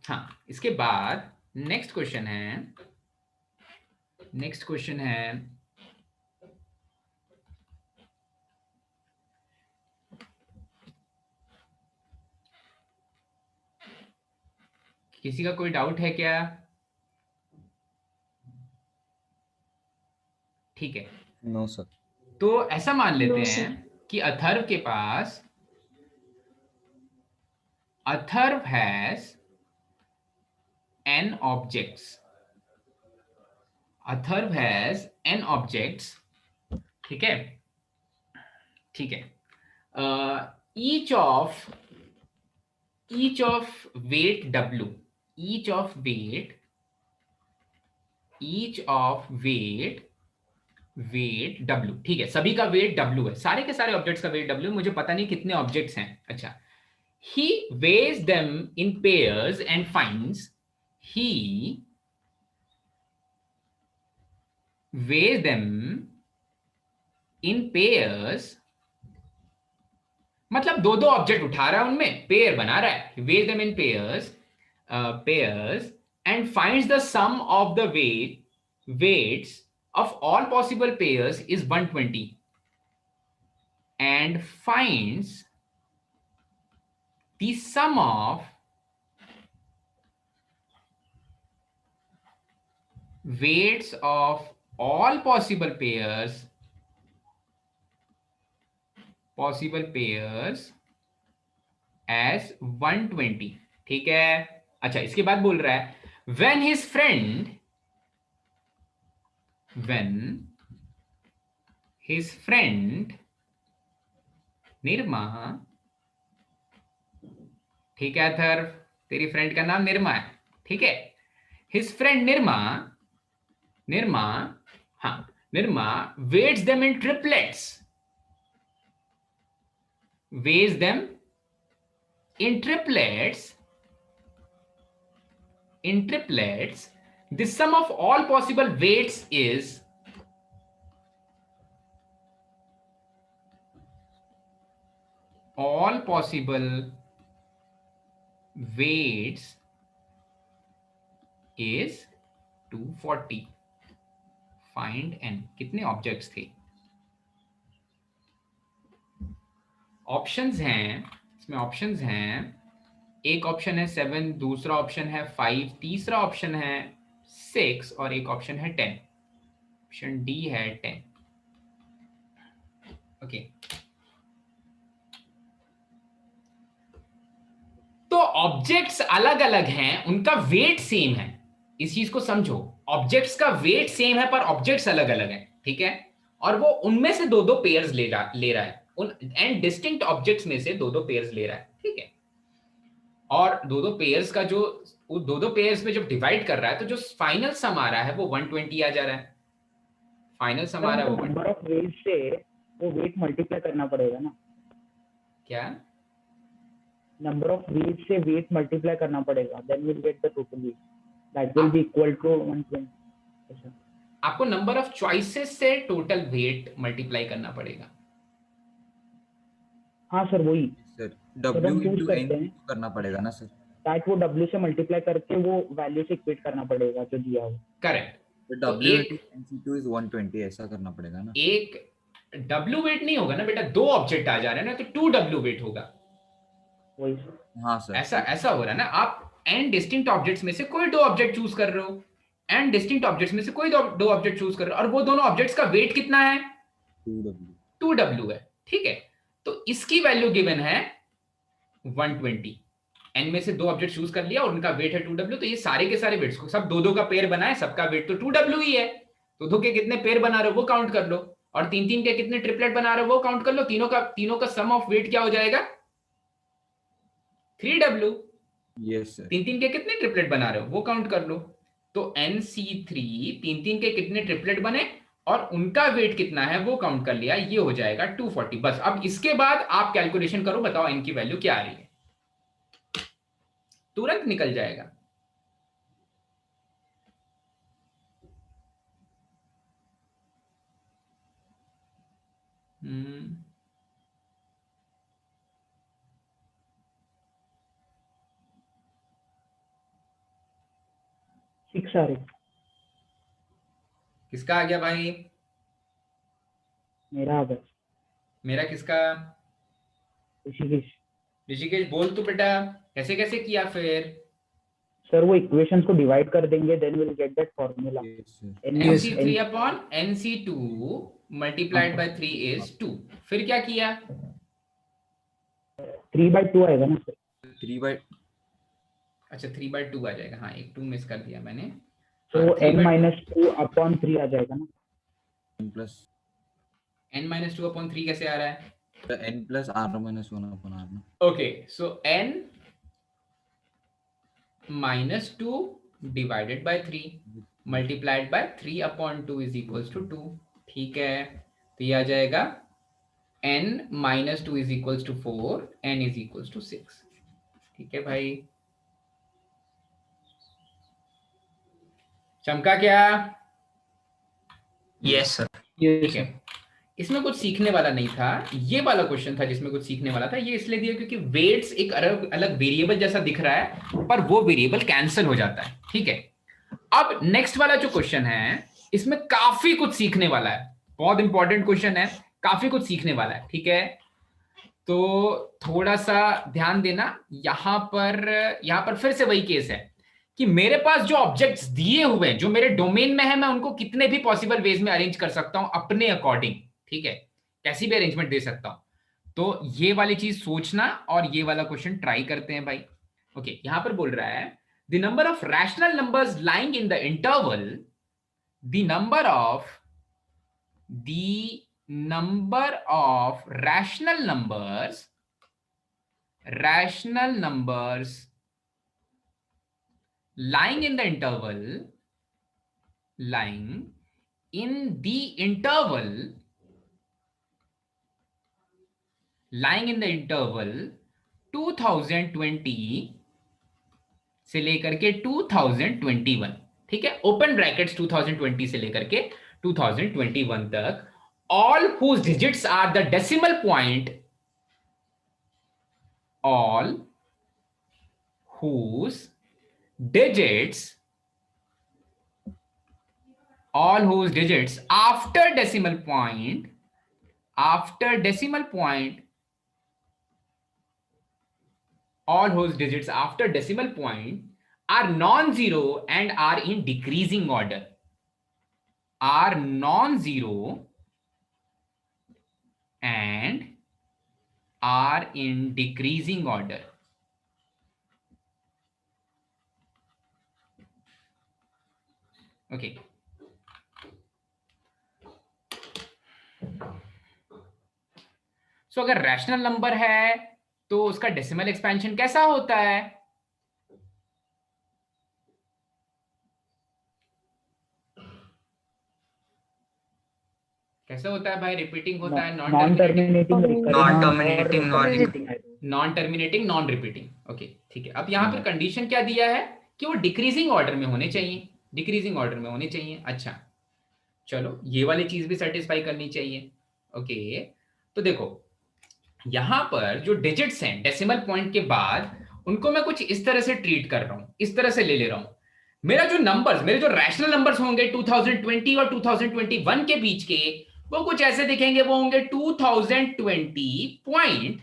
हाँ इसके बाद नेक्स्ट क्वेश्चन है किसी का कोई डाउट है क्या? ठीक है। No sir. तो ऐसा मान लेते No, हैं sir. कि अथर्व के पास, Atharva has n objects, Atharva has n objects, ठीक है, ठीक है। each of weight w, each of weight w, ठीक है, सभी का वेट w है, सारे के सारे ऑब्जेक्ट्स का वेट w, मुझे पता नहीं कितने ऑब्जेक्ट्स हैं। अच्छा, he weighs them in pairs and finds, he weighs them in pairs, मतलब दो दो ऑब्जेक्ट उठा रहा है, उनमें पेयर बना रहा है, weighs them in pairs and finds the sum of the weights of all possible pairs is 120 and finds the sum of weights of all possible pairs as 120, ठीक है। अच्छा, इसके बाद बोल रहा है when his friend निर्मा, ठीक है अथर्व, तेरी फ्रेंड का नाम निर्मा है, ठीक है, his friend Nirma weighs them in triplets, the sum of all possible weights is all possible weights is 240, find n, कितने ऑब्जेक्ट्स थे? ऑप्शंस हैं, इसमें ऑप्शंस हैं, एक ऑप्शन है 7, दूसरा ऑप्शन है 5, तीसरा ऑप्शन है 6 और एक ऑप्शन है 10, ऑप्शन डी है 10। ओके, तो ऑब्जेक्ट्स अलग अलग हैं, उनका वेट सेम है, इस चीज को समझो, ऑब्जेक्ट्स का वेट सेम है पर ऑब्जेक्ट्स अलग अलग हैं, ठीक है, और वो उनमें से दो दो पेयर्स ले रहा है, उन एंड डिस्टिंक्ट ऑब्जेक्ट्स में से दो दो पेयर्स ले रहा है, ठीक है, और दो दो पेयर्स का जो दो दो पेयर्स में जब डिवाइड कर रहा है तो जो फाइनल सम आ रहा है वो 120 आ जा रहा है, फाइनल सम आ रहा है वो नंबर ऑफ वेट से वो वेट मल्टीप्लाई करना पड़ेगा ना, क्या नंबर ऑफ वेट से वेट मल्टीप्लाई करना पड़ेगा, then will get the total weight that will be equal to 120। आपको नंबर ऑफ चॉइसेस से टोटल वेट मल्टीप्लाई करना पड़ेगा। हाँ सर, वही सर W into n करना पड़ेगा ना सर, दैट वो W से मल्टीप्लाई करके वो वैल्यू से इक्वेट करना पड़ेगा जो दिया हो। करेक्ट, तो W into NC2 is 120 ऐसा करना पड़ेगा ना। एक W वेट नहीं होगा ना बेटा, दो ऑब्जेक्ट आ जा रहे हैं ना, तो 2W वेट होगा। वही, हाँ सर, ऐसा हो रहा है ना, आप n डिस्टिंक्ट ऑब्जेक्ट्स में से कोई दो ऑब्जेक्ट चूज कर रहे हो, n डिस्टिंक्ट ऑब्जेक्ट्स में से कोई दो ऑब्जेक्ट चूज कर रहे हो, और वो दोनों ऑब्जेक्ट्स का वेट कितना है? 2W है, ठीक है, तो इसकी वैल्यू गिवन है 120, n में से दो ऑब्जेक्ट चूज कर लिया और उनका वेट है 2W, तो ये सारे के सारे वेट्स को सब दो दो का पेयर बनाए, सबका वेट तो 2W ही है, तो दो के कितने पेयर बना रहे हो वो काउंट कर लो, और तीन तीन के कितने ट्रिपलेट बना रहे हो वो काउंट कर लो, तीनों का सम ऑफ वेट क्या हो जाएगा? 3W। Yes sir. तीन तीन के कितने ट्रिपलेट बना रहे हो वो काउंट कर लो, तो NC3 तीन तीन के कितने ट्रिपलेट बने? और उनका वेट कितना है वो काउंट कर लिया, ये हो जाएगा 240। बस अब इसके बाद आप कैलकुलेशन करो, बताओ इनकी वैल्यू क्या आ रही है, तुरंत निकल जाएगा। किसका आ गया भाई? मेरा आ गया। मेरा किसका? ऋषिकेश। ऋषिकेश बोल तो बेटा, कैसे कैसे किया फिर? सर वो इक्वेशंस को डिवाइड कर देंगे, then will get that formula. NC3 upon NC2 multiplied by 3 is 2। फिर क्या किया? 3/2 आएगा ना सर? 3/, अच्छा 3/2 आ जाएगा। हाँ एक 2 मिस कर दिया मैंने। तो n-2 अपॉन 3 आ जाएगा ना? n-2 अपॉन 3 कैसे आ रहा है? n plus r-1 upon r। Okay so n -2 divided by 3 multiplied by 3 upon 2 is equals to 2। ठीक है, तो ये आ जाएगा n -2 is equals to 4, n is equals to 6। ठीक है भाई, चमका क्या? Yes sir. ठीक है, इसमें कुछ सीखने वाला नहीं था, ये वाला क्वेश्चन था जिसमें कुछ सीखने वाला था। ये इसलिए दिया क्योंकि वेट्स एक अलग अलग वेरिएबल जैसा दिख रहा है पर वो वेरिएबल कैंसिल हो जाता है। ठीक है, अब नेक्स्ट वाला जो क्वेश्चन है इसमें काफी कुछ सीखने वाला है, बहुत इंपॉर्टेंट क्वेश्चन है, काफी कुछ सीखने वाला है। ठीक है, तो थोड़ा सा ध्यान देना। यहां पर फिर से वही केस है कि मेरे पास जो ऑब्जेक्ट्स दिए हुए हैं जो मेरे डोमेन में है, मैं उनको कितने भी पॉसिबल वेज में अरेंज कर सकता हूं अपने अकॉर्डिंग। ठीक है, कैसी भी अरेंजमेंट दे सकता हूं। तो ये वाली चीज सोचना और ये वाला क्वेश्चन ट्राई करते हैं भाई। ओके, यहां पर बोल रहा है the number of rational numbers lying in the interval, the number of rational numbers lying in the interval 2020 से लेकर के 2021। ठीक है, ओपन ब्रैकेट्स 2020 से लेकर के 2021 तक, all whose digits are the decimal point, all whose digits after decimal point are non-zero and are in decreasing order, okay. So अगर रैशनल नंबर है तो उसका डेसिमल एक्सपेंशन कैसा होता है? कैसे होता है भाई? रिपीटिंग होता है, non terminating, non repeating. Okay ठीक है, अब यहाँ पर कंडीशन क्या दिया है कि वो डिक्रीजिंग ऑर्डर में होने चाहिए, अच्छा चलो ये वाली चीज भी सेटिस्फाई करनी चाहिए। ओके, तो देखो यहां पर जो डिजिट्स हैं डेसिमल पॉइंट के बाद, उनको मैं कुछ इस तरह से ट्रीट कर रहा हूं, इस तरह से ले रहा हूं। मेरे जो रैशनल नंबर्स होंगे 2020 और 2021 के बीच के, वो कुछ ऐसे दिखेंगे, वो होंगे 2020 पॉइंट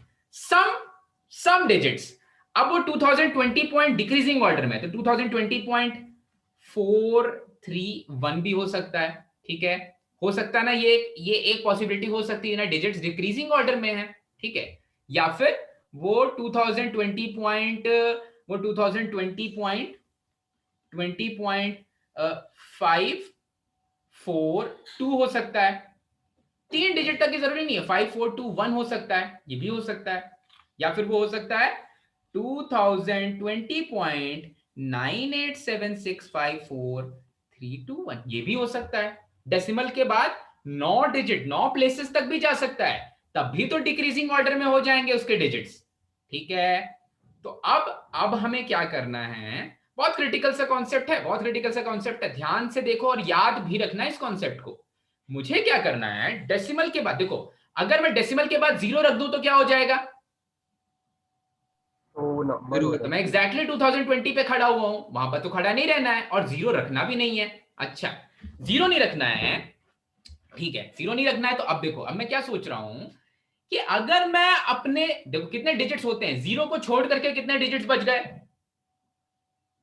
सम डिजिट्स। अब वो 2020 पॉइंट डिक्रीजिंग ऑर्डर में, तो 2020.431 भी हो सकता है। ठीक है, हो सकता है ना, ये एक पॉसिबिलिटी हो सकती है ना, डिजिट्स डिक्रीजिंग ऑर्डर में है। ठीक है, या फिर वो 2020.20.542 हो सकता है। 3 डिजिट तक की जरूरी नहीं है, 5421 हो सकता है, ये भी हो सकता है। या फिर वो हो सकता है 2020.987654321, ये भी हो सकता है। डेसिमल के बाद 9 डिजिट 9 प्लेसेस तक भी जा सकता है, तब भी तो डिक्रीजिंग ऑर्डर में हो जाएंगे उसके डिजिट्स। ठीक है, तो अब हमें क्या करना है, बहुत क्रिटिकल सा कॉन्सेप्ट है, बहुत क्रिटिकल सा कॉन्सेप्ट है, ध्यान से देखो और याद भी रखना है इस कॉन्सेप्ट को। मुझे क्या करना है, डेसिमल के बाद देखो, अगर मैं डेसिमल के बाद 0 रख दूं तो क्या हो जाएगा, तो मैं एग्जैक्टली 2020 पे खड़ा हुआ हूं, वहां पर तो खड़ा नहीं रहना है और 0 रखना भी नहीं है। अच्छा 0 नहीं रखना है, ठीक है 0 नहीं रखना है, तो अब देखो, अब मैं क्या सोच रहा हूं कि अगर मैं अपने, देखो कितने डिजिट्स होते हैं, 0 को छोड़ करके कितने डिजिट्स बच गए,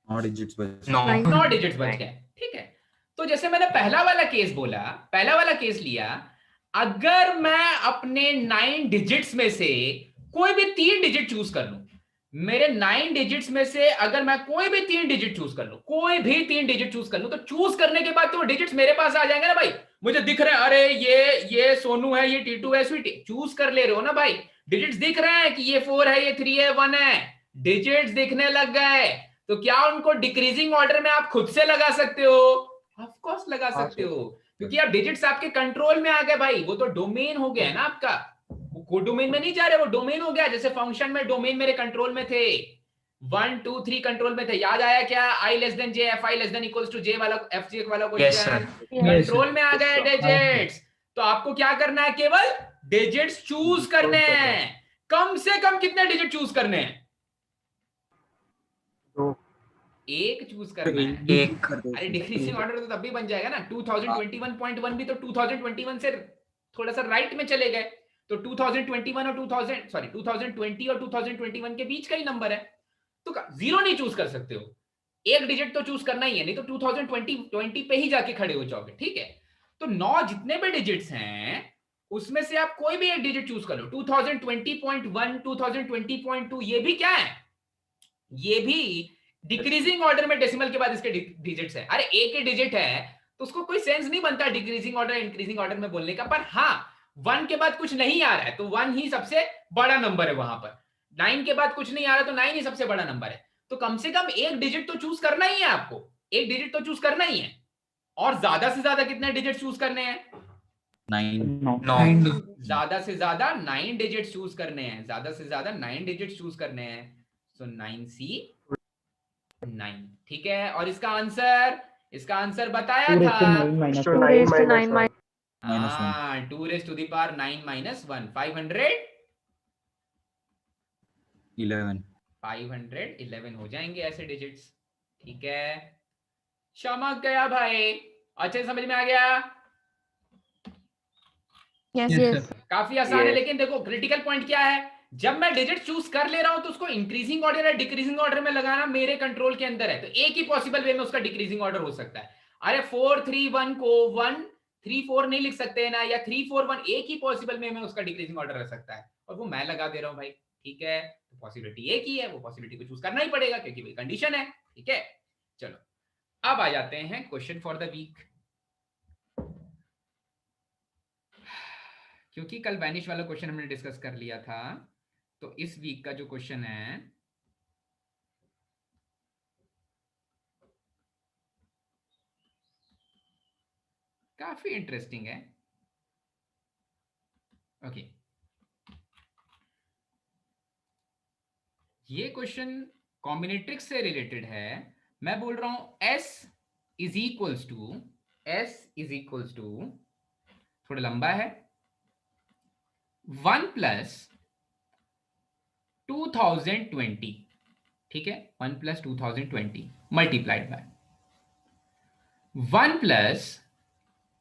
9 डिजिट्स बच 9 डिजिट्स बच गए। ठीक है, तो जैसे मैंने पहला वाला केस बोला, पहला वाला केस लिया, अगर मैं अपने 9 डिजिट्स में से कोई भी 3 डिजिट चूज कर लूं, मेरे 9 डिजिट्स में से अगर मैं कोई भी 3 डिजिट चूज कर लूं, कोई भी 3 डिजिट चूज कर लूं, तो चूज करने के बाद तो डिजिट्स मेरे पास आ जाएंगे ना भाई, मुझे दिख रहा है, अरे ये सोनू है, ये टीटू है, स्वीटी, चूज कर ले रहे हो ना भाई, डिजिट्स दिख रहे हैं कि ये 4 है, ये 3 है, 1 है, डिजिट्स दिखने लग गए, तो क्या उनको डिक्रीजिंग ऑर्डर में आप खुद से लगा सकते हो, ऑफ कोर्स लगा सकते हो, क्योंकि आप डिजिट्स आपके कंट्रोल में आ गए भाई, वो तो डोमेन हो गया ना आपका, वो कोड डोमेन में नहीं जा रहे, वो डोमेन हो गया, जैसे फंक्शन में डोमेन मेरे कंट्रोल में थे, 1 2 3 कंट्रोल में थे, याद आया क्या, i less than j, fi less than equals to j वाला fj वाला क्वेश्चन, कंट्रोल में आ गए डिजिट्स, तो आपको क्या करना है, केवल डिजिट्स चूज करने हैं, कम से कम कितने डिजिट चूज करने हैं, एक चूज करना है, एक अरे डिक्रीजिंग ऑर्डर तो तब भी बन जाएगा ना, 2021.1 भी तो 2021 से थोड़ा सा राइट में चले गए, तो 2021 और 2020 और 2021 के बीच का ही नंबर है, तो 0 नहीं चूज कर सकते हो, एक डिजिट तो चूज करना ही है, नहीं तो 2020 पे ही जाके खड़े हो जाओगे। ठीक है, तो 9 जितने भी डिजिट्स हैं उसमें से आप कोई भी एक डिजिट चूज कर लो, 2020.1 2020.2, ये भी क्या है, ये भी डिक्रीजिंग ऑर्डर में डेसिमल के बाद इसके डिजिट्स है, अरे एक ही डिजिट है तो उसको कोई सेंस नहीं बनता डिक्रीजिंग ऑर्डर इंक्रीजिंग ऑर्डर में बोलने का, पर हाँ 1 के बाद कुछ नहीं आ रहा है तो 1 ही सबसे बड़ा नंबर है, वहां पर 9 के बाद कुछ नहीं आ रहा तो 9 ही सबसे बड़ा नंबर है, तो कम से कम एक डिजिट तो चूज करना ही है आपको, एक डिजिट तो चूज करना ही है, और ज्यादा से ज्यादा कितने डिजिट चूज करने हैं, 9 ज्यादा से ज्यादा 9 डिजिट चूज करने हैं, ज्यादा से ज्यादा 9 डिजिट चूज करने हैं, सो 9C 9। ठीक है, और इसका आंसर बताया था 2 raised to the power 9 minus 1, 511 हो जाएंगे ऐसे डिजिट्स। ठीक है, चमक गया भाई, अच्छे समझ में आ गया, यस काफी आसान है, लेकिन देखो क्रिटिकल पॉइंट क्या है, जब मैं डिजिट चूज कर ले रहा हूं तो उसको इंक्रीजिंग ऑर्डर या डिक्रीजिंग ऑर्डर में लगाना मेरे कंट्रोल के अंदर है, तो एक ही पॉसिबल वे में उसका डिक्रीजिंग ऑर्डर हो सकता है, अरे 4 3 1 को 1 3 4 नहीं लिख सकते ना, या 3 4 1, एक ही पॉसिबल वे में उसका डिक्रीजिंग ऑर्डर रह सकता है, और वो मैं लगा दे रहा हूं भाई। ठीक है, तो पॉसिबिलिटी एक ही है, वो पॉसिबिलिटी को चूज करना ही पड़ेगा क्योंकि भाई कंडीशन है। ठीक है, चलो अब आ जाते हैं क्वेश्चन फॉर द वीक, क्योंकि कल वैनिश वाला क्वेश्चन हमने डिस्कस कर लिया था, तो इस वीक का जो क्वेश्चन है काफी इंटरेस्टिंग है। ओके, ये क्वेश्चन कॉम्बिनेट्रिक्स से रिलेटेड है, मैं बोल रहा हूं S इज इक्वल्स टू थोड़ा लंबा है, 1 प्लस 2020, ठीक है 1 plus 2020 multiplied by 1 plus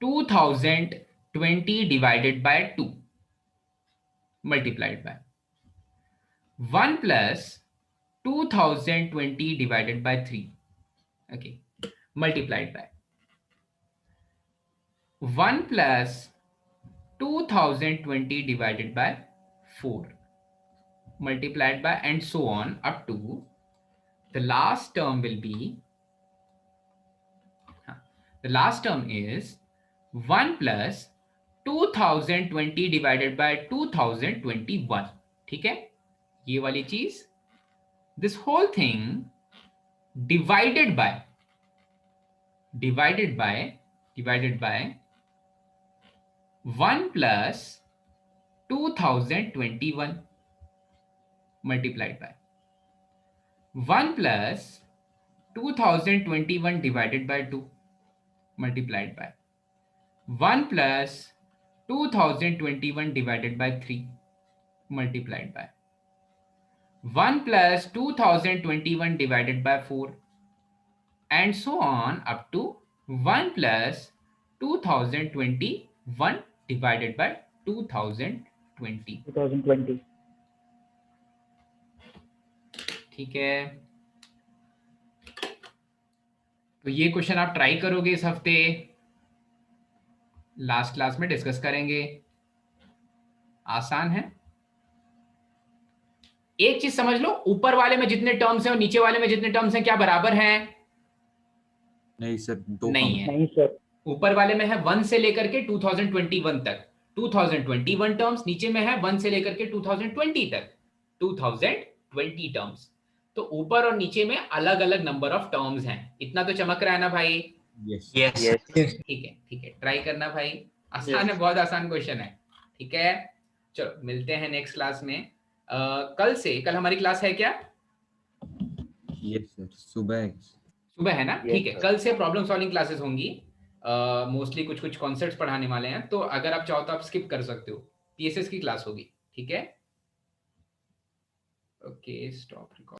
2020 divided by 2 multiplied by 1 plus 2020 divided by 3, okay, multiplied by 1 plus 2020 divided by 4 multiplied by, and so on up to the last term will be, the last term is 1 plus 2020 divided by 2021। ठीक है, ये वाली चीज, this whole thing divided by 1 plus 2021 multiplied by 1 plus 2021 divided by 2 multiplied by 1 plus 2021 divided by 3 multiplied by 1 plus 2021 divided by 4 and so on up to 1 plus 2021 divided by 2020. ठीक है, तो ये क्वेश्चन आप ट्राई करोगे इस हफ्ते, लास्ट क्लास में डिस्कस करेंगे। आसान है। एक चीज समझ लो, ऊपर वाले में जितने टर्म्स हैं और नीचे वाले में जितने टर्म्स हैं क्या बराबर हैं? नहीं सर, दो नहीं है। नहीं सर, ऊपर वाले में है 1 से लेकर के 2021 तक 2021 टर्म्स, नीचे में है 1 से लेकर के 2020 तक 2020 टर्म्स। तो ऊपर और नीचे में अलग अलग नंबर ऑफ टर्म्स हैं। इतना तो चमक रहा है ना भाई? यस यस, ठीक है ठीक है, ट्राई करना भाई, आसान है, बहुत आसान क्वेश्चन है। ठीक है, चलो मिलते हैं नेक्स्ट क्लास में। कल हमारी क्लास है क्या? यस सर, सुबह है ना? ठीक है, कल से प्रॉब्लम सॉल्विंग क्लासेस होंगी। मोस्टली कुछ कॉन्सेप्ट्स पढ़ाने वाले हैं, तो अगर आप चाहो तो आप स्किप कर सकते हो, पीएसएस की क्लास होगी। ठीक है, ओके, स्टॉप रिकॉर्ड।